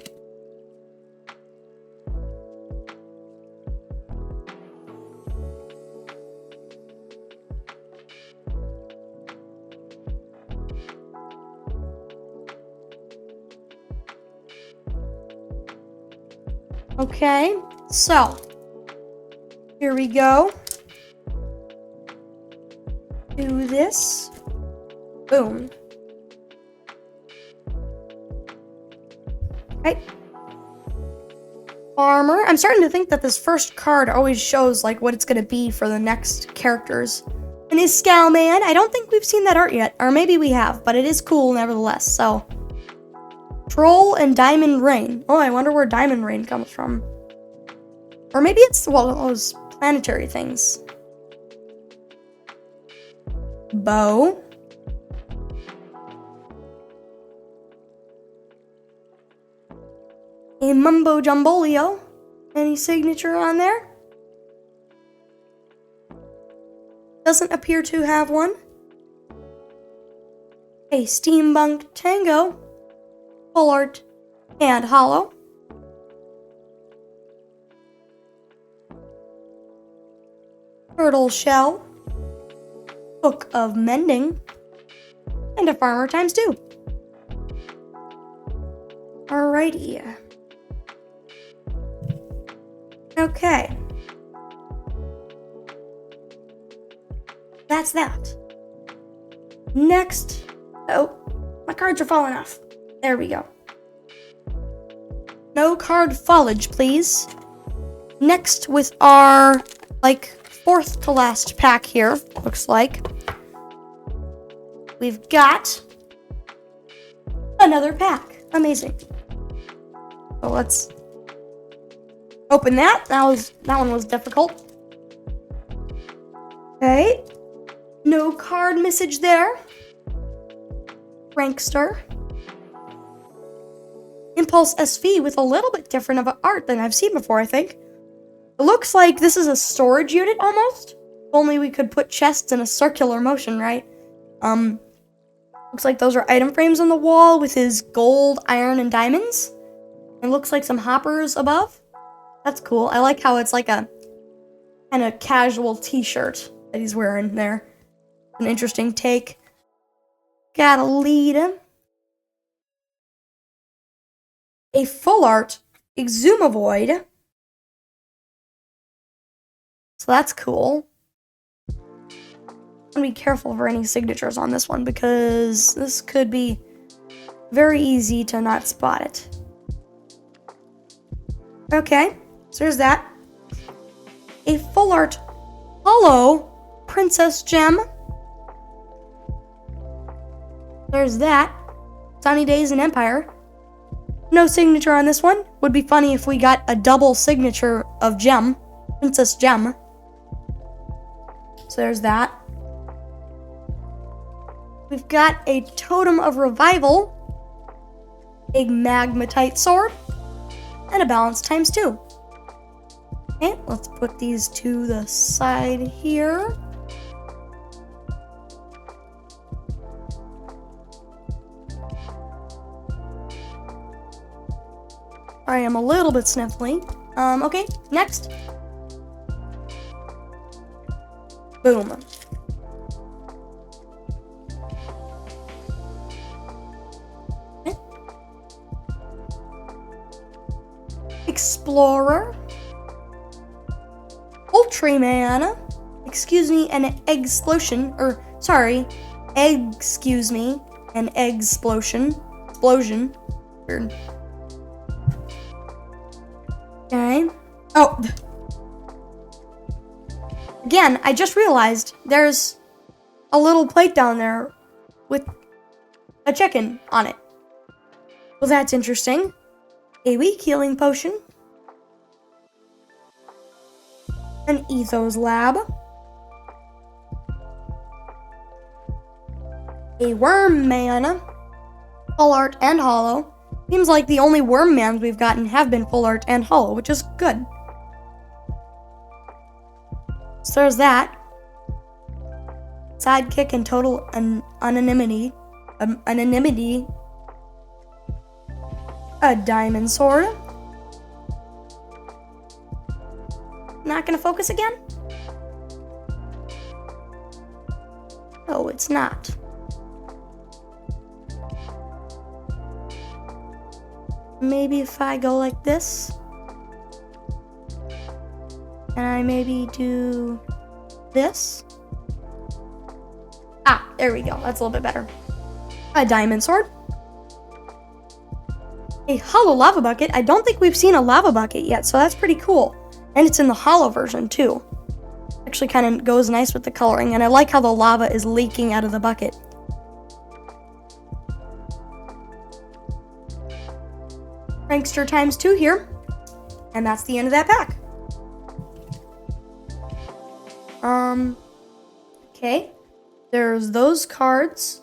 Okay, so here we go. Do this. Boom. Okay. Farmer. I'm starting to think that this first card always shows like what it's gonna be for the next characters. And his Scowman. I don't think we've seen that art yet, or maybe we have, but it is cool nevertheless. So, Troll and Diamond Rain. Oh, I wonder where Diamond Rain comes from. Or maybe it's those planetary things. Bow. A Mumbo Jumbolio. Any signature on there? Doesn't appear to have one. A Steampunk Tango. Full art and hollow. Turtle Shell. Book of Mending. And a Farmer ×2. Alrighty. Okay. That's that. Next Oh, my cards are falling off. There we go. No card foliage, please. Next, with our, fourth to last pack here, looks like. We've got another pack. Amazing. So let's open that. That one was difficult. Okay. No card message there. Prankster. Impulse SV with a little bit different of an art than I've seen before, I think. It looks like this is a storage unit almost. If only we could put chests in a circular motion, right? Looks like those are item frames on the wall with his gold, iron, and diamonds. It looks like some hoppers above. That's cool. I like how it's like a kind of casual t-shirt that he's wearing there. An interesting take. Gotta lead him. A full art Exhumavoid. So that's cool. I'm gonna be careful for any signatures on this one because this could be very easy to not spot it. Okay, so there's that. A full art hollow princess gem. There's that. Sunny Days in Empire. No signature on this one. Would be funny if we got a double signature of gem. Princess gem. So there's that. We've got a Totem of Revival, a Magmatite Sword, and a Balance ×2. Okay, let's put these to the side here. I am a little bit sniffly. Okay, next. Boom. Okay. Explorer. Ultraman. Excuse me, an Eggsplosion. Excuse me, an Eggsplosion. Explosion. Weird. Okay. Oh. Again, I just realized there's a little plate down there with a chicken on it. Well, that's interesting. A weak healing potion. An Ethos Lab. A Worm Man. Full art and hollow. Seems like the only Worm Mans we've gotten have been full art and hollow, which is good. So there's that. Sidekick and total anonymity. A diamond sword. Not gonna focus again? No, it's not. Maybe if I go like this. And I maybe do this. Ah, there we go. That's a little bit better. A diamond sword. A hollow lava bucket. I don't think we've seen a lava bucket yet, so that's pretty cool. And it's in the hollow version, too. Actually kind of goes nice with the coloring, and I like how the lava is leaking out of the bucket. Prankster ×2 here. And that's the end of that pack. Okay. There's those cards.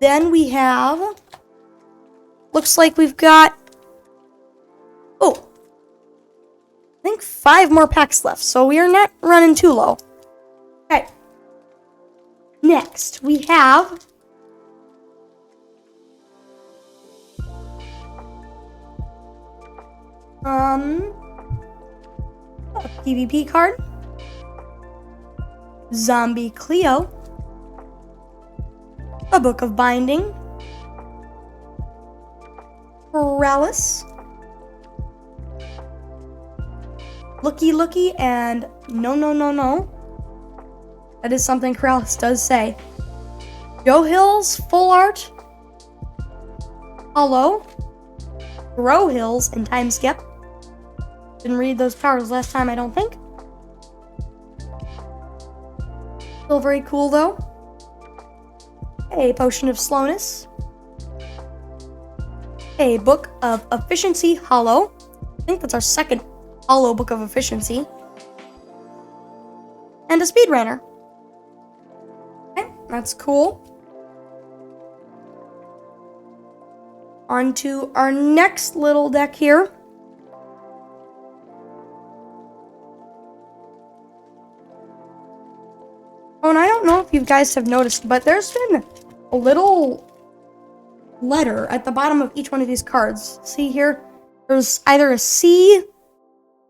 Then we have... Looks like we've got... Oh. I think 5 more packs left, so we are not running too low. Okay. Next, we have... A PvP card. Zombie Cleo. A Book of Binding. Paralysis. Looky Looky and No. That is something Corrales does say. Joe Hills, full art. Hollow. Grow Hills and Time Skip. Didn't read those powers last time, I don't think. Still very cool, though. A Potion of Slowness. A Book of Efficiency Hollow. I think that's our second Hollow Book of Efficiency. And a Speedrunner. Okay, that's cool. On to our next little deck here. Oh, and I don't know if you guys have noticed, but there's been a little letter at the bottom of each one of these cards. See here? There's either a C,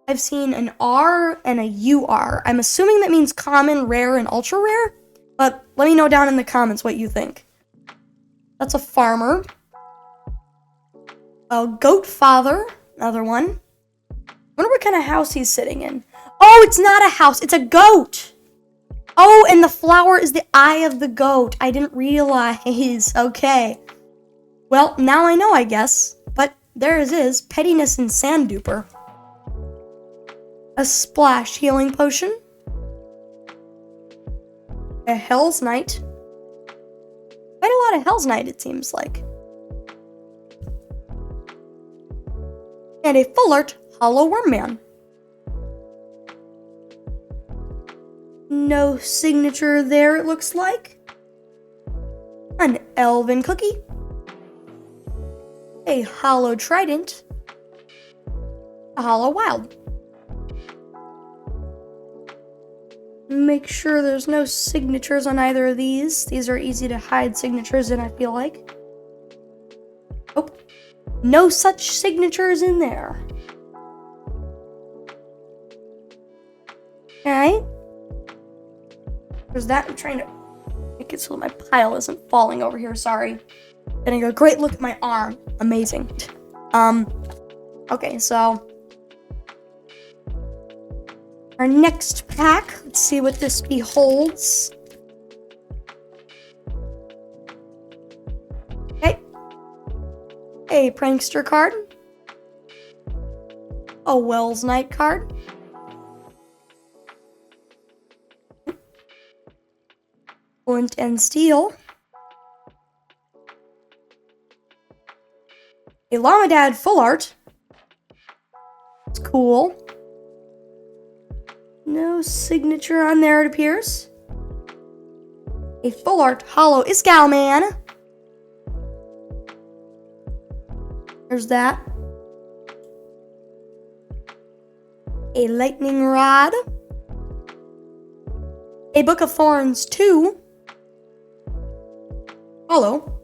I've seen an R, and a UR. I'm assuming that means common, rare, and ultra rare, but let me know down in the comments what you think. That's a farmer. A goat father, another one. I wonder what kind of house he's sitting in. Oh, it's not a house, it's a goat. Oh, and the flower is the eye of the goat. I didn't realize. Okay. Well, now I know, I guess. But there it is, Pettiness and Sand Duper. A Splash Healing Potion. A Hell's Knight. Quite a lot of Hell's Knight, it seems like. And a full art Hollow Wormman. No signature there, it looks like. An Elven Cookie. A Hollow Trident. A Hollow Wild. Make sure there's no signatures on either of these. These are easy to hide signatures in, I feel like. Oh, no such signatures in there. Okay. There's that. I'm trying to make it so my pile isn't falling over here. Sorry. Getting a great look at my arm. Amazing. Okay, so our next pack. Let's see what this beholds. Okay. A Prankster card. A Wells Knight card. Flint and Steel. A Lamadad full art. It's cool. No signature on there, it appears. A full art Hollow Iskallman. There's that. A Lightning Rod. A Book of Thorns 2. Hollow.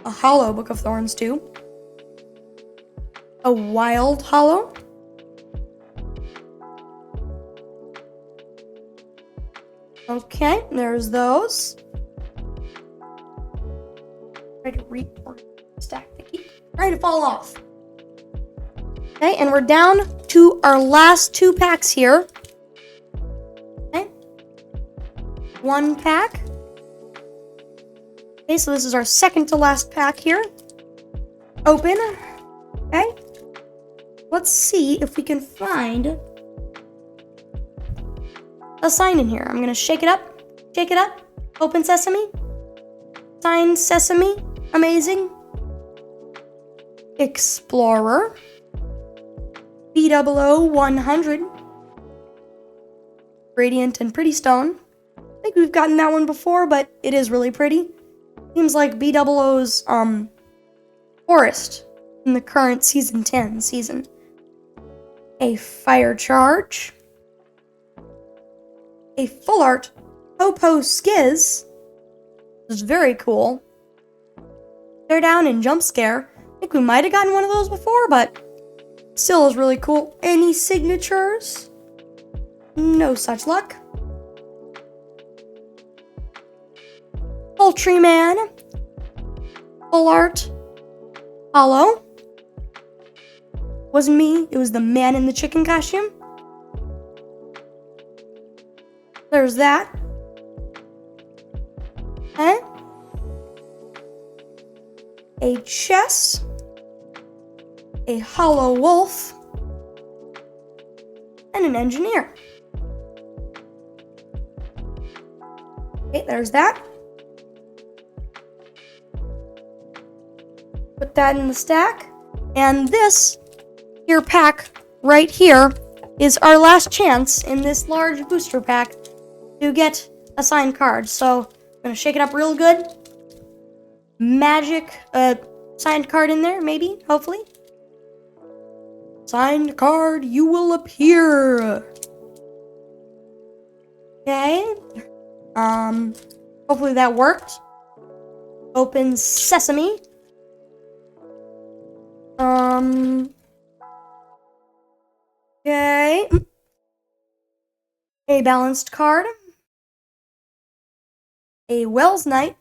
A Hollow Book of Thorns 2. A Wild Hollow. Okay, there's those. Try to stack the key. Try to fall off. Okay, and we're down to our last two packs here. Okay. One pack. Okay, so this is our second to last pack here. Open. Okay. Let's see if we can find a sign in here. I'm gonna shake it up. Shake it up. Open sesame. Sign sesame. Amazing. Explorer. B00-100. Radiant and Pretty Stone. I think we've gotten that one before, but it is really pretty. Seems like B00's forest in the current season 10 season. A Fire Charge. A full art Popo Skiz. This is very cool. Stare Down and Jump Scare. I think we might have gotten one of those before, but still is really cool. Any signatures? No such luck. Poultryman. Full art Hollow. Wasn't me, it was the man in the chicken costume. There's that. Okay. A chess, a hollow wolf, and an engineer. Okay, there's that. Put that in the stack. And this here pack right here is our last chance in this large booster pack to get a signed card. So I'm gonna shake it up real good. Magic signed card in there, maybe, hopefully. Signed card, you will appear. Okay. Hopefully that worked. Open sesame. Okay. A balanced card. A Wells Knight.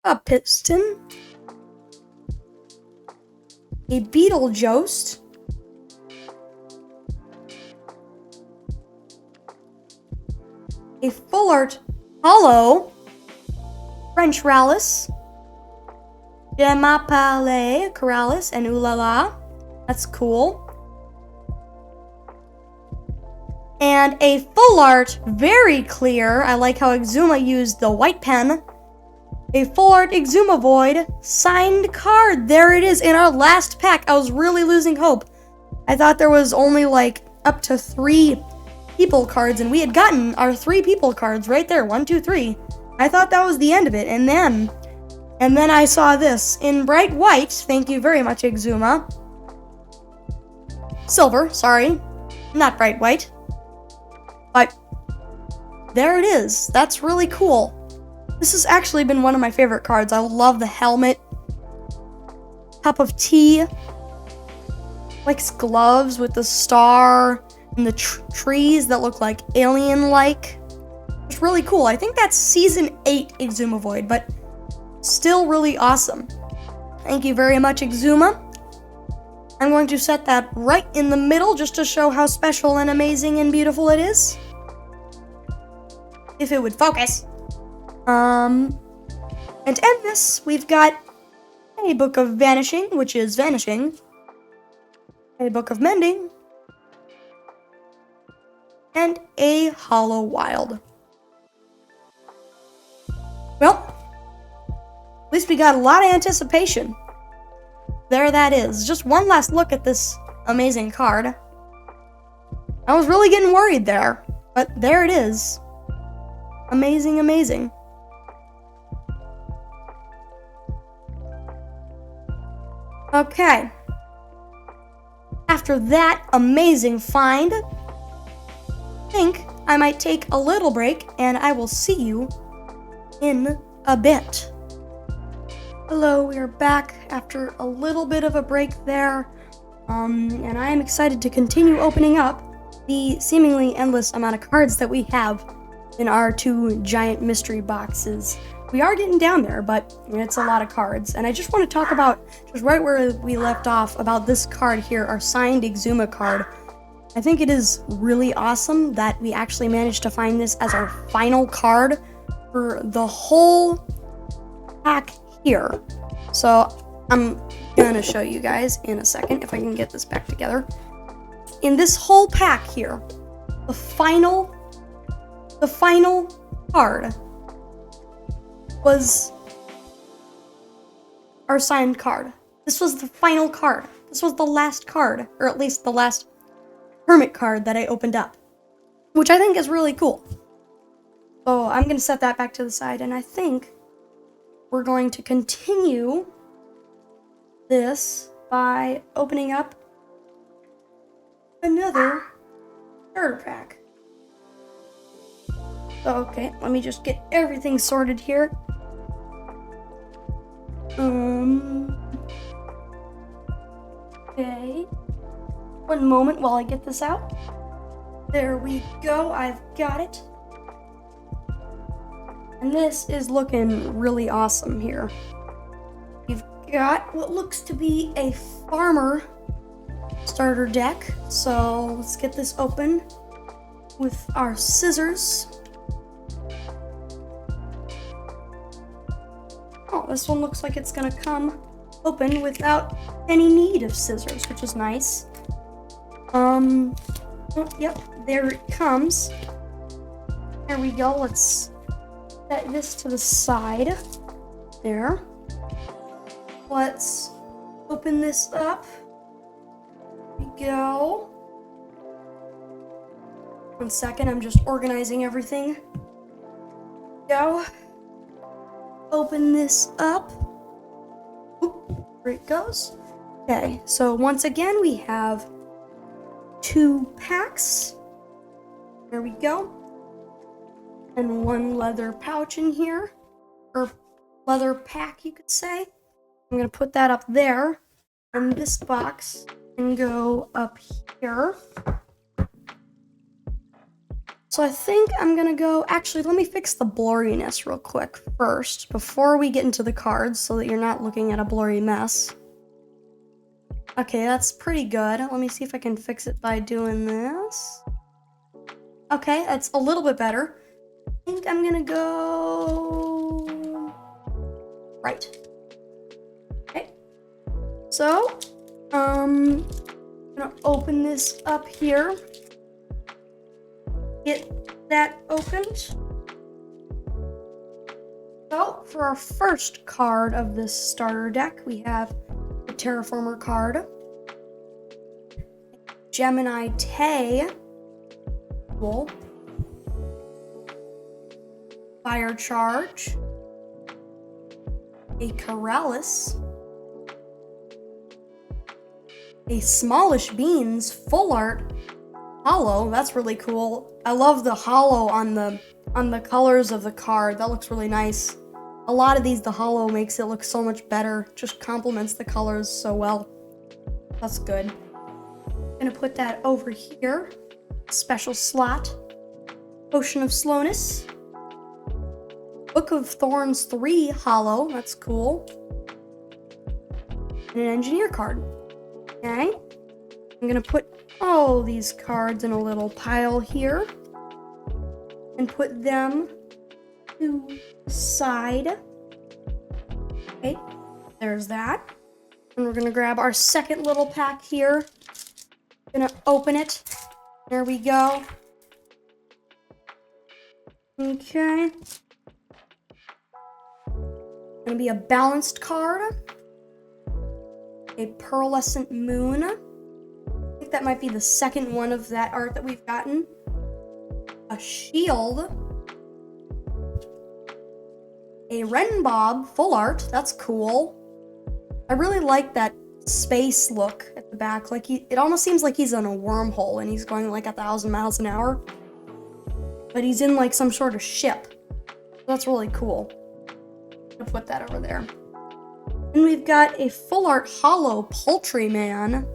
A Piston. A Beetlejuice. A Full Art Hollow. French Rallis. Demapale, Corrales, and Ulala. That's cool. And a full art, very clear. I like how Exuma used the white pen. A full art Exuma Void signed card. There it is in our last pack. I was really losing hope. I thought there was only like up to 3 people cards, and we had gotten our 3 people cards right there. 1, 2, 3. I thought that was the end of it, and then I saw this in bright white. Thank you very much, Exuma. Silver, sorry. Not bright white. But there it is. That's really cool. This has actually been one of my favorite cards. I love the helmet. Cup of tea. Likes gloves with the star and the trees that look like alien-like. It's really cool. I think that's Season 8 Exuma Void, but still really awesome. Thank you very much, Exuma. I'm going to set that right in the middle just to show how special and amazing and beautiful it is. If it would focus. And to end this, we've got a Book of Vanishing, which is Vanishing. A Book of Mending. And a Hollow Wild. Well, at least we got a lot of anticipation. There that is. Just one last look at this amazing card. I was really getting worried there, but there it is. Amazing, amazing. Okay. After that amazing find, I think I might take a little break, and I will see you in a bit. Hello, we are back after a little bit of a break there, and I am excited to continue opening up the seemingly endless amount of cards that we have in our 2 giant mystery boxes. We are getting down there, but it's a lot of cards, and I just want to talk about, just right where we left off, about this card here, our signed Exuma card. I think it is really awesome that we actually managed to find this as our final card for the whole pack here. So I'm gonna show you guys in a second if I can get this back together. In this whole pack here, the final card was our signed card. This was the final card. This was the last card, or at least the last Hermit card that I opened up, which I think is really cool. So I'm gonna set that back to the side, and I think we're going to continue this by opening up another starter pack. Okay, let me just get everything sorted here. Okay. One moment while I get this out. There we go, I've got it. And this is looking really awesome here. We've got what looks to be a farmer starter deck. So let's get this open with our scissors. this one looks like it's gonna come open without any need of scissors, which is nice. Oh, yep, there it comes. There we go. Let's set this to the side. There. Let's open this up. There we go. 1 second, I'm just organizing everything. Go. Open this up. Oop, there it goes. Okay, so once again, we have 2 packs. There we go. And 1 leather pouch in here. Or leather pack, you could say. I'm going to put that up there. And this box can go up here. So I think I'm going to go... Actually, let me fix the blurriness real quick first, before we get into the cards, so that you're not looking at a blurry mess. Okay, that's pretty good. Let me see if I can fix it by doing this. Okay, that's a little bit better. I think I'm going to go... right. Okay. So, I'm going to open this up here. Get that opened. So, for our first card of this starter deck, we have the Terraformer card. Gemini Tay. Cool. Fire Charge. A Corrales. A Smallish Beans Full Art Hollow. That's really cool. I love the hollow on the colors of the card. That looks really nice. A lot of these, the hollow makes it look so much better. Just complements the colors so well. That's good. I'm gonna put that over here. Special slot. Potion of Slowness. Book of Thorns 3 hollow. That's cool. And an engineer card. Okay. I'm gonna put all these cards in a little pile here and put them to the side. Okay, there's that. And we're gonna grab our second little pack here. Gonna open it. There we go. Okay. Gonna be a balanced card. A Pearlescent Moon. I think that might be the second one of that art that we've gotten. A Shield. A Renbob Full Art. That's cool. I really like that space look at the back. Like it almost seems like he's in a wormhole and he's going like 1,000 miles an hour. But he's in like some sort of ship. That's really cool. I'm gonna put that over there. And we've got a Full Art Hollow Poultryman.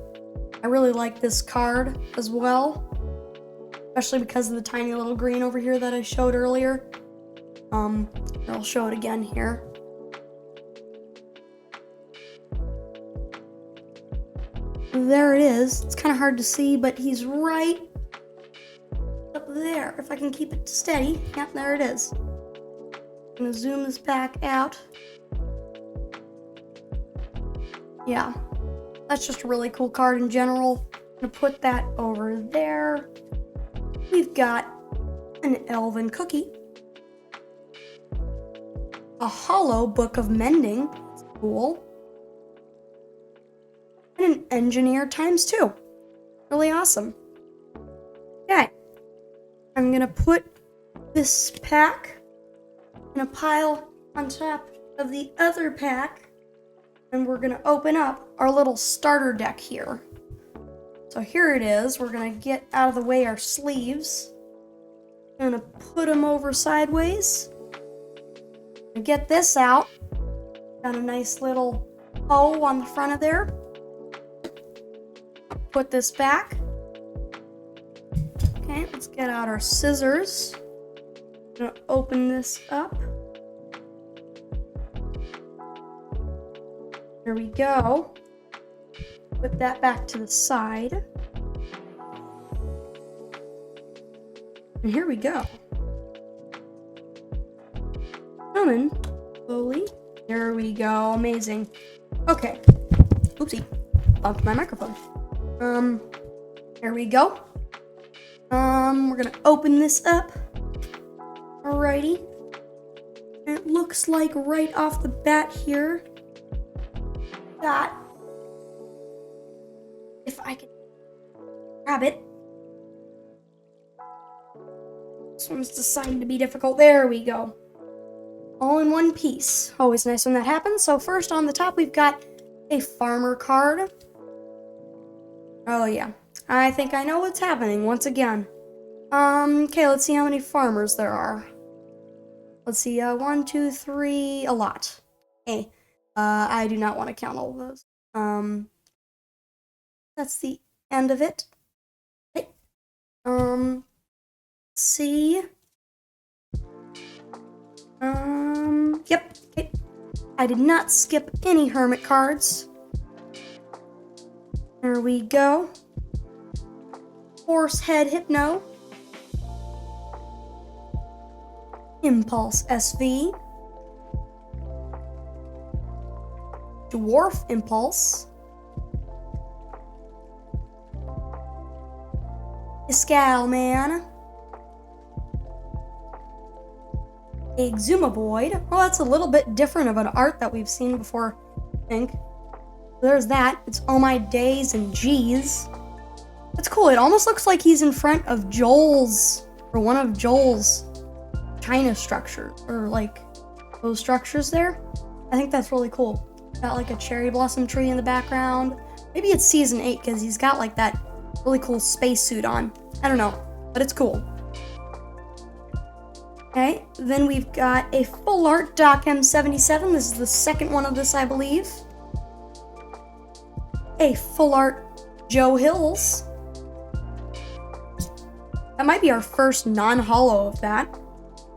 I really like this card as well. Especially because of the tiny little green over here that I showed earlier. I'll show it again here. There it is. It's kind of hard to see, but he's right up there. If I can keep it steady. Yep, there it is. I'm gonna zoom this back out. Yeah, that's just a really cool card in general. I'm gonna put that over there. We've got an Elven Cookie. A Hollow Book of Mending. That's cool. And an Engineer ×2. Really awesome. Okay. I'm gonna put this pack in a pile on top of the other pack. And we're gonna open up our little starter deck here. So here it is. We're gonna get out of the way our sleeves. I'm gonna put them over sideways. And get this out. Got a nice little O on the front of there. Put this back. Okay, let's get out our scissors. I'm gonna open this up. There we go. Put that back to the side. And here we go. Coming slowly. There we go. Amazing. Okay. Oopsie. Bumped my microphone. There we go. We're gonna open this up. Alrighty. And it looks like right off the bat here, that if I can grab it. This one's deciding to be difficult. There we go. All in one piece. Always nice when that happens. So first on the top, we've got a farmer card. Oh yeah. I think I know what's happening once again. Okay, let's see how many farmers there are. Let's see, 1, 2, 3, a lot. Okay. I do not want to count all of those. That's the end of it. Okay. Let's see. Yep. Okay. I did not skip any hermit cards. There we go. Horsehead Hypno. Impulse SV. Dwarf Impulse. Iskall Man. Exuma Void. Well, that's a little bit different of an art that we've seen before, I think. There's that. It's Oh My Days and G's. That's cool. It almost looks like he's in front of Joel's, or one of Joel's China structure, or like those structures there. I think that's really cool. Got like a cherry blossom tree in the background. Maybe it's season 8 because he's got like that really cool spacesuit on. I don't know, but it's cool. Okay, then we've got a full art Doc M77. This is the second one of this, I believe. A full art Joe Hills. That might be our first non-holo of that.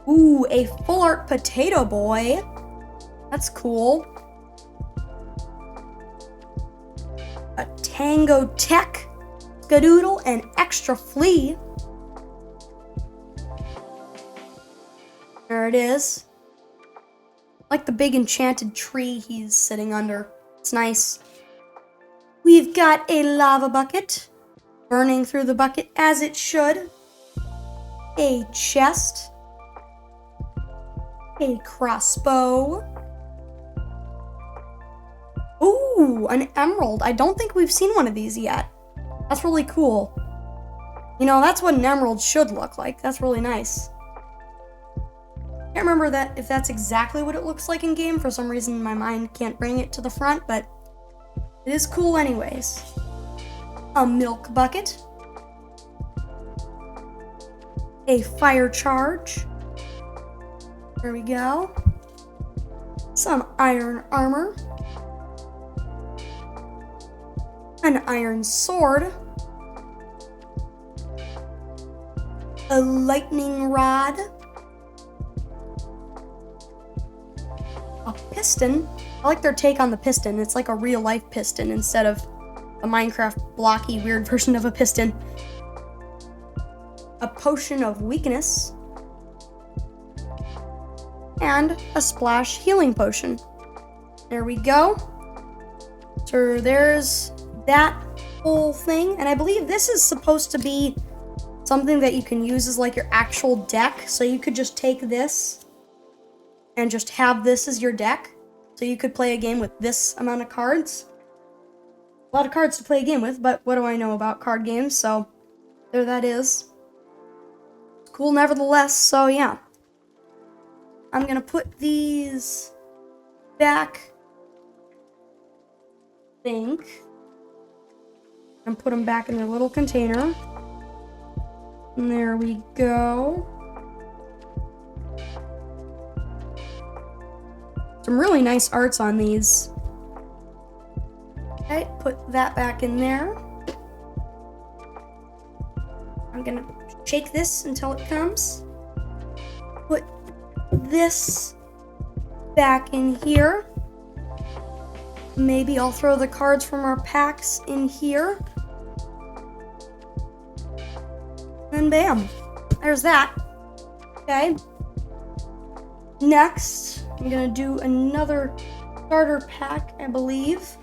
Ooh, a full art Potato Boy. That's cool. A Tango Tech, Skadoodle, and Extra Flea. There it is. Like the big enchanted tree he's sitting under. It's nice. We've got a lava bucket, burning through the bucket as it should. A chest. A crossbow. Ooh, an emerald. I don't think we've seen one of these yet. That's really cool. You know, that's what an emerald should look like. That's really nice. Can't remember that if that's exactly what it looks like in game. For some reason, my mind can't bring it to the front, but it is cool anyways. A milk bucket. A fire charge. There we go. Some iron armor. An iron sword. A lightning rod. A piston. I like their take on the piston. It's like a real life piston instead of a Minecraft blocky weird version of a piston. A potion of weakness. And a splash healing potion. There we go. So there's that whole thing. And I believe this is supposed to be something that you can use as like your actual deck. So you could just take this and just have this as your deck. So you could play a game with this amount of cards. A lot of cards to play a game with, but what do I know about card games? So there that is. It's cool nevertheless, so yeah. I'm gonna put these back, I think, and put them back in their little container. And there we go. Some really nice arts on these. Okay, put that back in there. I'm gonna shake this until it comes. Put this back in here. Maybe I'll throw the cards from our packs in here. And bam, there's that. Okay. Next, I'm gonna do another starter pack, I believe.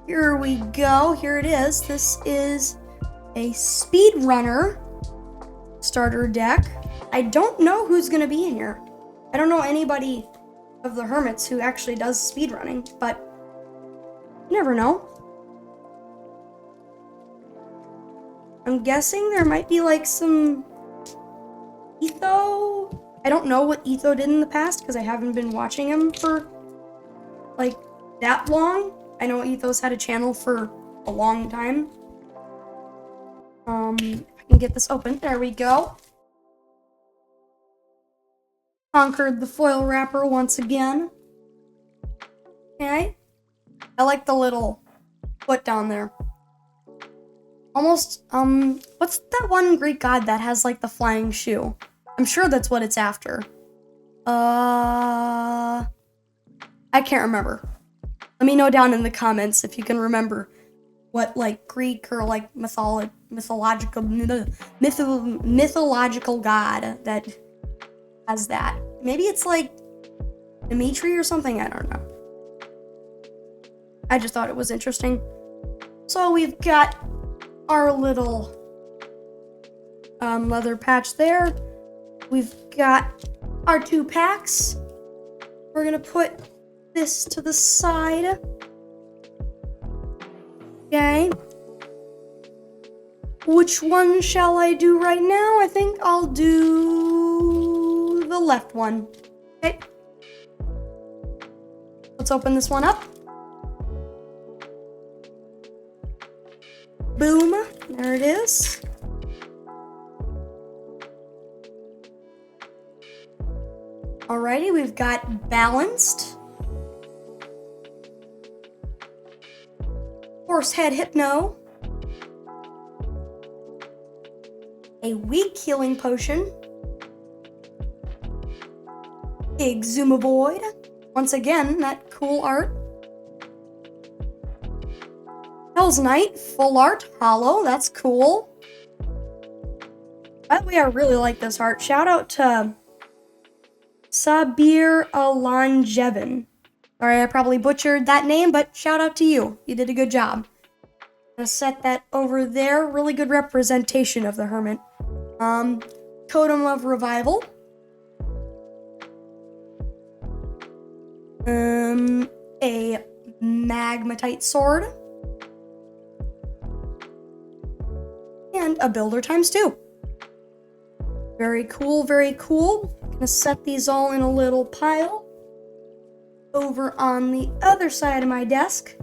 Here we go. Here it is. This is a speedrunner starter deck. I don't know who's gonna be in here. I don't know anybody of the Hermits who actually does speedrunning, but you never know. I'm guessing there might be like some Etho. I don't know what Etho did in the past because I haven't been watching him for like that long. I know Etho's had a channel for a long time. If I can get this open. There we go. Conquered the foil wrapper once again. Okay. I like the little foot down there. Almost, what's that one Greek god that has like the flying shoe? I'm sure that's what it's after. I can't remember. Let me know down in the comments if you can remember what like Greek or like mythological god that has that. Maybe it's like Dimitri or something, I don't know. I just thought it was interesting. So we've got our little leather patch there. We've got our 2 packs. We're gonna put this to the side. Okay. Which one shall I do right now? I think I'll do the left one. Okay. Let's open this one up. Boom. There it is. Alrighty, we've got Balanced, Horsehead Hypno, a Weak Healing Potion, Exhumavoid, once again, that cool art, Hell's Knight, full art, hollow, that's cool. By the way, I really like this art. Shout out to Sabir Alanjevin. Sorry, I probably butchered that name, but shout out to you. You did a good job. I'm gonna set that over there. Really good representation of the Hermit. Totem of Revival. A Magmatite Sword. And a Builder ×2. Very cool, very cool. I'm gonna set these all in a little pile over on the other side of my desk.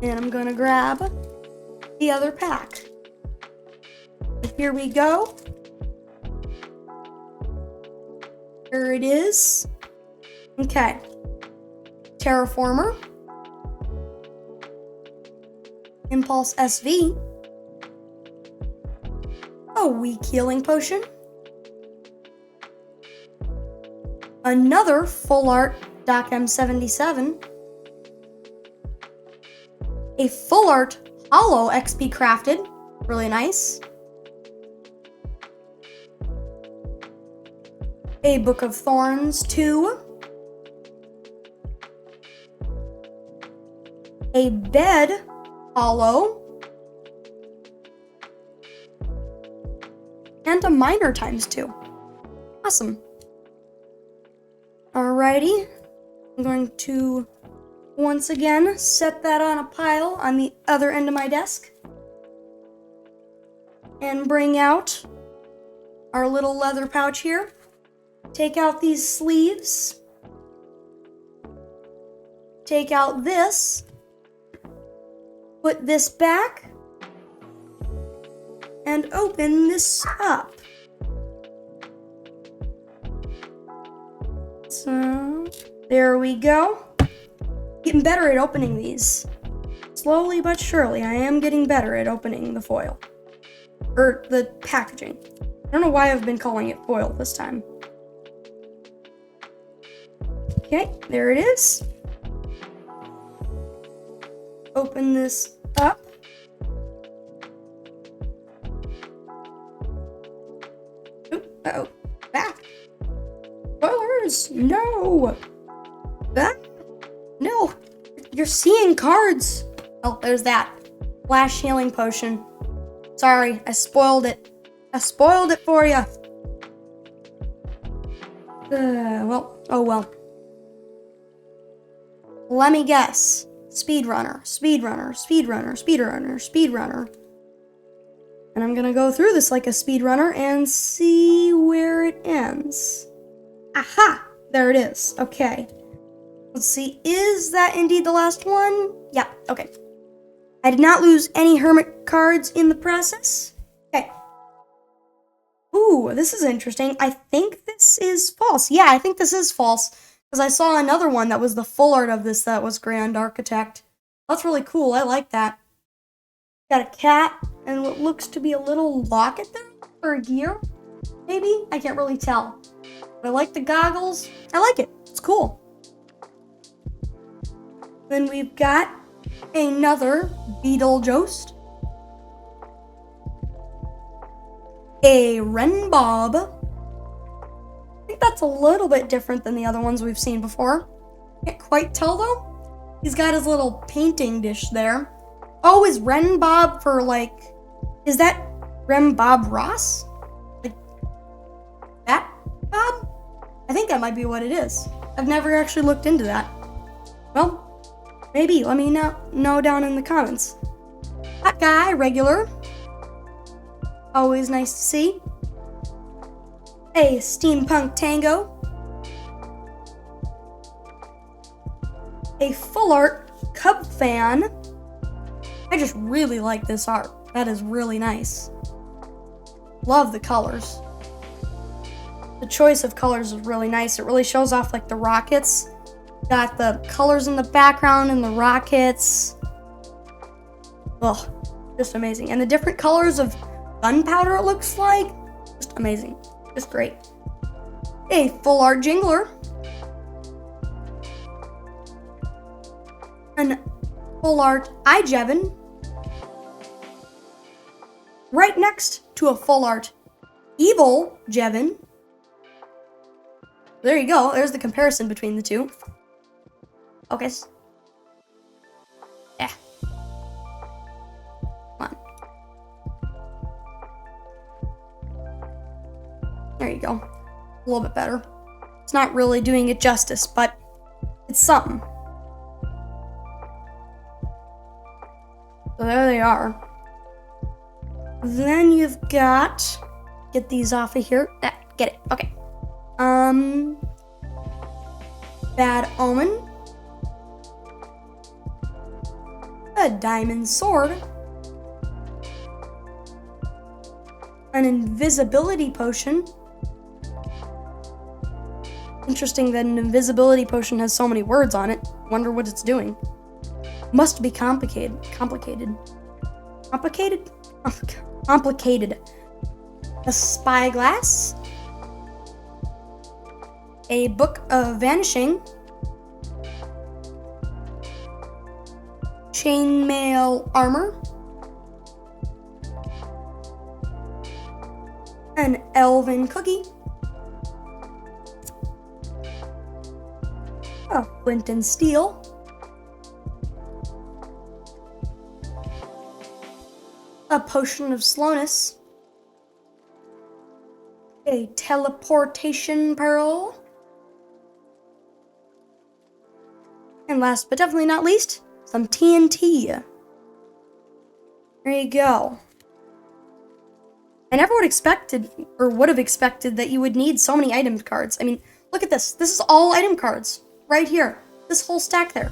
And I'm gonna grab the other pack. Here we go. Here it is. Okay. Terraformer. Impulse SV. A Weak Healing Potion. Another full art Doc M77. A full art hollow XP Crafted. Really nice. A Book of Thorns 2. A Bed hollow. And a Miner ×2. Awesome. Alrighty. I'm going to once again set that on a pile on the other end of my desk. And bring out our little leather pouch here. Take out these sleeves. Take out this. Put this back. And open this up. So, there we go. Getting better at opening these. Slowly but surely, I am getting better at opening the foil. Or the packaging. I don't know why I've been calling it foil this time. Okay, there it is. Open this up. Uh-oh. Back. Spoilers! cards. No. Ah, no. You're seeing cards. Oh, there's that. Flash healing potion. Sorry, I spoiled it. I spoiled it for you. Well, oh well. Let me guess. Speedrunner, speedrunner, speedrunner, speedrunner, speedrunner. And I'm gonna go through this like a speedrunner and see where it ends. Aha! There it is. Okay. Let's see. Is that indeed the last one? Yeah, okay. I did not lose any hermit cards in the process. Okay. Ooh, this is interesting. I think this is false. Yeah, I think this is false. Because I saw another one that was the full art of this that was Grand Architect. That's really cool. I like that. Got a cat and what looks to be a little locket there for a gear. Maybe? I can't really tell. But I like the goggles. I like it. It's cool. Then we've got another Beetlejuice. A Renbob. I think that's a little bit different than the other ones we've seen before. Can't quite tell though. He's got his little painting dish there. Oh, is Renbob for like... Is that Renbob Ross? Like that Bob? I think that might be what it is. I've never actually looked into that. Well, maybe. Let me know down in the comments. Hot guy, regular. Always nice to see. A Steampunk Tango. A full art Cub fan. I just really like this art. That is really nice. Love the colors. The choice of colors is really nice. It really shows off like the rockets. Got the colors in the background and the rockets. Ugh, just amazing. And the different colors of gunpowder it looks like. Just amazing. Just great. A full art Jingler. An full art iJevin. Right next to a full art Evil Jevin. There you go. There's the comparison between the two. Focus. Yeah. Come on. There you go. A little bit better. It's not really doing it justice, but it's something. So there they are. Then you've got... Get these off of here. Get it. Okay. Bad Omen. A Diamond Sword. An Invisibility Potion. Interesting that an Invisibility Potion has so many words on it. Wonder what it's doing. Must be complicated. Complicated. A Spyglass. A Book of Vanishing. Chainmail Armor. An Elven Cookie. A Flint and Steel. A Potion of Slowness. A Teleportation Pearl. And last but definitely not least, some TNT. There you go. I never would have expected that you would need so many item cards. I mean, look at this. This is all item cards right here. This whole stack there.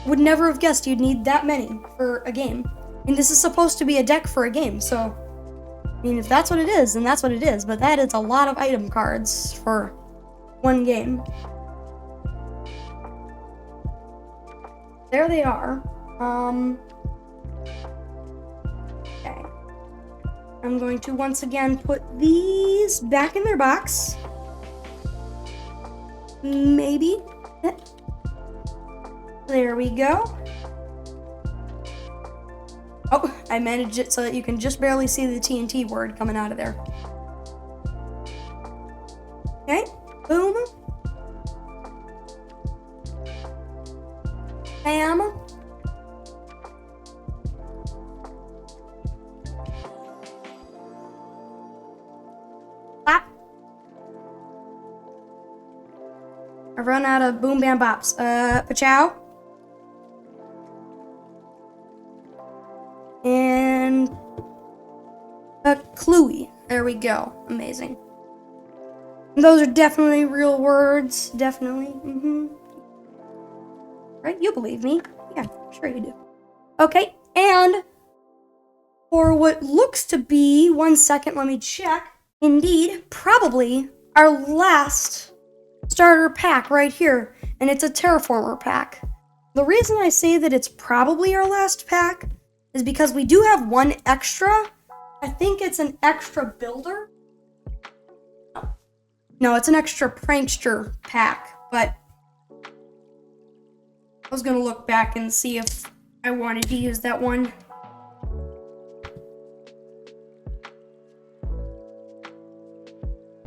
Would never have guessed you'd need that many for a game. I mean, this is supposed to be a deck for a game, so... I mean, if that's what it is, then that's what it is. But that is a lot of item cards for one game. There they are. Okay. I'm going to once again put these back in their box. Maybe. There we go. Oh, I managed it so that you can just barely see the TNT word coming out of there. Okay, boom. Bam. Clap. I've run out of boom bam bops. Pachow. And a Cluey. There we go. Amazing. Those are definitely real words. Definitely. Right? You believe me. Yeah, sure you do. Okay, and for what looks to be, 1 second, let me check. Indeed, probably our last starter pack right here, and it's a Terraformer pack. The reason I say that it's probably our last pack is because we do have one extra. I think it's an extra builder. No, it's an extra prankster pack, but I was gonna look back and see if I wanted to use that one.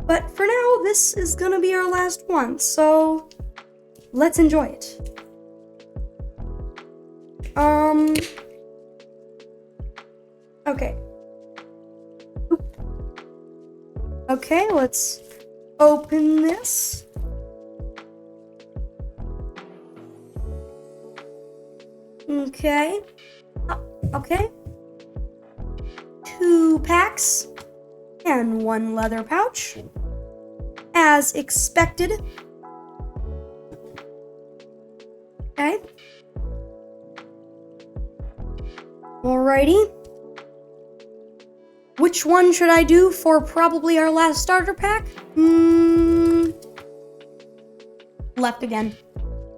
But for now, this is gonna be our last one, so let's enjoy it. Okay. Okay, let's open this. Okay. Okay. 2 packs and 1 leather pouch. As expected. Okay. Alrighty. Which one should I do for probably our last starter pack? Left again.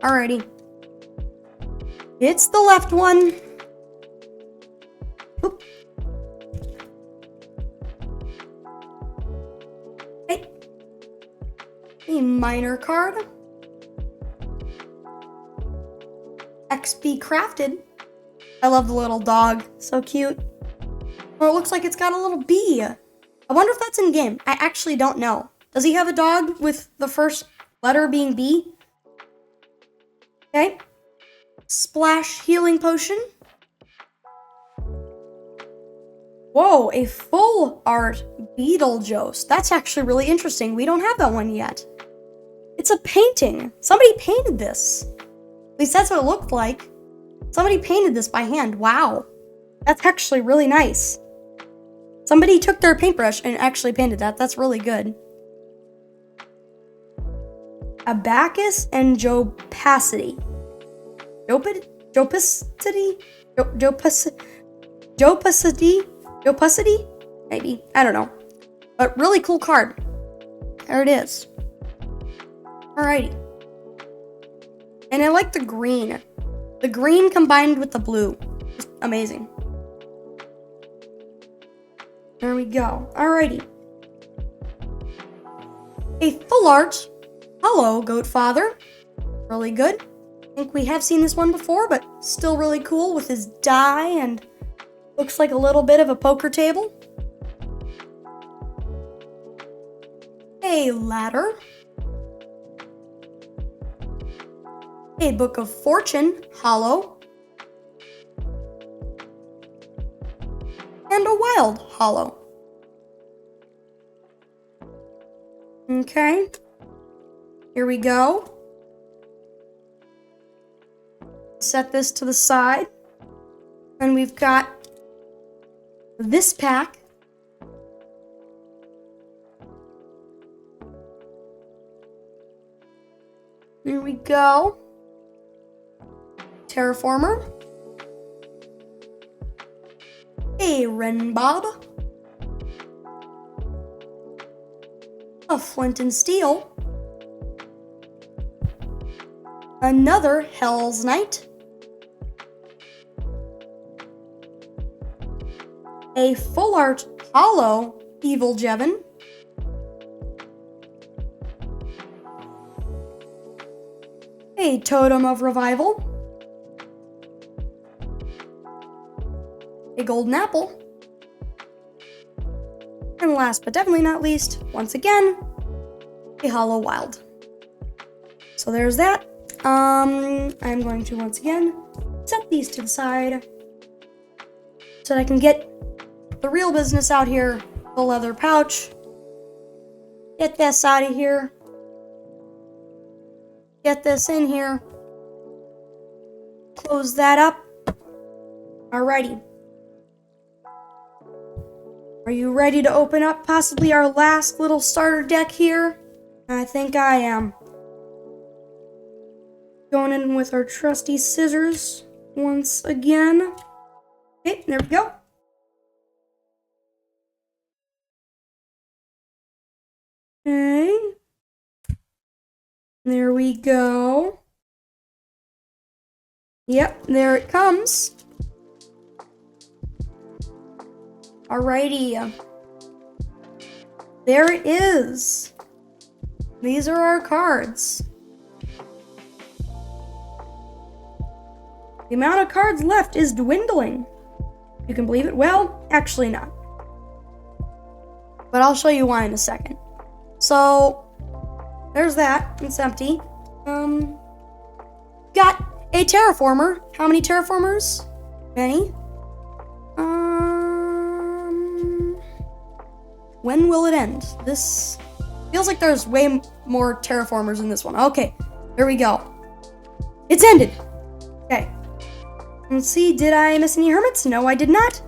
Alrighty. It's the left one. Oop. Okay. A minor card. XP crafted. I love the little dog. So cute. Well, it looks like it's got a little bee. I wonder if that's in game. I actually don't know. Does he have a dog with the first letter being B? Okay. Splash healing potion. Whoa, a full art Beetlejuice. That's actually really interesting. We don't have that one yet. It's a painting. Somebody painted this. At least that's what it looked like. Somebody painted this by hand. Wow. That's actually really nice. Somebody took their paintbrush and actually painted that. That's really good. Abacus and Jopacity. Jopacity? Maybe. I don't know. But really cool card. There it is. Alrighty. And I like the green. The green combined with the blue. Just amazing. There we go. Alrighty. A full art. Hello, Goat Father. Really good. I think we have seen this one before, but still really cool with his die and looks like a little bit of a poker table. A ladder. A Book of Fortune, hollow. And a wild hollow. Okay. Here we go. Set this to the side. And we've got this pack. Here we go. Terraformer. A Renbob. A Flint and Steel. Another Hell's Knight. A full art hollow Evil Jevin. A Totem of Revival. A Golden Apple. And last but definitely not least, once again, a Hollow Wild. So there's that. I'm going to once again set these to the side so that I can get the real business out here. The leather pouch. Get this out of here. Get this in here. Close that up. Alrighty. Are you ready to open up possibly our last little starter deck here? I think I am. Going in with our trusty scissors once again. Okay, there we go. Okay. There we go. Yep, there it comes. Alrighty. There it is. These are our cards. The amount of cards left is dwindling. You can believe it? Well, actually not. But I'll show you why in a second. So, there's that. It's empty. Got a terraformer. How many terraformers? Many. When will it end? This feels like there's way more terraformers in this one. Okay, there we go. It's ended. Okay. Let's see, did I miss any hermits? No, I did not.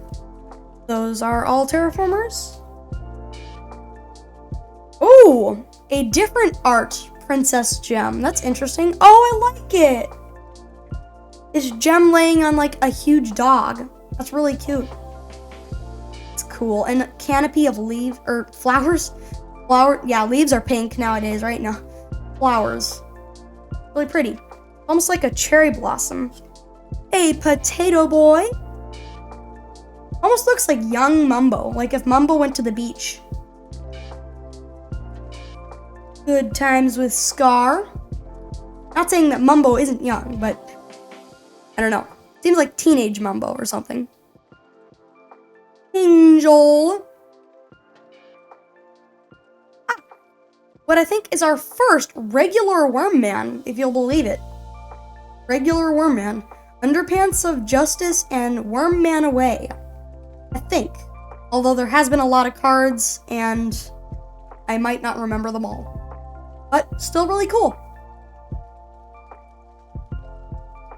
Those are all terraformers. Oh, a different art princess gem. That's interesting. Oh, I like it. It's gem laying on like a huge dog. That's really cute. It's cool. And a canopy of leaves or flowers. Yeah, leaves are pink nowadays, right? No, flowers. Really pretty. Almost like a cherry blossom. A potato boy. Almost looks like young Mumbo. Like if Mumbo went to the beach. Good times with Scar. Not saying that Mumbo isn't young, but I don't know. Seems like teenage Mumbo or something. Angel. What I think is our first regular Worm Man, if you'll believe it. Regular Worm Man. Underpants of Justice and Worm Man Away. I think. Although there has been a lot of cards and I might not remember them all. But still really cool.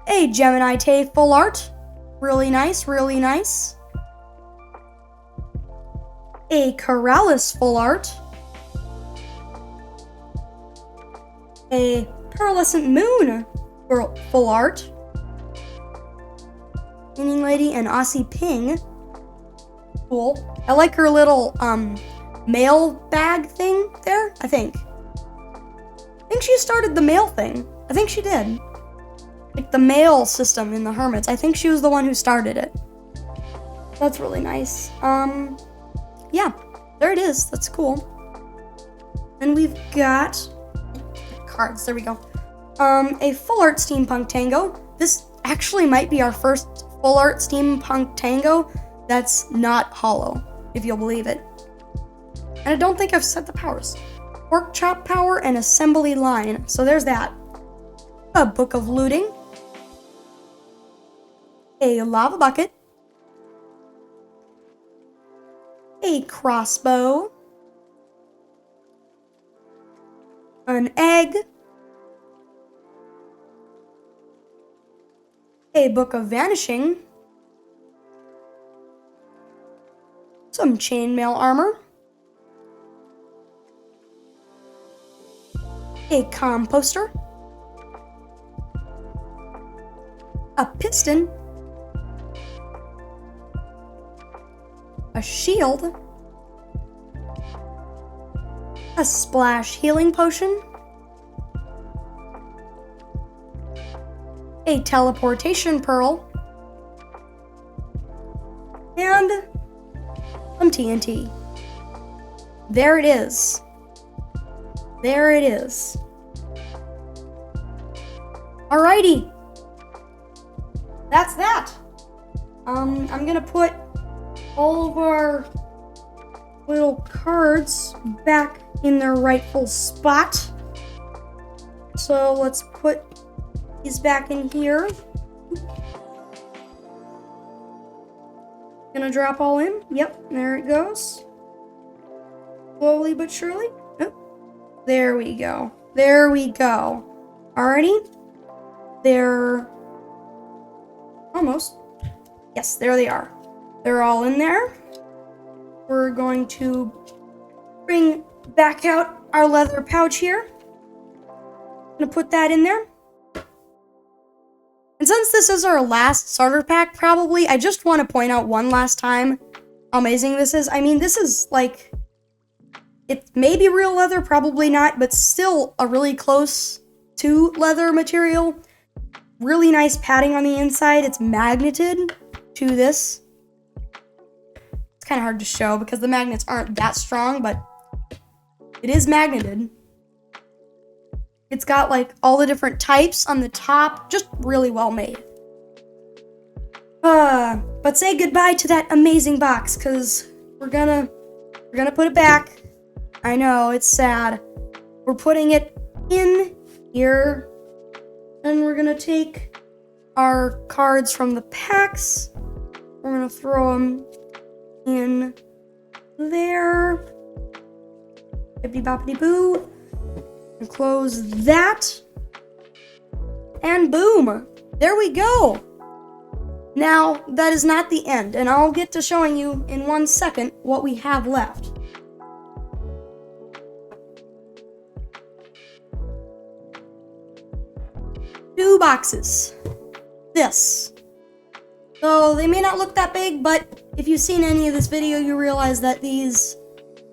A Gemini Tay full art. Really nice, really nice. A Corrales full art. A Pearlescent Moon full art. Meaning Lady and Aussie Ping. Cool. I like her little mail bag thing there, I think. I think she started the mail thing. I think she did. Like the mail system in the Hermits. I think she was the one who started it. That's really nice. Yeah, there it is. That's cool. And we've got cards. There we go. A full art steampunk tango. This actually might be our first full art steampunk tango that's not hollow, if you'll believe it. And I don't think I've set the powers. Pork chop power and assembly line. So there's that. A book of looting. A lava bucket. A crossbow. An egg. A book of vanishing. Some chainmail armor. A composter. A piston. A shield. A splash healing potion. A teleportation pearl. And some TNT. There it is. There it is. Alrighty. That's that. I'm gonna put all of our little cards back in their rightful spot. So let's put these back in here. Gonna drop all in. Yep, there it goes. Slowly but surely. Oh, there we go. There we go. Alrighty. They're almost. Yes, there they are. They're all in there. We're going to bring back out our leather pouch here. Gonna put that in there. And since this is our last starter pack, probably, I just want to point out one last time how amazing this is. I mean, this is like, it may be real leather, probably not, but still a really close to leather material. Really nice padding on the inside. It's magneted to this. It's kind of hard to show because the magnets aren't that strong, but it is magneted. It's got like all the different types on the top, just really well made. But say goodbye to that amazing box, cause we're gonna put it back. I know, it's sad. We're putting it in here, and we're gonna take our cards from the packs. We're gonna throw them in there. Bippity boppity boo. And close that. And boom! There we go! Now, that is not the end, and I'll get to showing you in 1 second what we have left. Two boxes. This. So, they may not look that big, but if you've seen any of this video, you realize that these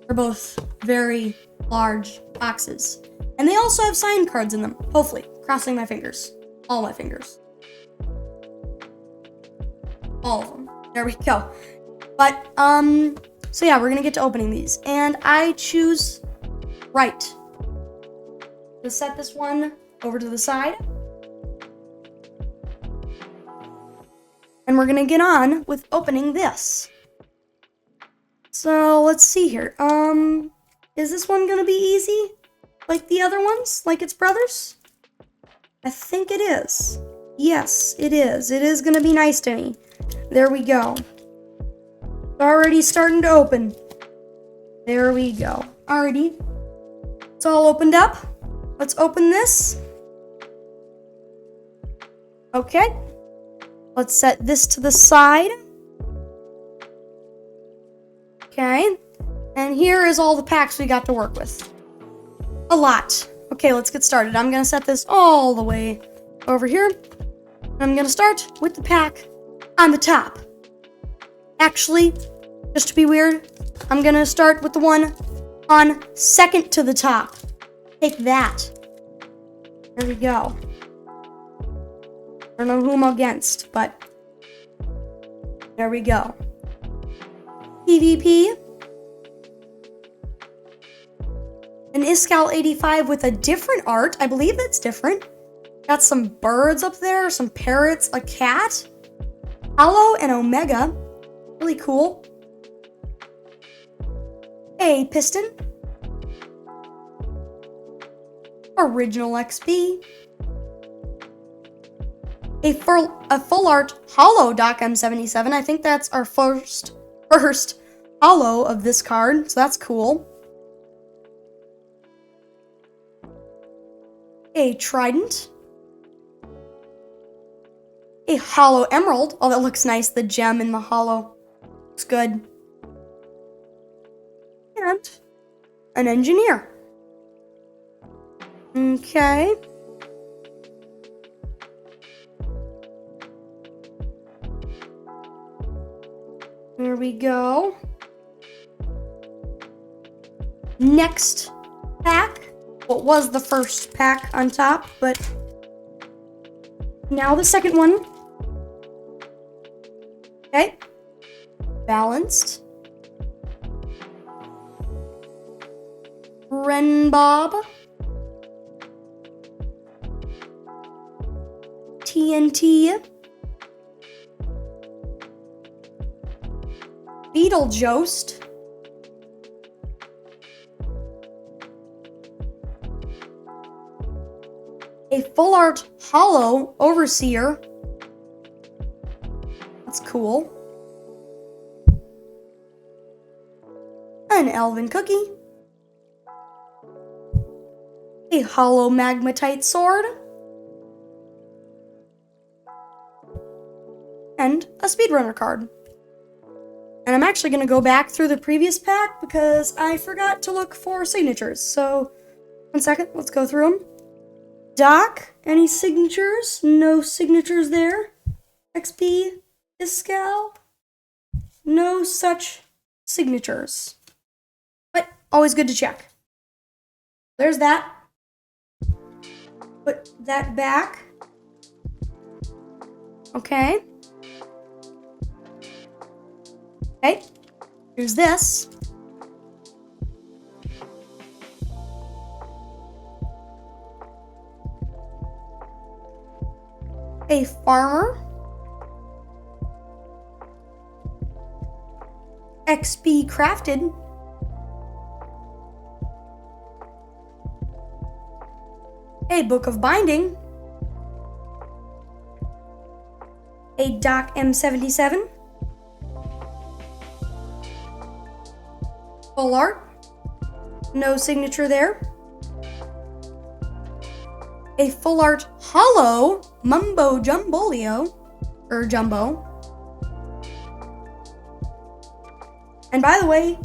are both very large boxes. And they also have sign cards in them, hopefully. Crossing my fingers. All my fingers. All of them. There we go. But, so yeah, we're gonna get to opening these. And I choose right. Let's set this one over to the side. And we're gonna get on with opening this. So, let's see here. Is this one gonna be easy? Like the other ones? Like its brothers? I think it is. Yes, it is. It is gonna be nice to me. There we go. Already starting to open. There we go. Alrighty. It's all opened up. Let's open this. Okay. Let's set this to the side. Okay. And here is all the packs we got to work with. A lot. Okay, let's get started. I'm gonna set this all the way over here. I'm gonna start with the pack on the top. Actually, just to be weird, I'm gonna start with the one on second to the top. Take that. There we go. I don't know who I'm against, but there we go. PvP. An Iskall 85 with a different art. I believe that's different. Got some birds up there, some parrots, a cat. Hollow and Omega. Really cool. A piston. Original XP. A full art hollow Doc M77. I think that's our first hollow of this card, so that's cool. A trident. A hollow emerald. Oh, that looks nice. The gem in the hollow. Looks good. And an engineer. Okay. There we go. Next pack. What was the first pack on top, but now the second one. Okay. Balanced. Renbob. TNT. Beetlejoust. A full art Hollow Overseer. That's cool. An Elven Cookie. A Hollow Magmatite Sword. And a Speedrunner card. And I'm actually going to go back through the previous pack because I forgot to look for signatures. So, 1 second, let's go through them. Doc, any signatures? No signatures there. XP, Iscal, no such signatures. But always good to check. There's that. Put that back. Okay. Okay. Here's this. A farmer. XP crafted. A book of binding. A Doc M77. Full art. No signature there. A full art hollow Mumbo Jumbolio. Or Jumbo. And by the way,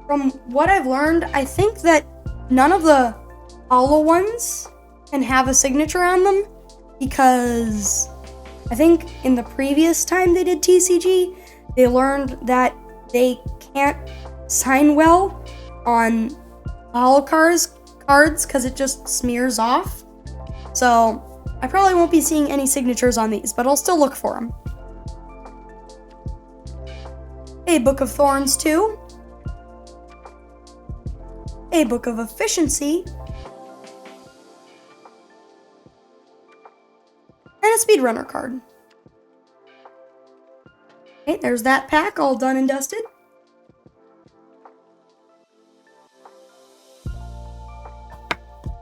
from what I've learned, I think that none of the hollow ones can have a signature on them because I think in the previous time they did TCG, they learned that they can't sign well on hollow cards because it just smears off. So I probably won't be seeing any signatures on these, but I'll still look for them. A Book of Thorns 2. A Book of Efficiency. And a Speedrunner card. Okay, there's that pack all done and dusted.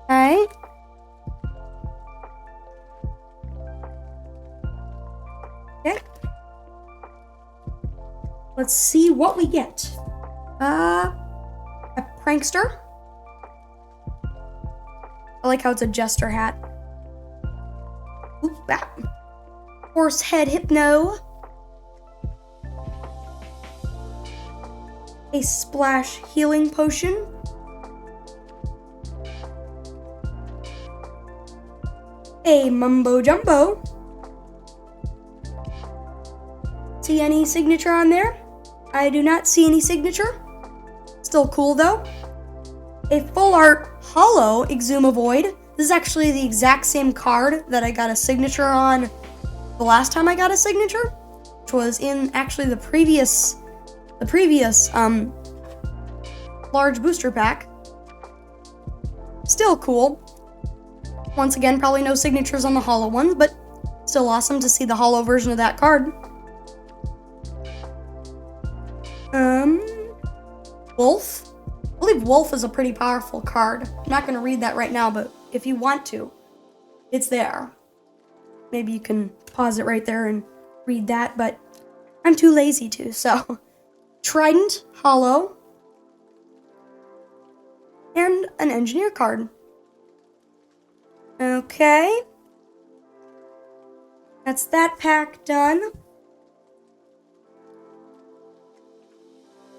Okay. Okay. Let's see what we get. A prankster. I like how it's a jester hat. Oop, ah. Horsehead Hypno. A splash healing potion. A Mumbo Jumbo. See any signature on there? I do not see any signature. Still cool though. A full art hollow Exuma Void. This is actually the exact same card that I got a signature on the last time I got a signature, which was in actually the previous large booster pack. Still cool. Once again, probably no signatures on the hollow ones, but still awesome to see the hollow version of that card. Wolf. I believe Wolf is a pretty powerful card. I'm not going to read that right now, but if you want to, it's there. Maybe you can pause it right there and read that, but I'm too lazy to, so. Trident, hollow, and an engineer card. Okay. That's that pack done.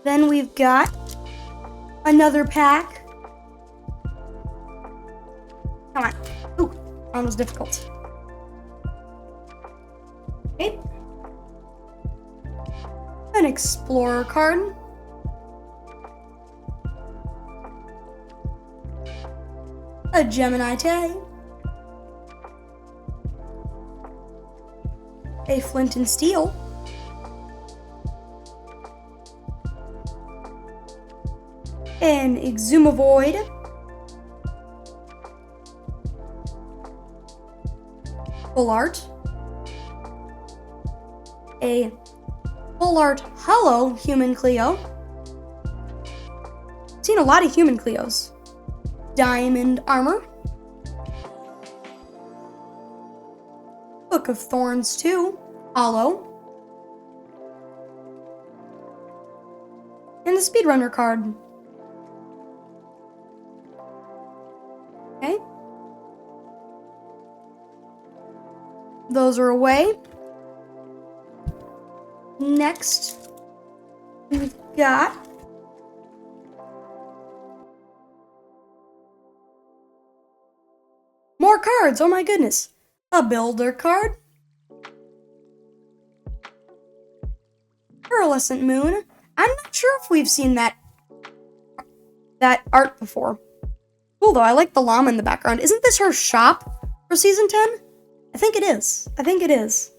Then we've got another pack. Come on. Ooh, that was difficult. Okay. An explorer card. A Gemini Tay. A Flint and Steel. An Exuma Void. Full art. A full art hollow Human Cleo. Seen a lot of Human Cleos. Diamond Armor. Book of Thorns 2, holo. And the Speedrunner card. Okay. Those are away. Next, we've got more cards. Oh my goodness. A Builder card. Pearlescent Moon. I'm not sure if we've seen that art before. Cool though, I like the llama in the background. Isn't this her shop for season 10? I think it is.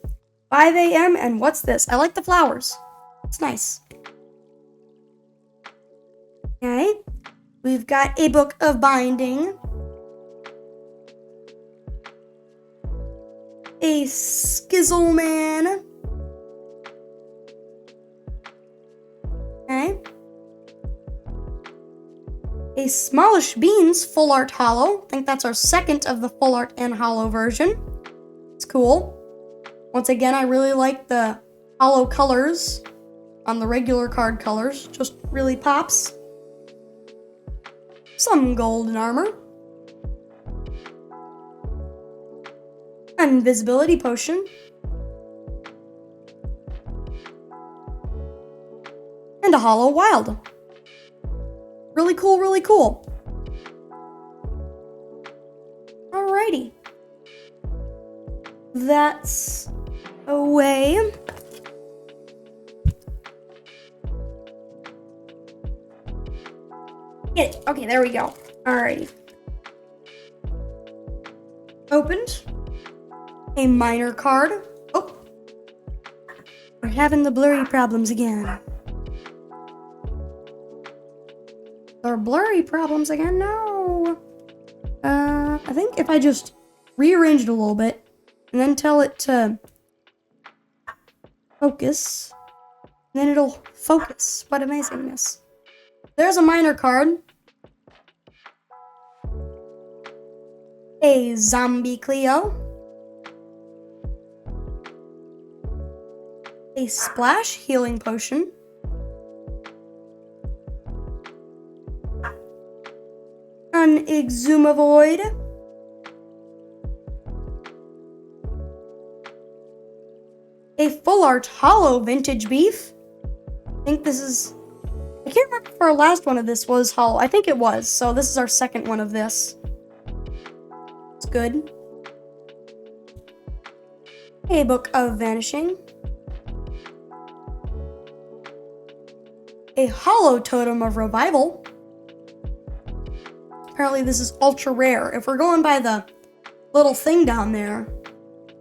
5 a.m. and what's this? I like the flowers. It's nice. Okay. We've got a Book of Binding. A Skizzleman. Okay. A Smallish Beans Full Art Holo. I think that's our second of the Full Art and Holo version. It's cool. Once again, I really like the holo colors on the regular card colors. Just really pops. Some golden armor. An invisibility potion. And a holo wild. Really cool, really cool. Alrighty. That's away. Get it. Okay, there we go. Alrighty. Opened. A minor card. Oh. We're having the blurry problems again. There are blurry problems again? No. I think if I just rearrange it a little bit and then tell it to focus, then it'll focus. What amazingness. There's a minor card. A Zombie Cleo. A Splash Healing Potion. An Exhumavoid. A Full Art Holo Vintage Beef. I think this is... I can't remember if our last one of this was holo. I think it was, so this is our second one of this. It's good. A Book of Vanishing. A Holo Totem of Revival. Apparently this is ultra rare. If we're going by the little thing down there,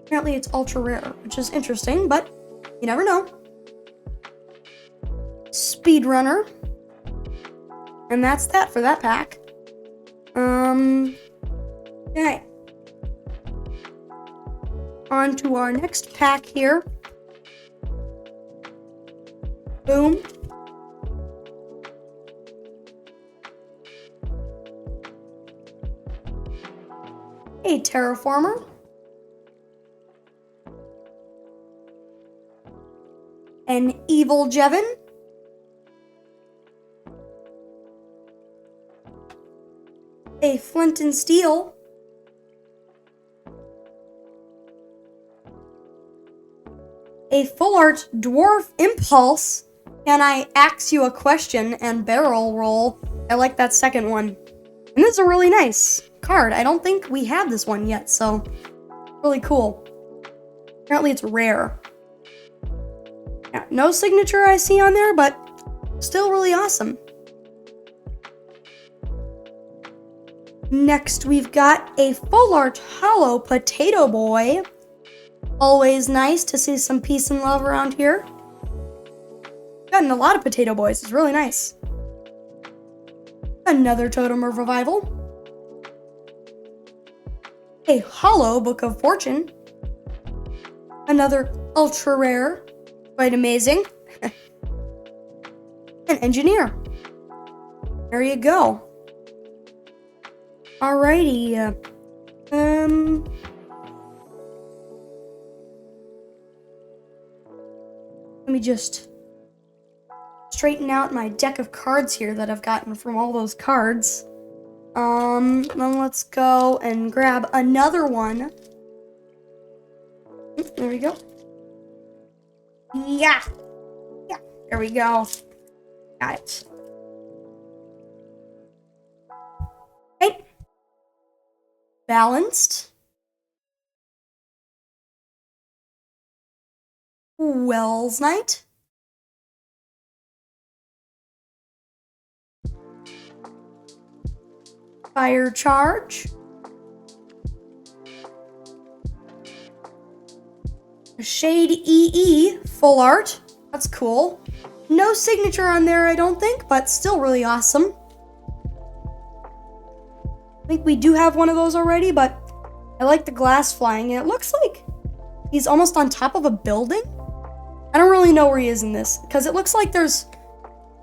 apparently it's ultra rare, which is interesting, but you never know. Speedrunner. And that's that for that pack. Okay. On to our next pack here. Boom. A Terraformer. An Evil Jevin. A Flint and Steel. A Full Art Dwarf Impulse. Can I ask you a question and barrel roll? I like that second one. And this is a really nice card. I don't think we have this one yet, so really cool. Apparently it's rare. Yeah, no signature I see on there, but still really awesome. Next, we've got a Full Art Holo Potato Boy. Always nice to see some peace and love around here. Gotten a lot of Potato Boys. It's really nice. Another Totem of Revival. A Holo Book of Fortune. Another ultra rare. Quite amazing. An Engineer. There you go. Alrighty. me just straighten out my deck of cards here that I've gotten from all those cards. Then let's go and grab another one. There we go. Yeah. Yeah. There we go. Got it. Okay. Balanced. Wells Knight. Fire Charge. Shade EE full art. That's cool. No signature on there, I don't think, but still really awesome. I think we do have one of those already, but I like the glass flying. It looks like he's almost on top of a building. I don't really know where he is in this, because it looks like there's,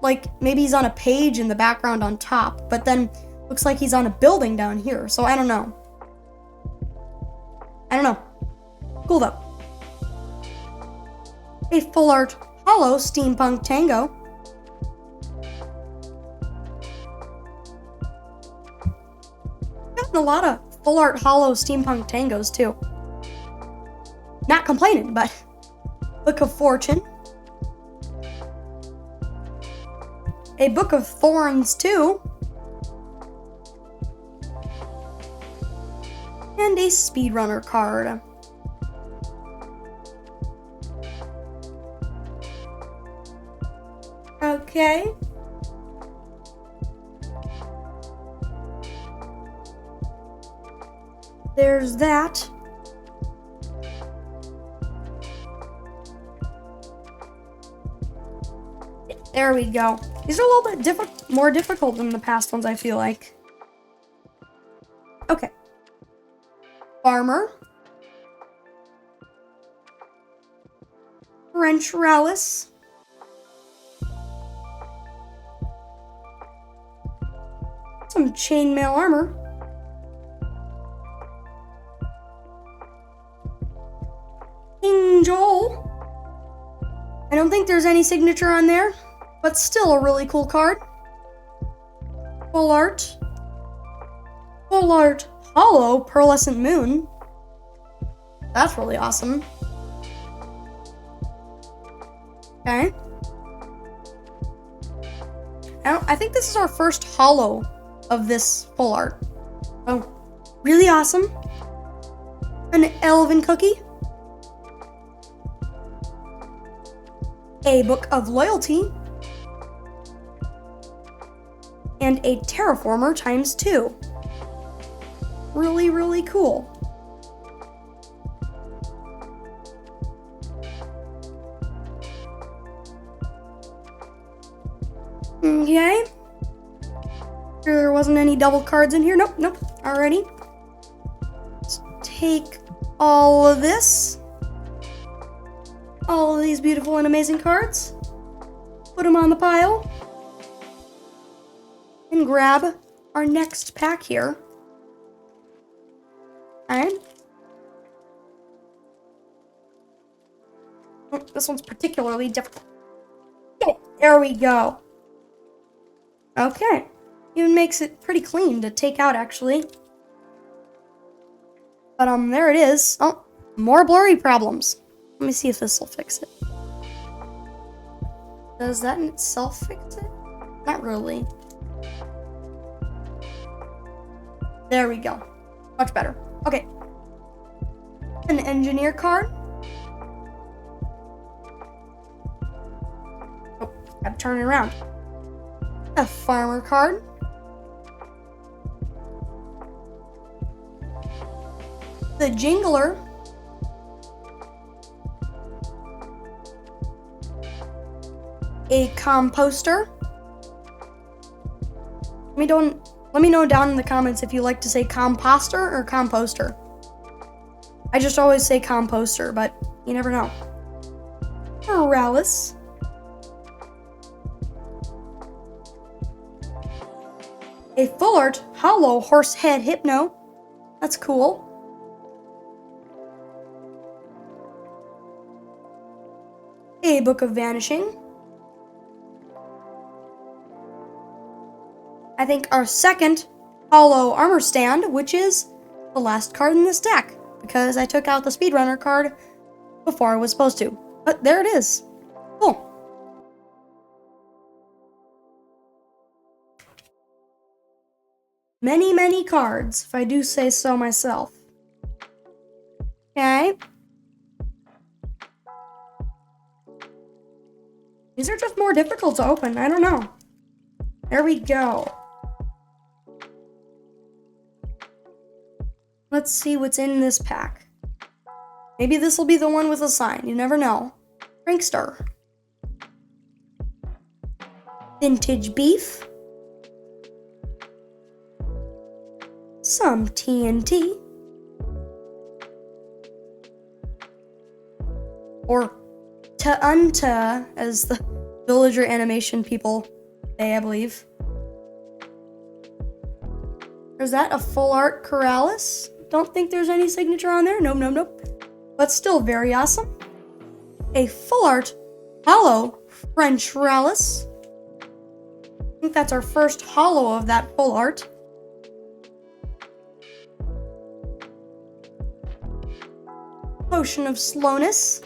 like, maybe he's on a page in the background on top, but then looks like he's on a building down here, so I don't know. Cool though. A full art hollow steampunk tango. Gotten a lot of full art hollow steampunk tangos too. Not complaining, but Book of Fortune. A Book of Thorns too. And a speedrunner card. Okay. There's that. There we go. These are a little bit more difficult than the past ones, I feel like. Okay. Farmer. French Relish. Some chainmail armor. King Joel. I don't think there's any signature on there, but still a really cool card. Full art. Full art hollow pearlescent moon. That's really awesome. Okay. I think this is our first hollow of this full art. Oh, really awesome. An elven cookie. A Book of Loyalty. And a Terraformer ×2. Really, really cool. Okay. Sure there wasn't any double cards in here. Nope. Alrighty. Let's take all of this. All of these beautiful and amazing cards. Put them on the pile. And grab our next pack here. Alright. Oh, this one's particularly difficult. Okay, there we go. Okay. Even makes it pretty clean to take out, actually. But, there it is. Oh, more blurry problems. Let me see if this will fix it. Does that in itself fix it? Not really. There we go. Much better. Okay. An engineer card. Oh, gotta turn it around. A farmer card. The Jingler. A composter. Let me know down in the comments if you like to say composter or composter. I just always say composter, but you never know. Relish. A full art hollow horse head hypno. That's cool. A Book of Vanishing. I think our second Hollow Armor Stand, which is the last card in this deck, because I took out the Speedrunner card before I was supposed to. But there it is. Cool. Many, many cards, if I do say so myself. Okay. These are just more difficult to open. I don't know. There we go. Let's see what's in this pack. Maybe this will be the one with a sign. You never know. Prankster. Vintage Beef. Some TNT. Or Ta'unta, as the villager animation people say, I believe. Is that a full art Corrales? Don't think there's any signature on there. Nope. But still very awesome. A full art hollow French Rallis. I think that's our first hollow of that full art. Potion of Slowness.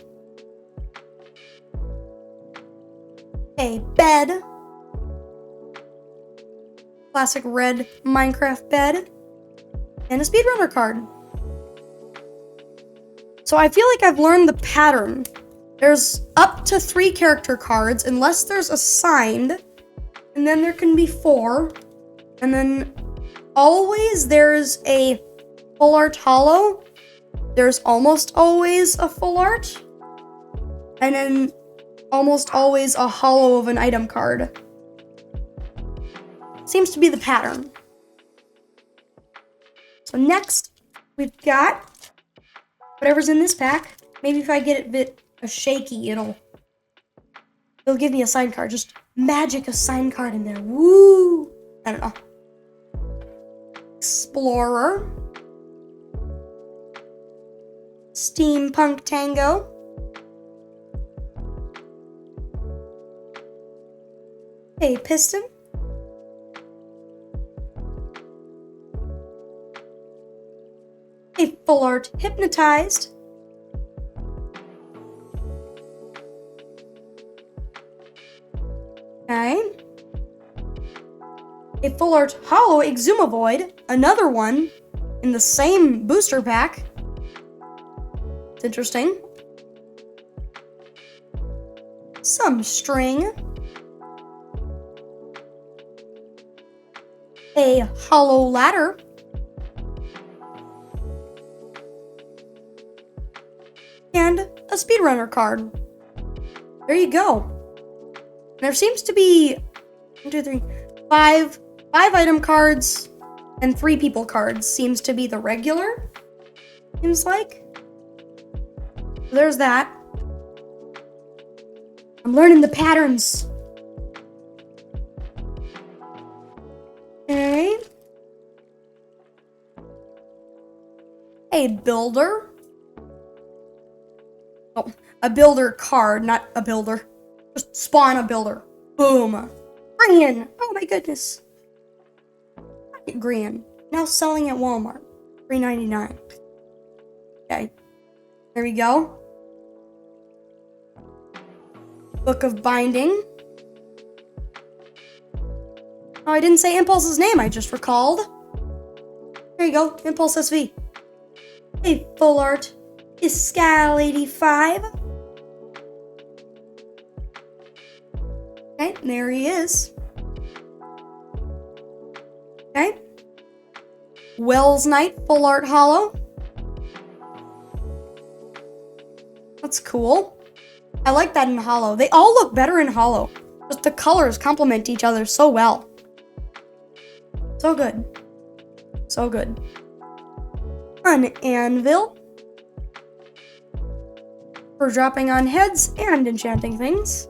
A bed. Classic red Minecraft bed. And a speedrunner card. So I feel like I've learned the pattern. There's up to 3 character cards unless there's assigned. And then there can be 4. And then always there's a full art hollow. There's almost always a full art. And then almost always a hollow of an item card. Seems to be the pattern. So next, we've got whatever's in this pack. Maybe if I get it a bit shaky, it'll give me a sign card. Just magic a sign card in there. Woo! I don't know. Explorer. Steampunk Tango. A piston. A full art Hypnotized. Okay. A full art hollow Exumavoid. Another one in the same booster pack. It's interesting. Some string. A hollow ladder. And a speedrunner card. There you go. There seems to be 1, 2, 3, 5 item cards and 3 people cards seems to be the regular. Seems like. There's that. I'm learning the patterns. Okay. A builder. Oh, a builder card, not a builder. Just spawn a builder. Boom. Grand. Oh my goodness. Grand. Now selling at Walmart. $3.99. Okay. There we go. Book of Binding. Oh, I didn't say Impulse's name, I just recalled. There you go, Impulse SV. A full art Iscal 85. Okay, there he is. Okay. Wells Knight full art hollow. That's cool. I like that in hollow. They all look better in hollow. Just the colors complement each other so well. So good. So good. An anvil. For dropping on heads and enchanting things.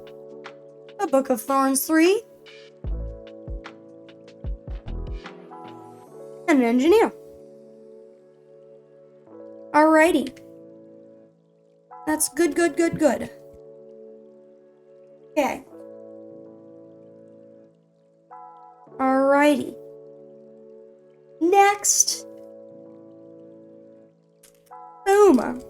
A Book of Thorns 3. And an engineer. Alrighty. That's good. Okay. Alrighty. Next. Boom.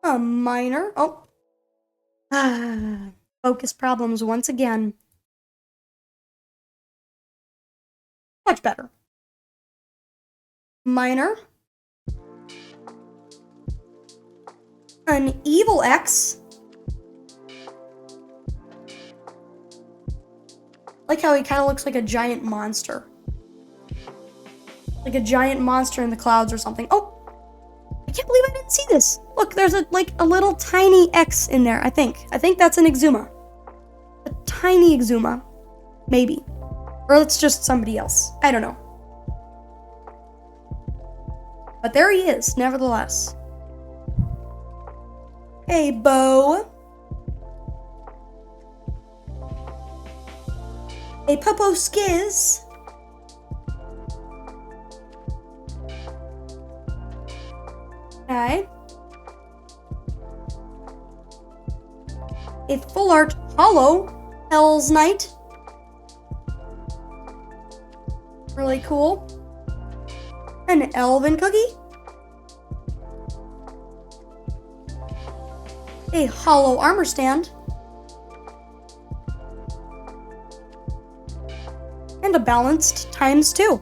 A minor. Oh. Focus problems once again. Much better. Minor. An evil X. Like how he kind of looks like a giant monster. Like a giant monster in the clouds or something. Oh! I can't believe I didn't see this. Look, there's a little tiny X in there, I think. I think that's an Exuma. A tiny Exuma. Maybe. Or it's just somebody else. I don't know. But there he is, nevertheless. Hey, Bo. Hey, Popo Skiz. Okay. A full art hollow Hell's Knight. Really cool. An elven cookie. A hollow armor stand. And a balanced ×2.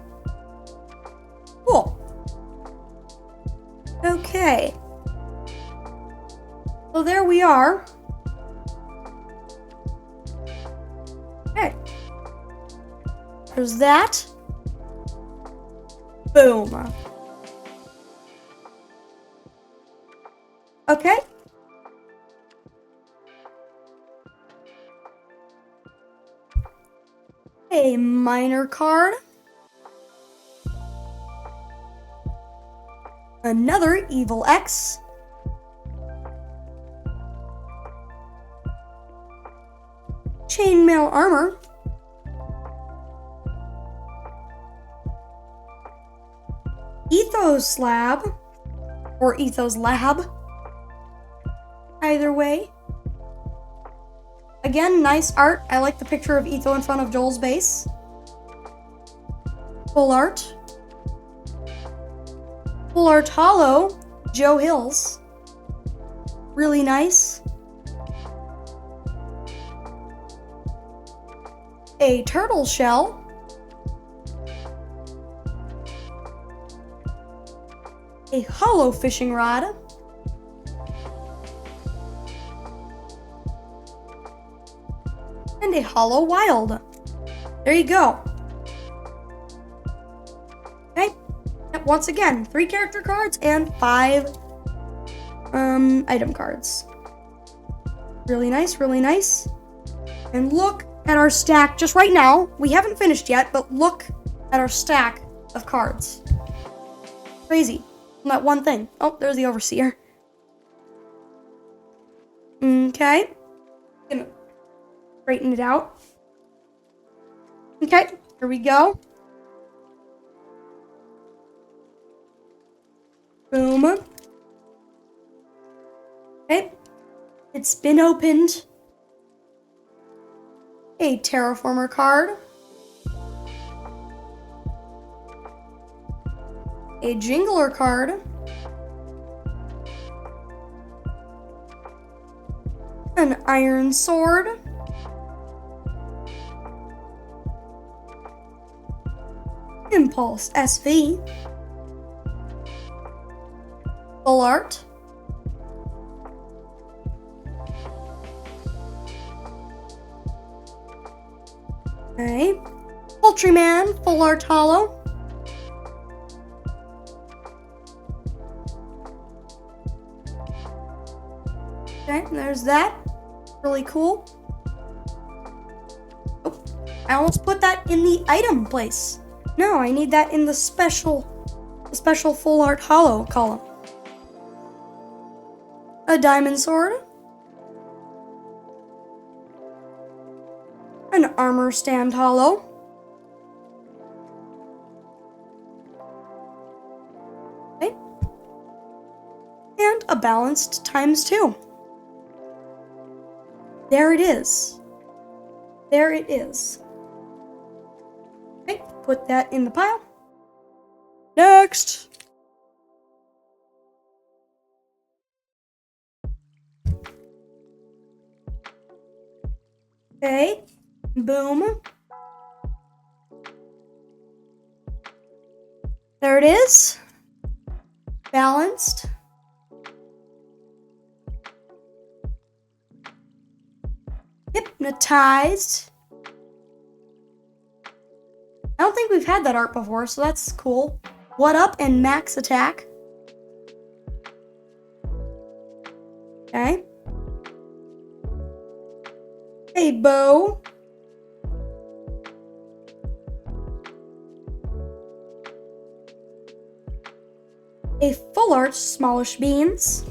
Cool. Okay. So there we are. Okay. There's that. Boom. Okay. A minor card. Another evil X. Chainmail armor. Ethos slab. Or Ethos lab. Either way. Again, nice art. I like the picture of Etho in front of Joel's base. Full art. Full art hollow, Joe Hills. Really nice. A turtle shell. A hollow fishing rod. And a hollow wild. There you go. Okay. Yep, once again, 3 character cards and 5 item cards. Really nice, really nice. And look at our stack just right now. We haven't finished yet, but look at our stack of cards. Crazy. From that one thing. Oh, there's the Overseer. Okay. Gonna straighten it out. Okay, here we go. Boom. Okay. It's been opened. A Terraformer card. A Jingler card. An Iron Sword. Impulse SV. Full art. Okay. Poultryman, full art hollow. Okay, there's that. Really cool. Oh, I almost put that in the item place. No, I need that in the special full art hollow column. A diamond sword. An armor stand hollow. Okay. a balanced ×2. There it is. There it is. Okay, put that in the pile. Next! Okay, boom. There it is. Balanced. Hypnotized. I don't think we've had that art before, so that's cool. What up and max attack. Okay. Hey, bow. A full art smallish beans.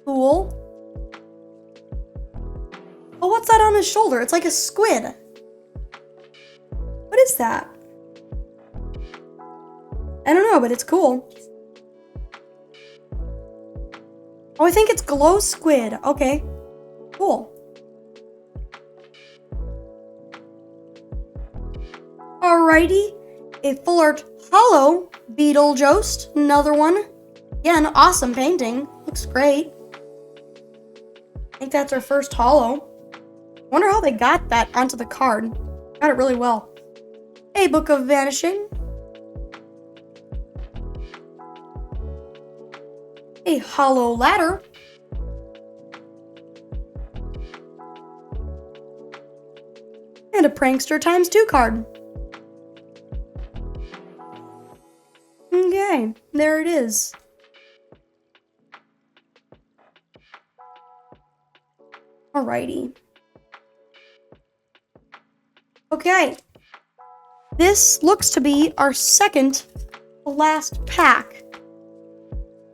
Cool. Oh, what's that on his shoulder? It's like a squid. What is that? I don't know, but it's cool. Oh, I think it's glow squid. Okay. Cool. Alrighty. A full art hollow Beetlejuice. Another one. Again, awesome painting. Looks great. I think that's our first hollow. Wonder how they got that onto the card. Got it really well. A Book of Vanishing. A hollow ladder. And a Prankster ×2 card. Okay, there it is. Alrighty. Okay. This looks to be our second to last pack.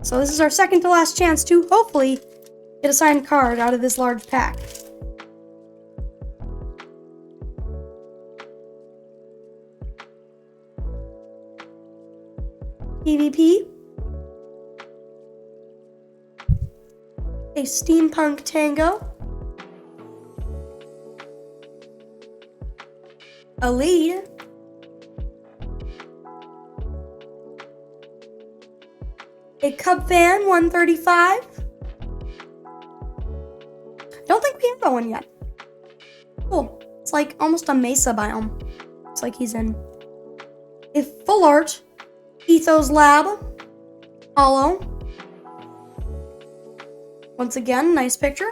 So this is our second to last chance to hopefully get a signed card out of this large pack. PvP. A Steampunk Tango. A lead. A Cub Fan 135. Don't think we have that one yet. Cool. It's like almost a mesa biome. It's like he's in. A full art Ethos Lab. Hollow. Once again, nice picture.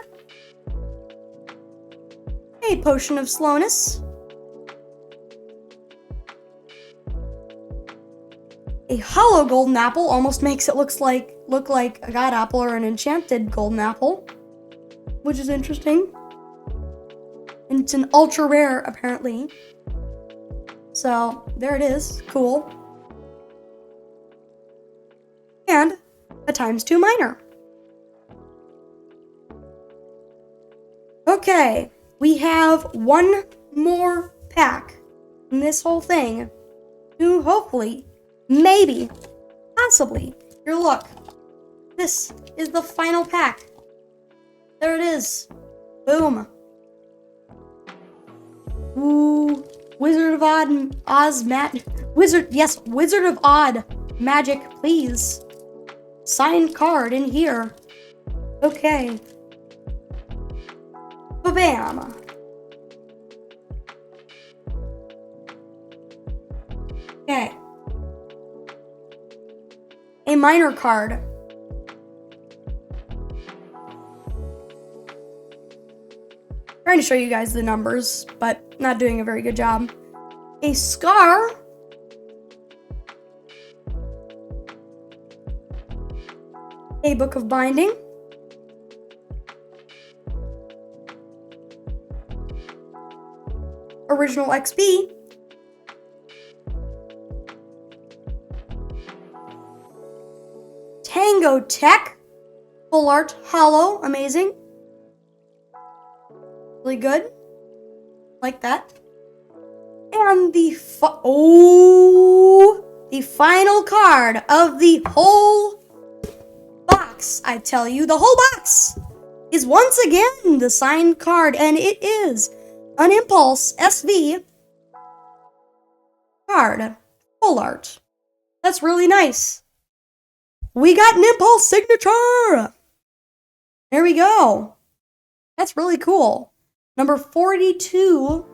A Potion of Slowness. A hollow golden apple almost makes it look like a god apple or an enchanted golden apple, which is interesting. And it's an ultra rare, apparently. So there it is, cool. And a ×2 miner. Okay, we have one more pack in this whole thing to hopefully, maybe, possibly, your luck. This is the final pack. There it is. Boom. Ooh, Wizard of Odd magic, please. Signed card in here. Okay. Ba-bam. Okay. A minor card. Trying to show you guys the numbers, but not doing a very good job. A Scar. A Book of Binding. Original XP. Tango Tech. Full art hollow. Amazing. Really good. Like that. And the the final card of the whole box. I tell you, the whole box is once again the signed card, and it is an Impulse SV card. Full art. That's really nice. We got an Impulse signature! There we go. That's really cool. Number 42,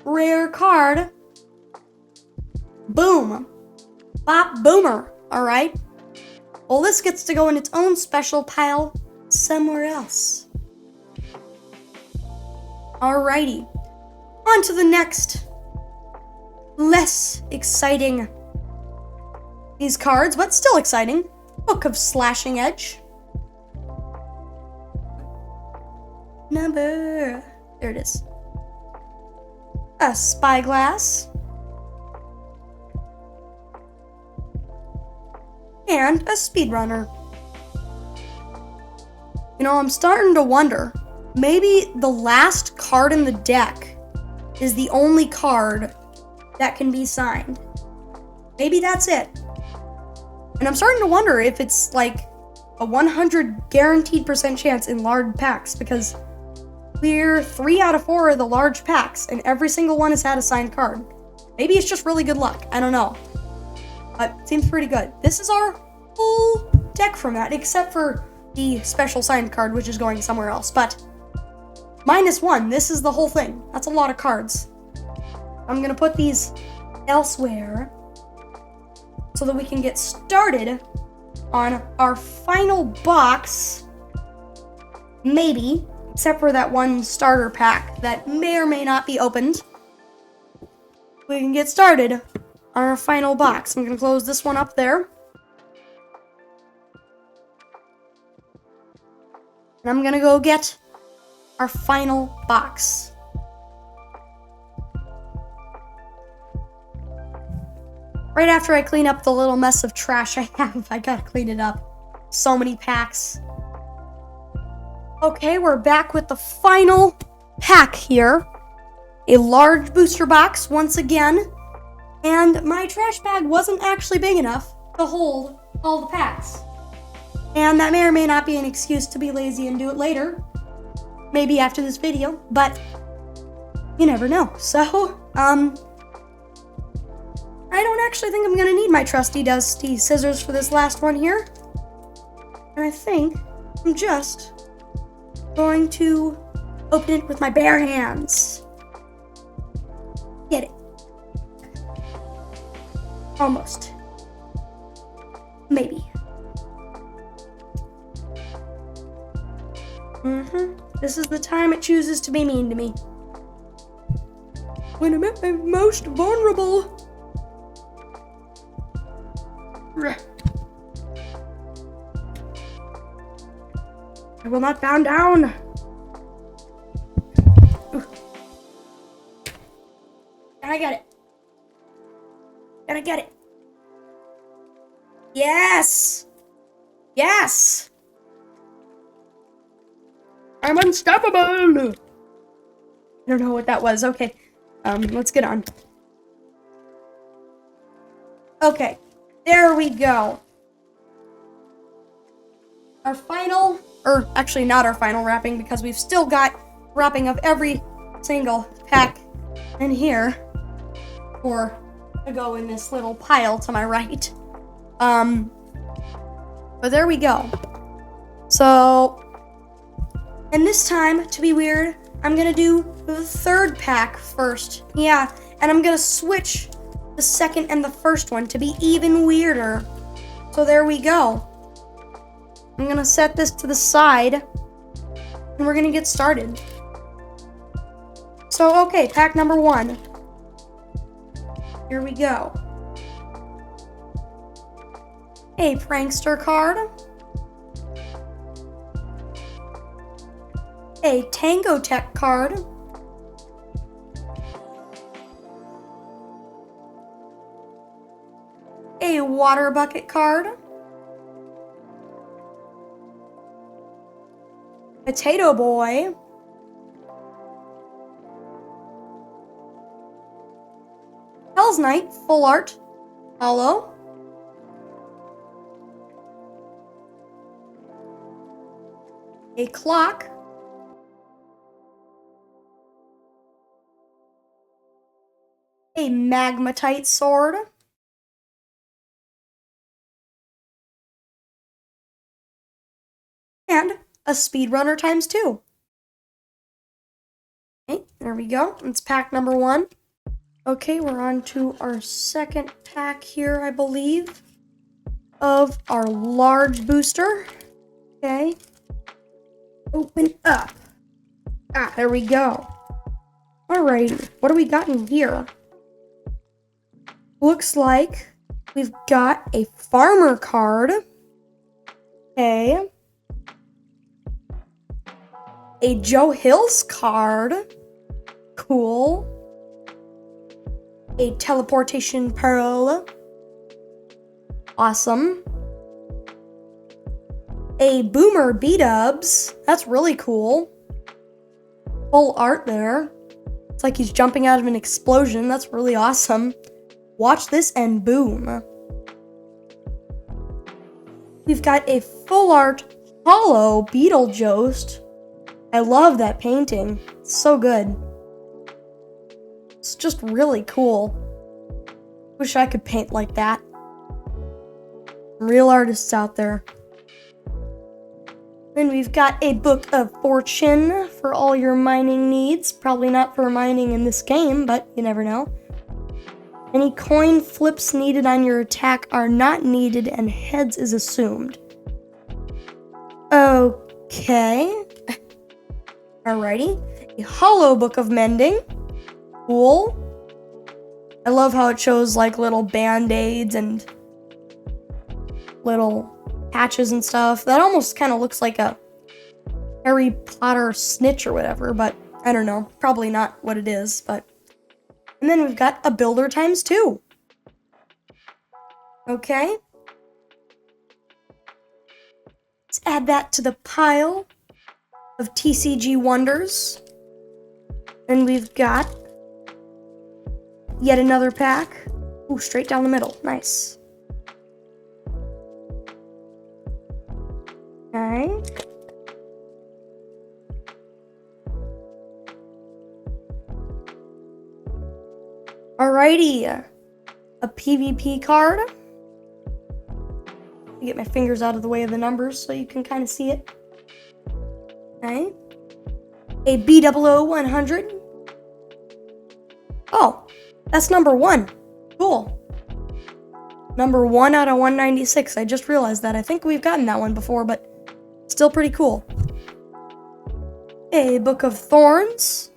rare card. Boom. Bop Boomer. Alright. Well, this gets to go in its own special pile somewhere else. Alrighty. On to the next, less exciting these cards, but still exciting. Book of Slashing Edge. There it is. A Spyglass. And a Speedrunner. You know, I'm starting to wonder, maybe the last card in the deck is the only card that can be signed. Maybe that's it. And I'm starting to wonder if it's like a 100 guaranteed % chance in large packs, because we're 3 out of 4 of the large packs, and every single one has had a signed card. Maybe it's just really good luck. I don't know. But it seems pretty good. This is our full deck from that, except for the special signed card, which is going somewhere else. But -1, this is the whole thing. That's a lot of cards. I'm gonna put these elsewhere so that we can get started on our final box. Maybe, except for that one starter pack that may or may not be opened. We can get started on our final box. I'm gonna close this one up there. And I'm gonna go get our final box. Right after I clean up the little mess of trash I have, I gotta clean it up. So many packs. Okay, we're back with the final pack here. A large booster box once again. And my trash bag wasn't actually big enough to hold all the packs. And that may or may not be an excuse to be lazy and do it later. Maybe after this video, but you never know. So, I don't actually think I'm gonna need my trusty dusty scissors for this last one here. And I think I'm just going to open it with my bare hands. Get it. Almost. Maybe. This is the time it chooses to be mean to me. When I'm at my most vulnerable. I will not bow down. And I get it. And I get it. Yes! Yes! I'm unstoppable! I don't know what that was. Okay. Let's get on. Okay. There we go. Our final, or actually not our final wrapping, because we've still got wrapping of every single pack in here for to go in this little pile to my right. But there we go. So, and this time, to be weird, I'm gonna do the third pack first. Yeah, and I'm gonna switch the second and the first one to be even weirder. So there we go. I'm gonna set this to the side, and we're gonna get started. So, okay, pack number 1. Here we go. A prankster card. A Tango Tech card. A water bucket card. Potato Boy. Hell's Knight, full art. Hollow. a clock, a magmatite sword, and a speedrunner ×2. Okay, there we go. It's pack number 1. Okay, we're on to our second pack here, I believe, of our large booster. Okay. Open up. Ah, there we go. Alrighty, what do we got in here? Looks like we've got a farmer card. Okay. A Joe Hills card. Cool. A teleportation pearl. Awesome. A Boomer B-dubs. That's really cool. Full art there. It's like he's jumping out of an explosion. That's really awesome. Watch this and boom. We've got a full art hollow Beetlejuice. I love that painting. It's so good. It's just really cool. Wish I could paint like that. Real artists out there. Then we've got a Book of Fortune for all your mining needs. Probably not for mining in this game, but you never know. Any coin flips needed on your attack are not needed and heads is assumed. Okay. Alrighty. A Hollow Book of Mending. Cool. I love how it shows like little band-aids and little patches and stuff. That almost kind of looks like a Harry Potter snitch or whatever, but I don't know. Probably not what it is, but... And then we've got a Builder ×2. Okay. Let's add that to the pile of TCG wonders. And we've got yet another pack. Ooh, straight down the middle. Nice. Okay. Alrighty. A PvP card. Get my fingers out of the way of the numbers so you can kind of see it. Okay. A B00-100. Oh, that's number 1. Cool. Number 1 out of 196. I just realized that. I think we've gotten that one before, but still pretty cool. A Book of Thorns.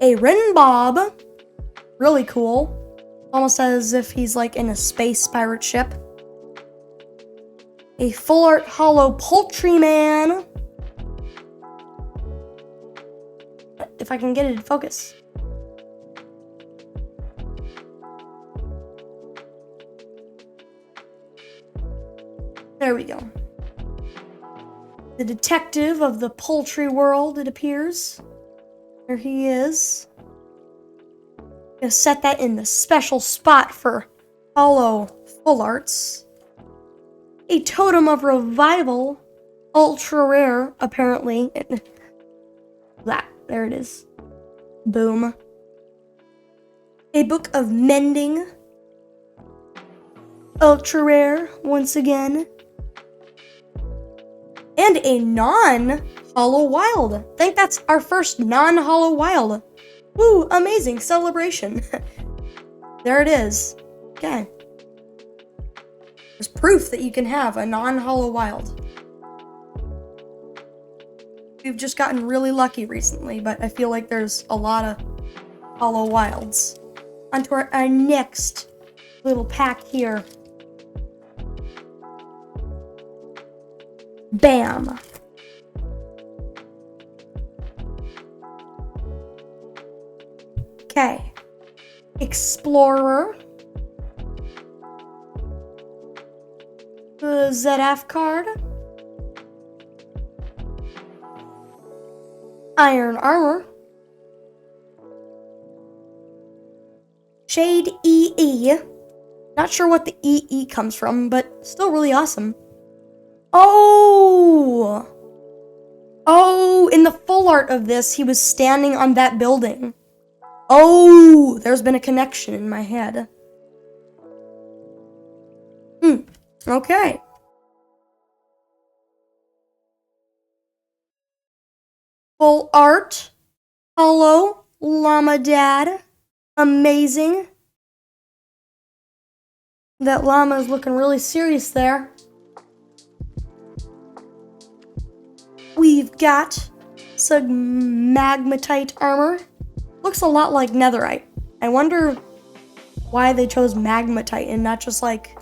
A Rin Bob. Really cool. Almost as if he's like in a space pirate ship. A full art hollow Poultry Man. If I can get it to focus. There we go. The detective of the poultry world, it appears. There he is. Gonna set that in the special spot for hollow full arts. A Totem of Revival, ultra rare, apparently. There it is. Boom. A Book of Mending, ultra rare, once again. And a non-hollow wild. I think that's our first non-hollow wild. Woo, amazing celebration. There it is. Okay. There's proof that you can have a non-hollow wild. We've just gotten really lucky recently, but I feel like there's a lot of hollow wilds. On to our next little pack here. Bam. Okay. Explorer. The ZF card. Iron Armor. Shade EE. Not sure what the EE comes from, but still really awesome. Oh! Oh, in the full art of this, he was standing on that building. Oh, there's been a connection in my head. Okay. Full art. Hello, Llama Dad. Amazing. That llama is looking really serious there. We've got some magmatite armor. Looks a lot like netherite. I wonder why they chose magmatite and not just like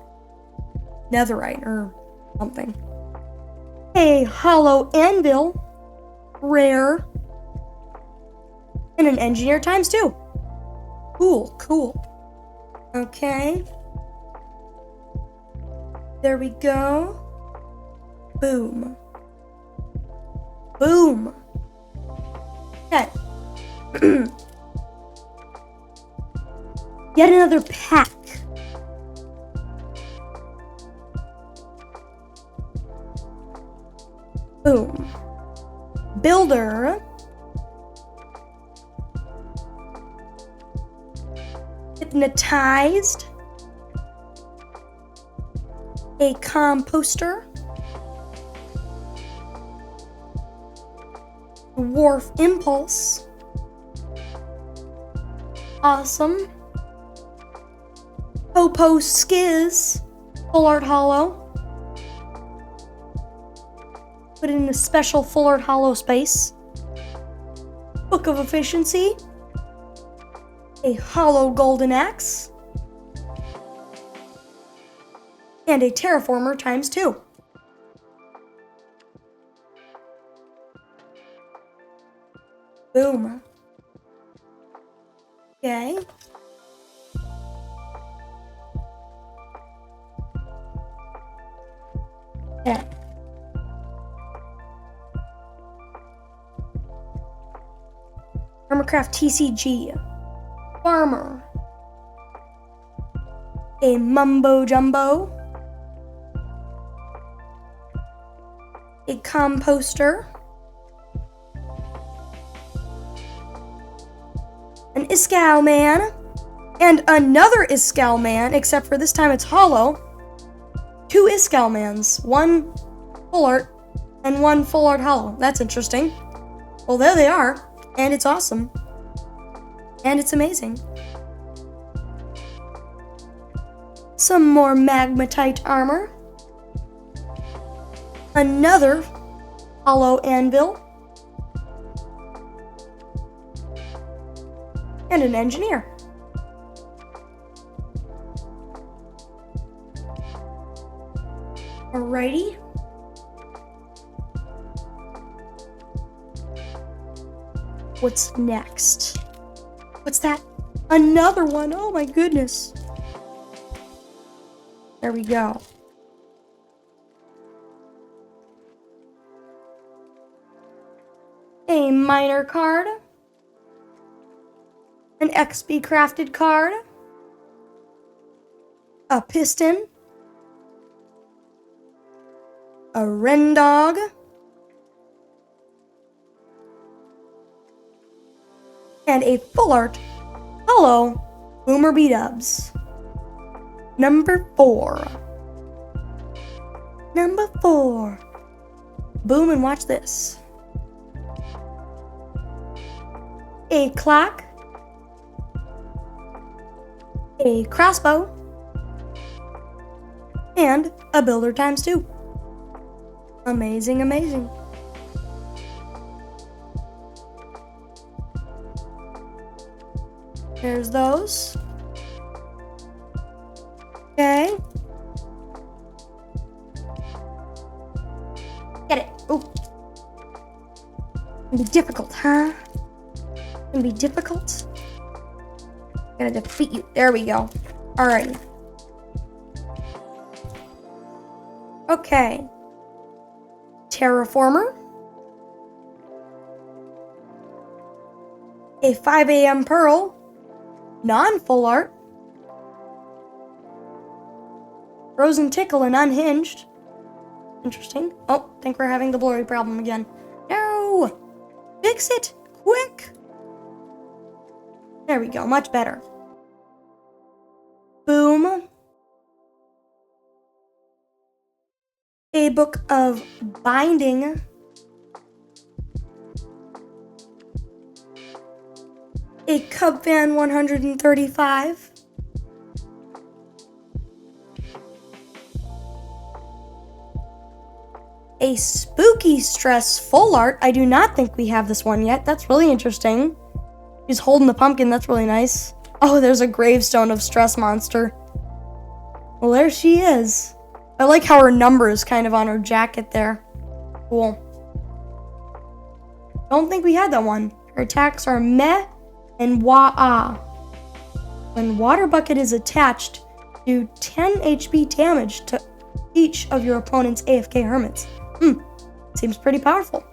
netherite or something. A hollow anvil. Rare. And an engineer times 2. Cool, cool. Okay. There we go. Boom. Boom. Okay. Yet another pack. Boom. Builder. Hypnotized. A composter. Wharf impulse. Awesome. Popo Skiz. Full art hollow. Put it in a special full art hollow space. Book of Efficiency. A hollow golden axe. And a terraformer times 2. Boom. Okay. Yeah. Hermitcraft TCG. Farmer. A mumbo jumbo. A composter. An Iskall man. And another Iskall man, except for this time it's hollow. 2 Iskall mans. 1 full art and 1 full art hollow. That's interesting. Well, there they are. And it's awesome. And it's amazing. Some more magmatite armor. Another hollow anvil. And an engineer. Alrighty. What's next? What's that? Another one. Oh my goodness. There we go. A miner card. An XP crafted card. A piston. A wren dog. And a full art hollow Boomer B-Dubs. Number 4. Number 4. Boom, and watch this. A clock. A crossbow. And a builder times 2. Amazing, amazing. There's those. Okay. Get it. Oh. It's gonna be difficult, huh? It's gonna be difficult. I'm gonna defeat you. There we go. Alright. Okay. Terraformer. A 5 a.m. Pearl. Non-full art. Frozen Tickle and Unhinged. Interesting. Oh, think we're having the blurry problem again. No! Fix it! Quick! There we go, much better. Boom. A Book of Binding. A Cub Fan 135. A Spooky Stress Full Art. I do not think we have this one yet. That's really interesting. She's holding the pumpkin. That's really nice. Oh, there's a gravestone of Stress Monster. Well, there she is. I like how her number is kind of on her jacket there. Cool. Don't think we had that one. Her attacks are Meh and Wah-Ah. When Water Bucket is attached, do 10 HP damage to each of your opponent's AFK Hermits. Seems pretty powerful.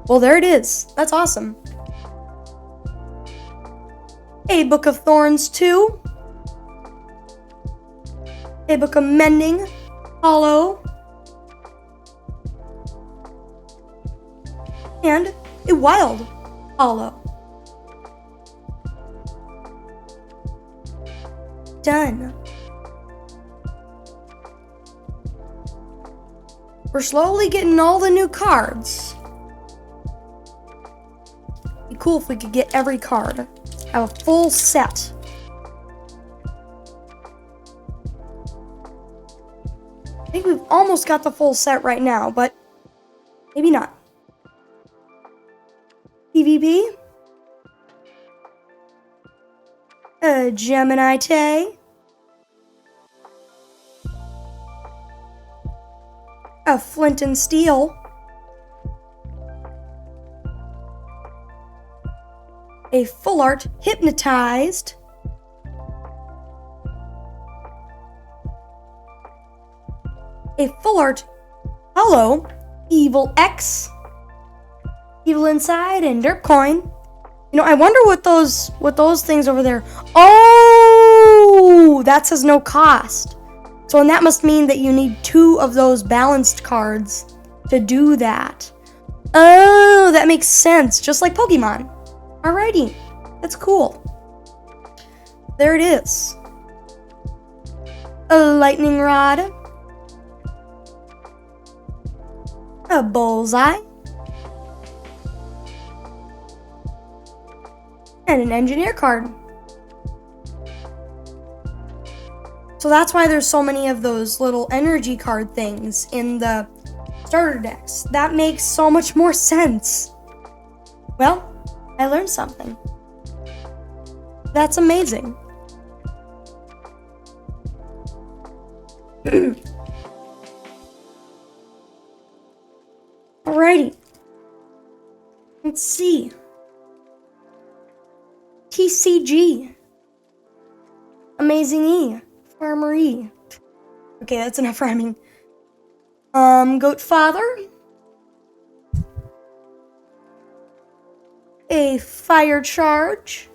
Well, there it is. That's awesome. A Book of Thorns 2. A Book of Mending, Hollow. And a Wild Hollow. Done. We're slowly getting all the new cards. It'd be cool if we could get every card. Have a full set. I think we've almost got the full set right now, but maybe not. PvP. A Gemini Tay. A Flint and Steel. A Full Art Hypnotized. A Full Art Hollow Evil X. Evil Inside and Dirt Coin. You know, I wonder what those things over there. Oh, that says no cost. So and that must mean that you need 2 of those balanced cards to do that. Oh, that makes sense. Just like Pokemon. Alrighty. That's cool. There it is. A Lightning Rod. A Bullseye. And an Engineer card. So that's why there's so many of those little energy card things in the starter decks. That makes so much more sense. Well, I learned something. That's amazing. Alrighty. Let's see. TCG. Amazing E. Farmer E. Okay, that's enough rhyming. Goat Father. A Fire Charge.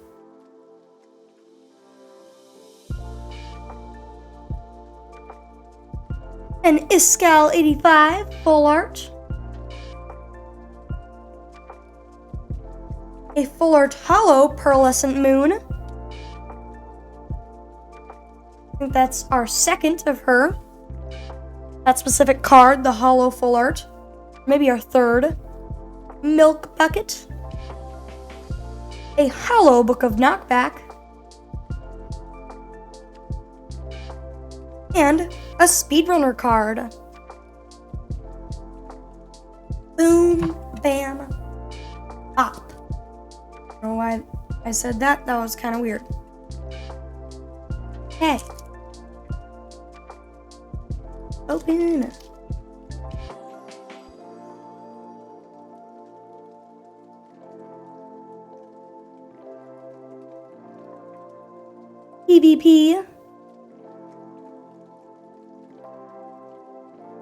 An Iskal 85 Full Art. A Full Art Hollow Pearlescent Moon. I think that's our second of her. That specific card, the Hollow Full Art. Maybe our third. Milk Bucket. A Hollow Book of Knockback. And a Speedrunner card. Boom, bam, pop. I don't know why I said that. That was kind of weird. Okay. Open. PvP.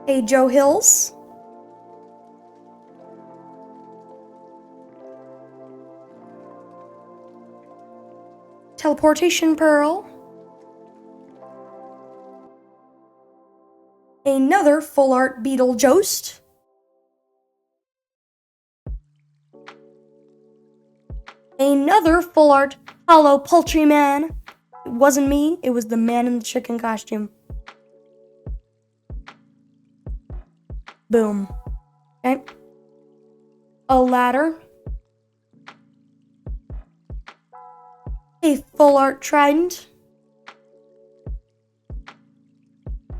A Joe Hills. Teleportation Pearl. Another full art Beetlejuice. Another full art Hollow Poultry Man. It wasn't me, it was the man in the chicken costume. Boom. Okay. A ladder. A full art Trident.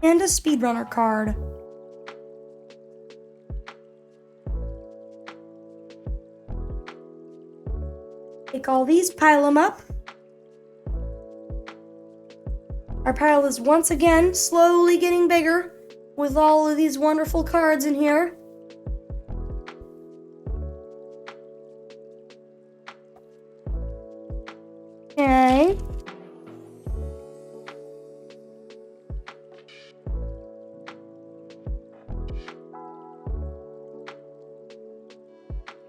And a speedrunner card. Take all these, pile them up. Our pile is once again slowly getting bigger with all of these wonderful cards in here. Okay.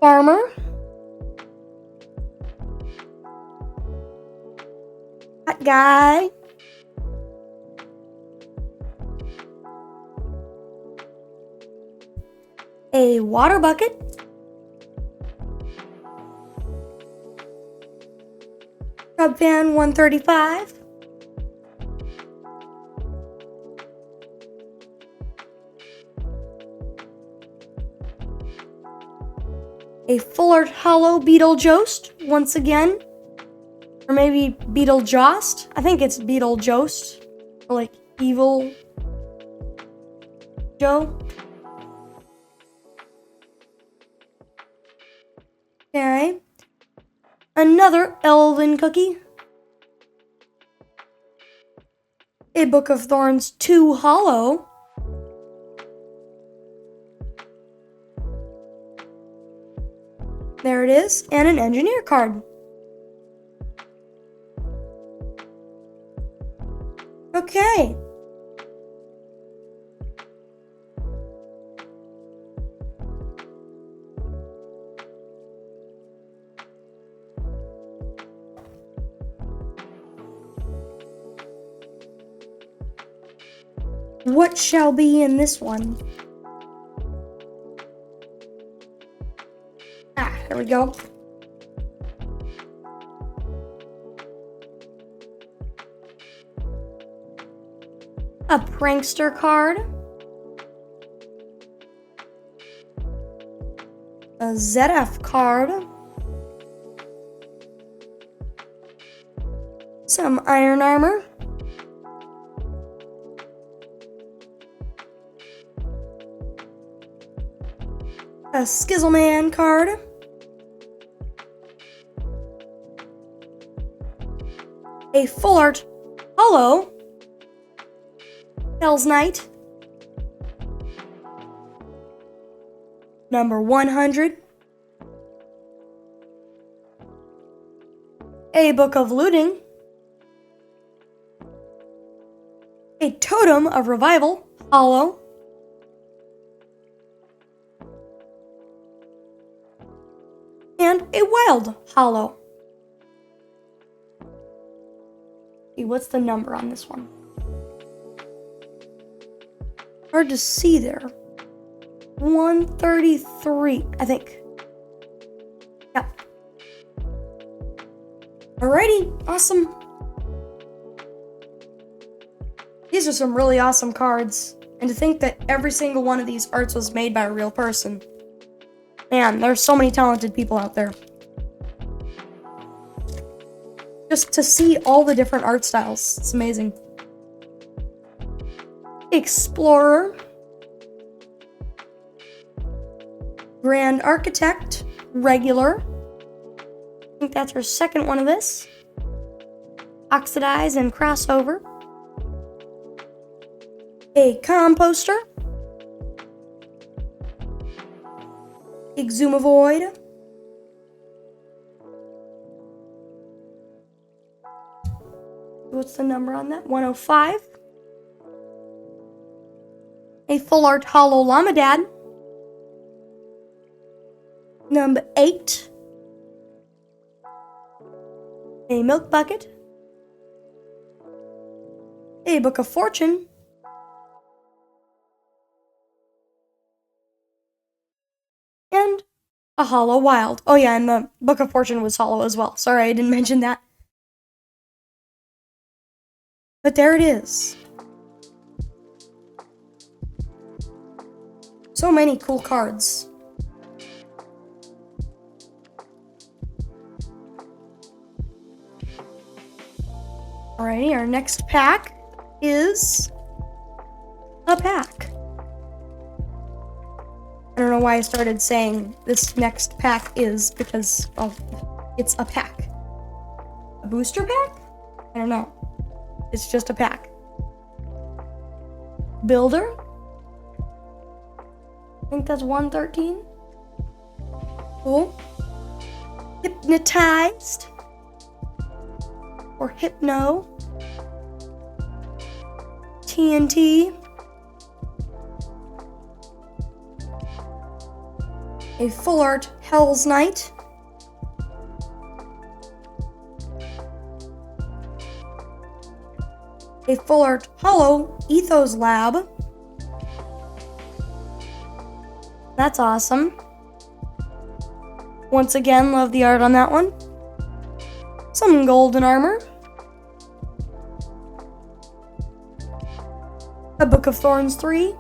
Farmer. Hot guy. A water bucket. Cub fan 135. A full art hollow Beetlejuice once again. Or maybe Beetlejoust. I think it's Beetlejoust. Or like Evil Joe. Okay. Another Elven Cookie. A Book of Thorns 2 Hollow. There it is. And an Engineer card. Okay. What shall be in this one? There we go. A prankster card. A ZF card. Some iron armor. A Skizzleman card. A full art hollow Hell's Knight. Number 100. A Book of Looting. A Totem of Revival hollow. And a Wild hollow. What's the number on this one? Hard to see there. 133, I think. Yeah. Alrighty, awesome. These are some really awesome cards. And to think that every single one of these arts was made by a real person. Man, there's so many talented people out there. Just to see all the different art styles, it's amazing. Explorer. Grand Architect, regular. I think that's our second one of this. Oxidize and crossover. A Composter. Exhumavoid. What's the number on that? 105. A full art hollow Llamadad. Number 8. A Milk Bucket. A Book of Fortune. hollow wild. Oh yeah, and the Book of Fortune was hollow as well. Sorry, I didn't mention that. But there it is. So many cool cards. Alrighty, our next pack is a pack. I don't know why I started saying this next pack is, because, well, it's a pack. A booster pack? I don't know. It's just a pack. Builder? I think that's 113. Cool. Hypnotized. Or Hypno. TNT. A full art Hell's Knight. A full art hollow Ethos Lab. That's awesome. Once again, love the art on that one. Some golden armor. A Book of Thorns 3.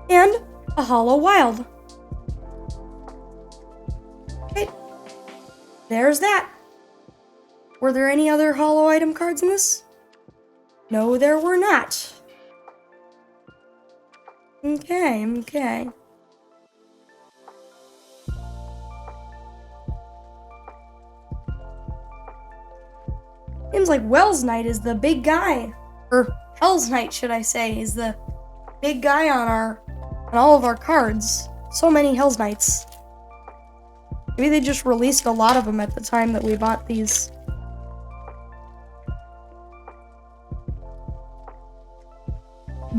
And a hollow wild. Okay. There's that. Were there any other hollow item cards in this? No, there were not. Okay. Seems like Wells Knight is the big guy. Or Hell's Knight, should I say, is the big guy on all of our cards. So many Hell's Knights. Maybe they just released a lot of them at the time that we bought these.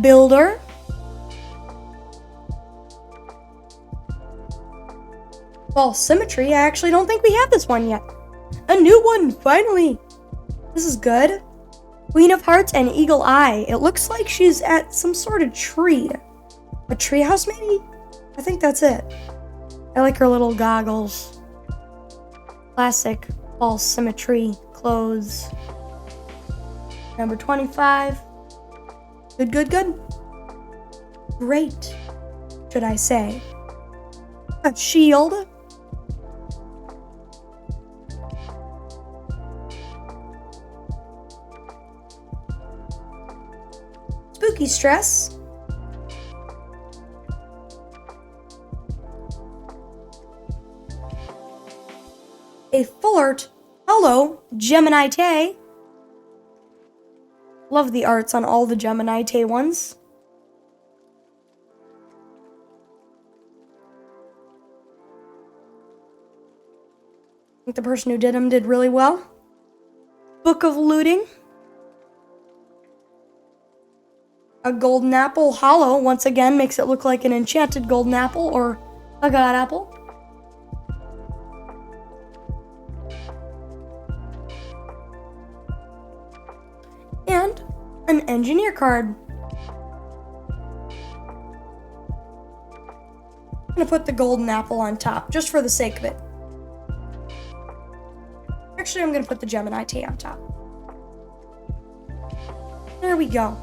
Builder. False Symmetry. I actually don't think we have this one yet. A new one, finally. This is good. Queen of Hearts and Eagle Eye. It looks like she's at some sort of tree. A treehouse, maybe? I think that's it. I like her little goggles. Classic False Symmetry clothes. Number 25. Good. Great, should I say. A shield. Spooky Stress. A full art hollow Gemini Tay. Love the arts on all the Gemini Tay ones. I think the person who did them did really well. Book of Looting. A golden apple hollow, once again, makes it look like an enchanted golden apple or a god apple. And an engineer card. I'm gonna put the golden apple on top, just for the sake of it. Actually, I'm gonna put the Gemini Tay on top. There we go.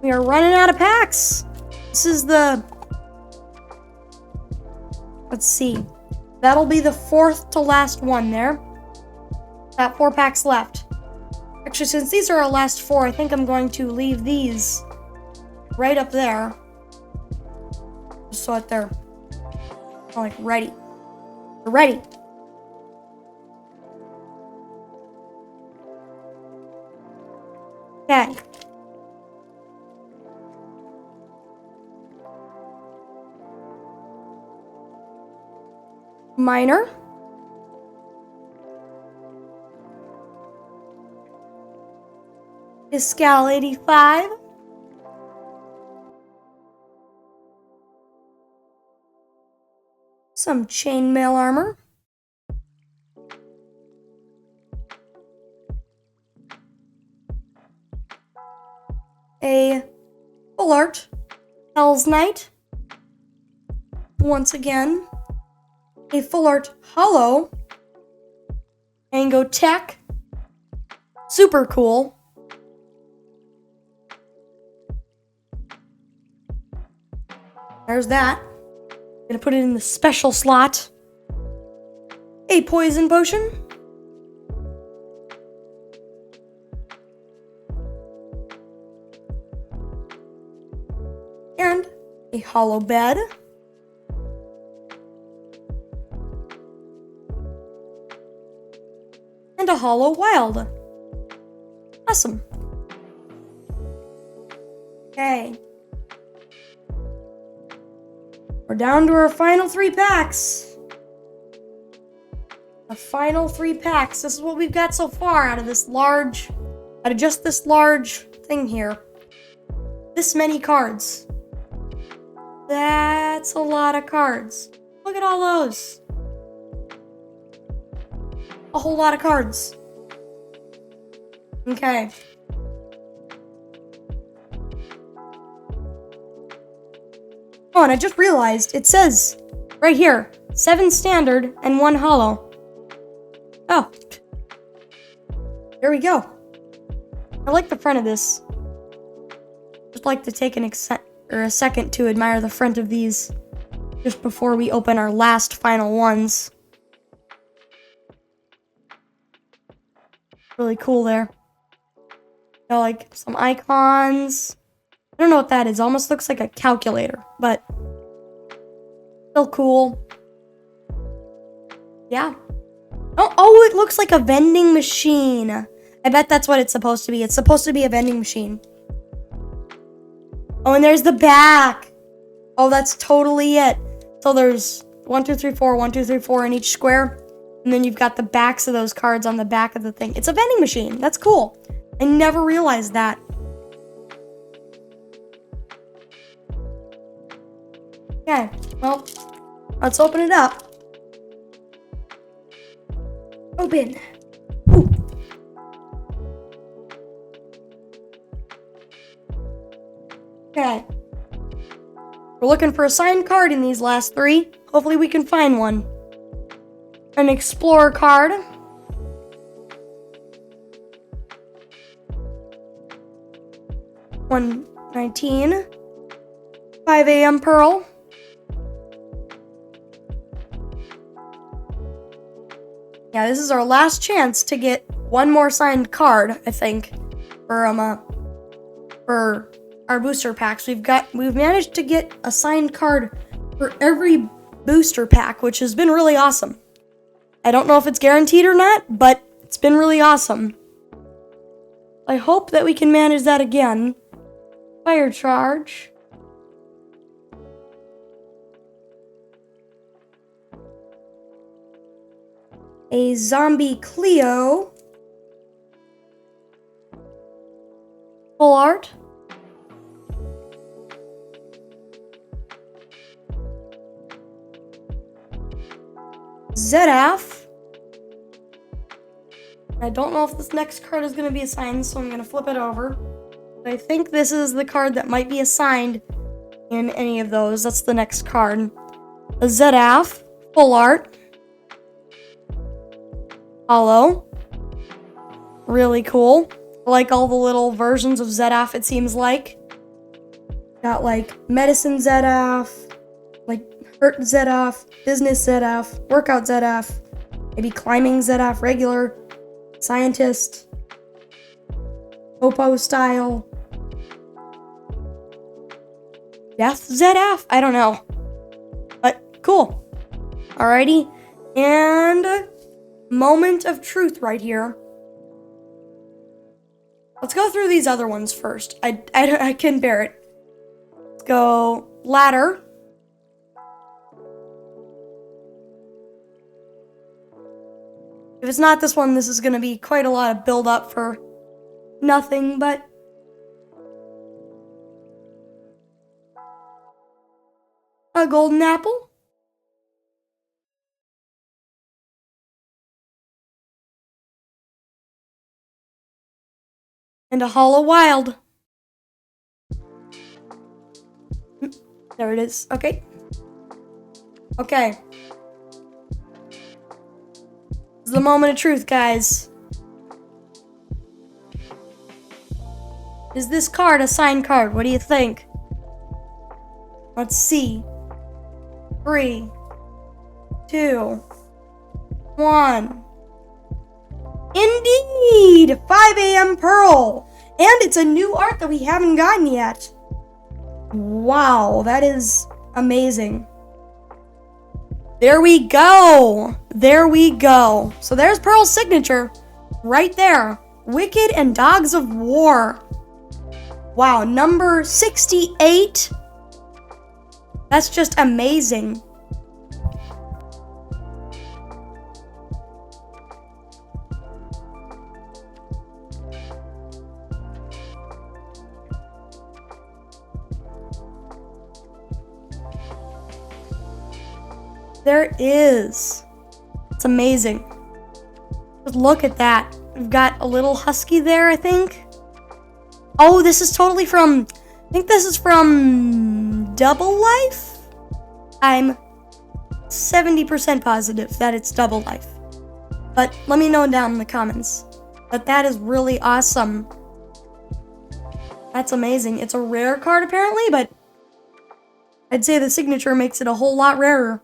We are running out of packs. This is the... Let's see. That'll be the fourth to last one there. Got 4 packs left. Actually, since these are our last 4, I think I'm going to leave these right up there. Just so that they're like ready. They're ready. Okay. Minor. Iscal 85. Some chainmail armor. a full art Hell's Knight. Once again, a full art holo Mango Tech. Super cool. There's that. Gonna put it in the special slot. A poison potion. And a hollow bed. And a hollow wild. Awesome. Okay. We're down to our final 3 packs. The final 3 packs. This is what we've got so far out of just this large thing here. This many cards. That's a lot of cards. Look at all those. A whole lot of cards. Okay. Oh, and I just realized it says right here 7 standard and 1 holo. Oh. There we go. I like the front of this. Just like to take a second to admire the front of these just before we open our last final ones. Really cool there. Got like some icons. I don't know what that is. It almost looks like a calculator, but still cool. Yeah. Oh, it looks like a vending machine. I bet that's what it's supposed to be. It's supposed to be a vending machine. Oh, and there's the back. Oh, that's totally it. So there's 1, 2, 3, 4, 1, 2, 3, 4 in each square. And then you've got the backs of those cards on the back of the thing. It's a vending machine. That's cool. I never realized that. Okay, well, let's open it up. Open. Ooh. Okay. We're looking for a signed card in these last 3. Hopefully we can find one. An Explorer card. $119. 5 a.m. Pearl. Yeah, this is our last chance to get one more signed card, I think, for our booster packs. We've managed to get a signed card for every booster pack, which has been really awesome. I don't know if it's guaranteed or not, but it's been really awesome. I hope that we can manage that again. Fire charge. A zombie Cleo. Full art. Zedaf. I don't know if this next card is going to be assigned, so I'm going to flip it over. But I think this is the card that might be assigned in any of those. That's the next card. A Zedaf. Full art. Holo. Really cool. I like all the little versions of Zedaf, it seems like. Got like Medicine Zedaf, like Hurt Zedaf, Business Zedaf, Workout Zedaf, maybe Climbing Zedaf, Regular, Scientist, Popo Style, Death Zedaf? I don't know. But cool. Alrighty. And moment of truth right here. Let's go through these other ones first. I can bear it. Let's go ladder. If it's not this one, this is going to be quite a lot of build up for nothing, but a golden apple. And a hollow wild. There it is. Okay. Okay. This is the moment of truth, guys. Is this card a signed card? What do you think? Let's see. 3, 2, 1. Indeed! 5 a.m. Pearl! And it's a new art that we haven't gotten yet. Wow, that is amazing. There we go. There we go. So there's Pearl's signature right there. Wicked and Dogs of War. Wow, number 68. That's just amazing. There is. It's amazing. Just look at that. We've got a little husky there, I think. Oh, this is totally from... I think this is from Double Life? I'm 70% positive that it's Double Life. But let me know down in the comments. But that is really awesome. That's amazing. It's a rare card apparently, but I'd say the signature makes it a whole lot rarer.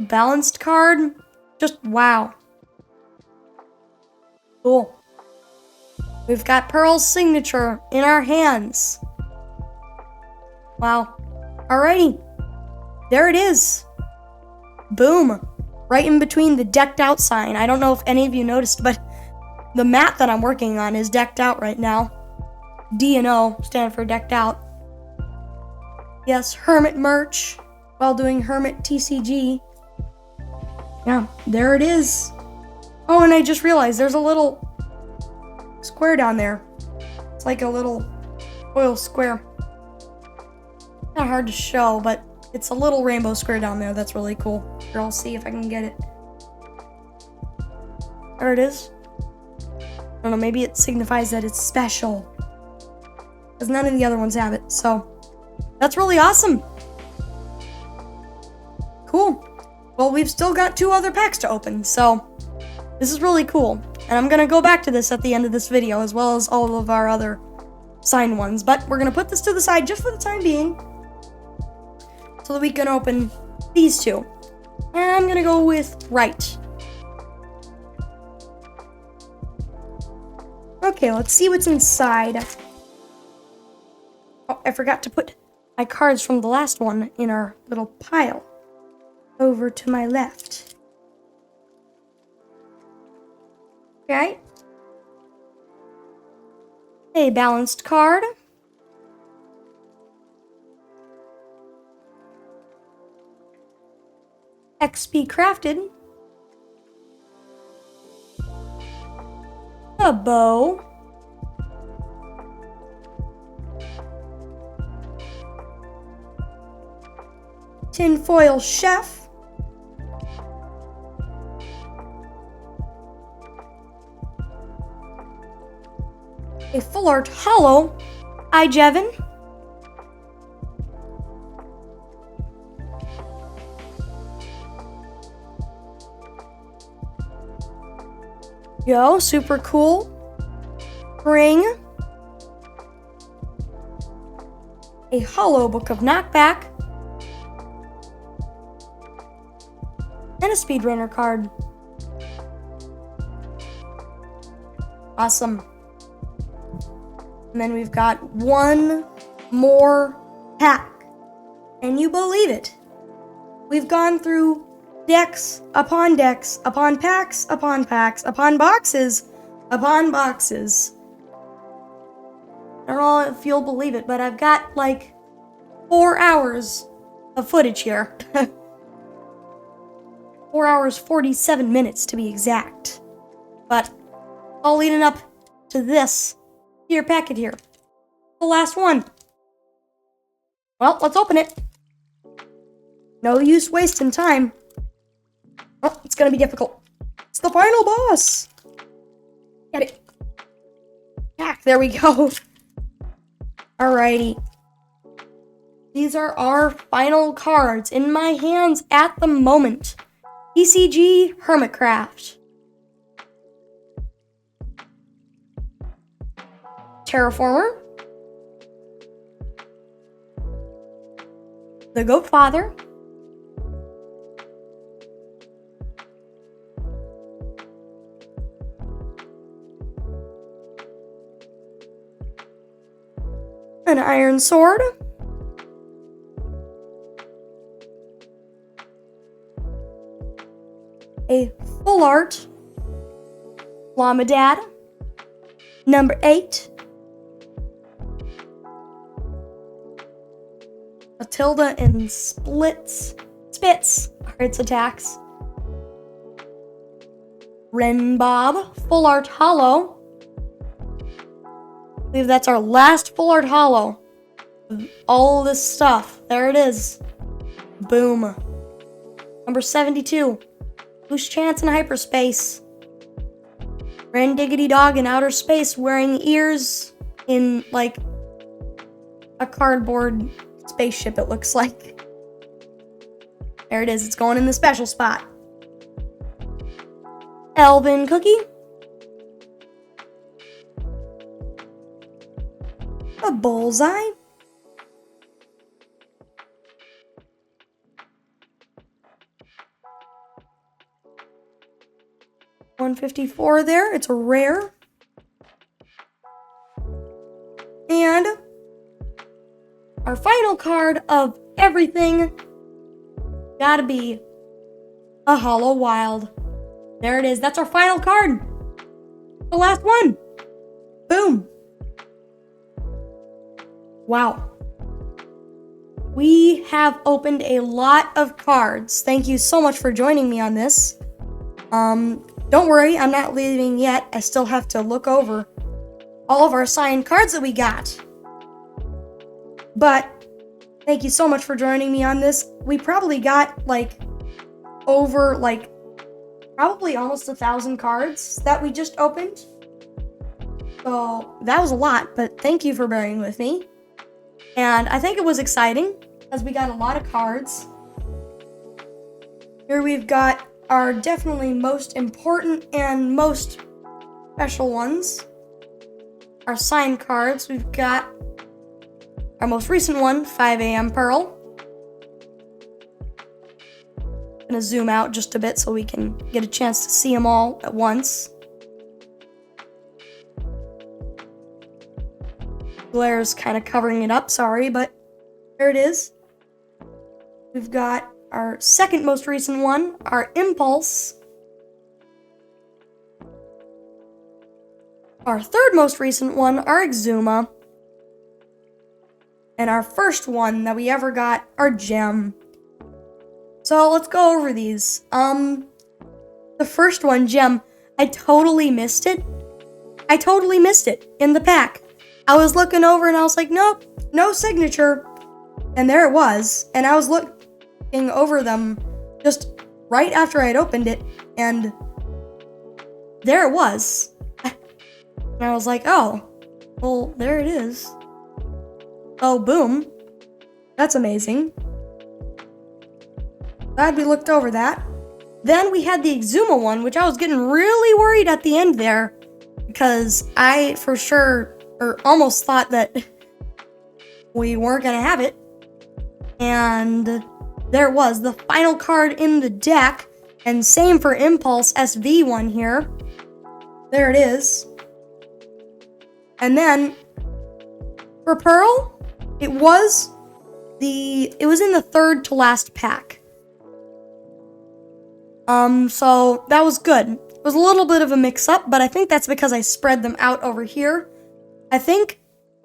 Balanced card. Just wow. Cool. We've got Pearl's signature in our hands. Wow. Alrighty. There it is. Boom. Right in between the decked out sign. I don't know if any of you noticed, but the mat that I'm working on is decked out right now. D and O stand for decked out. Yes, Hermit merch while doing Hermit TCG. Yeah, there it is. Oh, and I just realized there's a little square down there. It's like a little oil square. Not hard to show, but it's a little rainbow square down there. That's really cool. Here, I'll see if I can get it. There it is. I don't know, maybe it signifies that it's special. Because none of the other ones have it, so that's really awesome. Cool. Well, we've still got 2 other packs to open, so this is really cool. And I'm going to go back to this at the end of this video, as well as all of our other signed ones. But we're going to put this to the side just for the time being, so that we can open these 2. And I'm going to go with right. Okay, let's see what's inside. Oh, I forgot to put my cards from the last one in our little pile. Over to my left. Okay. A balanced card. XP crafted. A bow. Tinfoil chef. A full art hollow. Jevin. Yo, super cool. Ring. A hollow book of knockback. And a speedrunner card. Awesome. And then we've got 1 more pack. Can you believe it? We've gone through decks upon packs, upon packs, upon boxes, upon boxes. I don't know if you'll believe it, but I've got like 4 hours of footage here. 4 hours, 47 minutes to be exact. But all leading up to this here packet here. The last one. Well, let's open it. No use wasting time. Oh, it's gonna be difficult. It's the final boss. Get it. Back, there we go. Alrighty. These are our final cards in my hands at the moment. TCG Hermitcraft. Terraformer. The Goat Father. An Iron Sword. A full art Llama Dad. Number 8. Matilda and Spits are its attacks. Ren Bob, full art holo. I believe that's our last full art holo. All this stuff. There it is. Boom. Number 72. Loose Chance in hyperspace. Ren Diggity Dog in outer space wearing ears in like a cardboard spaceship, it looks like. There it is. It's going in the special spot. Elvin Cookie. A Bullseye. $154 there. It's a rare. And our final card of everything gotta be a Hollow Wild. There it is. That's our final card. The last one. Boom. Wow. We have opened a lot of cards. Thank you so much for joining me on this. Don't worry, I'm not leaving yet. I still have to look over all of our signed cards that we got. But thank you so much for joining me on this. We probably got probably almost 1,000 cards that we just opened. So that was a lot, but thank you for bearing with me. And I think it was exciting because we got a lot of cards. Here we've got our definitely most important and most special ones. Our signed cards. We've got our most recent one, 5 a.m. Pearl. I'm gonna zoom out just a bit so we can get a chance to see them all at once. Glare's kind of covering it up, sorry, but there it is. We've got our second most recent one, our Impulse. Our third most recent one, our Exuma. And our first one that we ever got, our Gem. So let's go over these. The first one, Gem, I totally missed it. In the pack. I was looking over and I was like, nope, no signature. And there it was. And I was looking over them just right after I'd opened it, and there it was. And I was like, oh, well, there it is. Oh, boom. That's amazing. Glad we looked over that. Then we had the Exuma one, which I was getting really worried at the end there, because I for sure, or almost thought that we weren't going to have it. And there it was, the final card in the deck, and same for Impulse SV one here. There it is. And then for Pearl, it was in the third to last pack. So that was good. It was a little bit of a mix-up, but I think that's because I spread them out over here. I think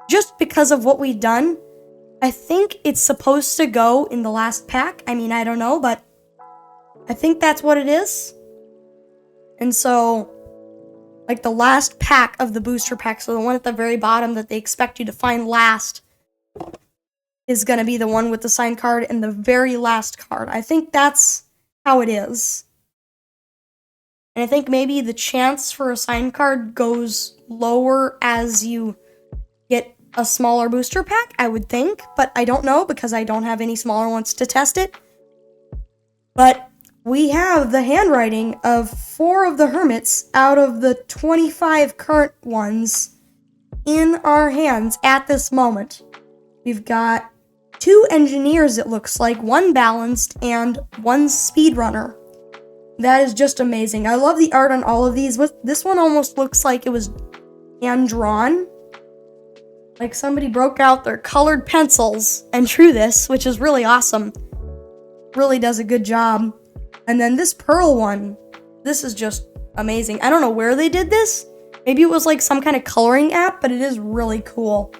just because of what we've done, I think it's supposed to go in the last pack. I mean, I don't know, but I think that's what it is. And so, like the last pack of the booster pack, so the one at the very bottom that they expect you to find last, is going to be the one with the signed card and the very last card. I think that's how it is. And I think maybe the chance for a signed card goes lower as you get a smaller booster pack, I would think, but I don't know because I don't have any smaller ones to test it. But we have the handwriting of 4 of the Hermits out of the 25 current ones in our hands at this moment. We've got 2 engineers, it looks like, 1 balanced and 1 speedrunner. That is just amazing. I love the art on all of these. This one almost looks like it was hand-drawn. Like somebody broke out their colored pencils and drew this, which is really awesome. Really does a good job. And then this pearl one, this is just amazing. I don't know where they did this. Maybe it was like some kind of coloring app, but it is really cool.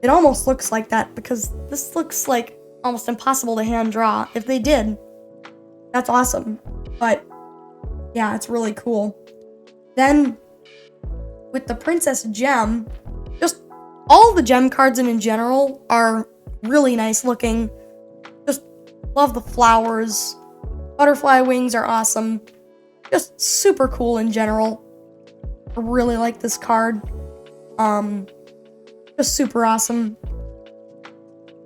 It almost looks like that because this looks like almost impossible to hand draw. If they did, that's awesome. But yeah, it's really cool. Then with the Princess Gem, just all the gem cards in general are really nice looking. Just love the flowers. Butterfly wings are awesome. Just super cool in general. I really like this card. Just super awesome.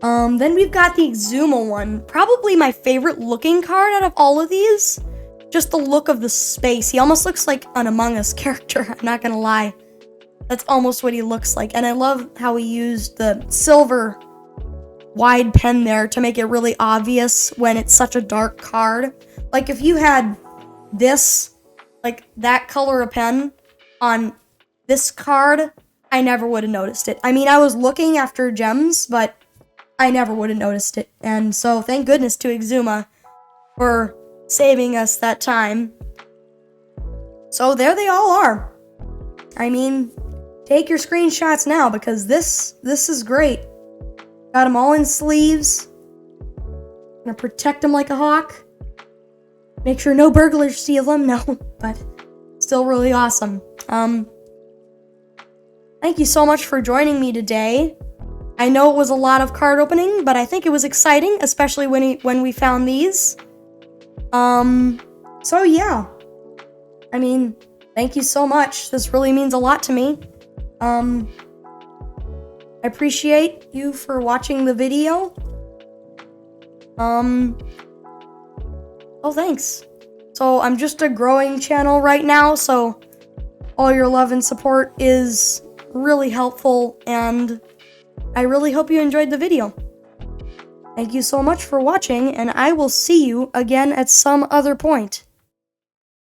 Then we've got the Exuma one. Probably my favorite looking card out of all of these. Just the look of the space. He almost looks like an Among Us character, I'm not gonna lie. That's almost what he looks like. And I love how he used the silver wide pen there to make it really obvious when it's such a dark card. Like if you had this, like that color of pen on this card, I never would have noticed it. I mean, I was looking after gems, but I never would have noticed it. And so thank goodness to Exuma for saving us that time. So there they all are. I mean, take your screenshots now because this is great. Got them all in sleeves. Gonna protect them like a hawk. Make sure no burglars steal them. No, but still really awesome. Thank you so much for joining me today. I know it was a lot of card opening, but I think it was exciting, especially when we found these. So yeah. I mean, thank you so much. This really means a lot to me. I appreciate you for watching the video. Oh, thanks. So I'm just a growing channel right now, so all your love and support is really helpful, and I really hope you enjoyed the video. Thank you so much for watching, and I will see you again at some other point.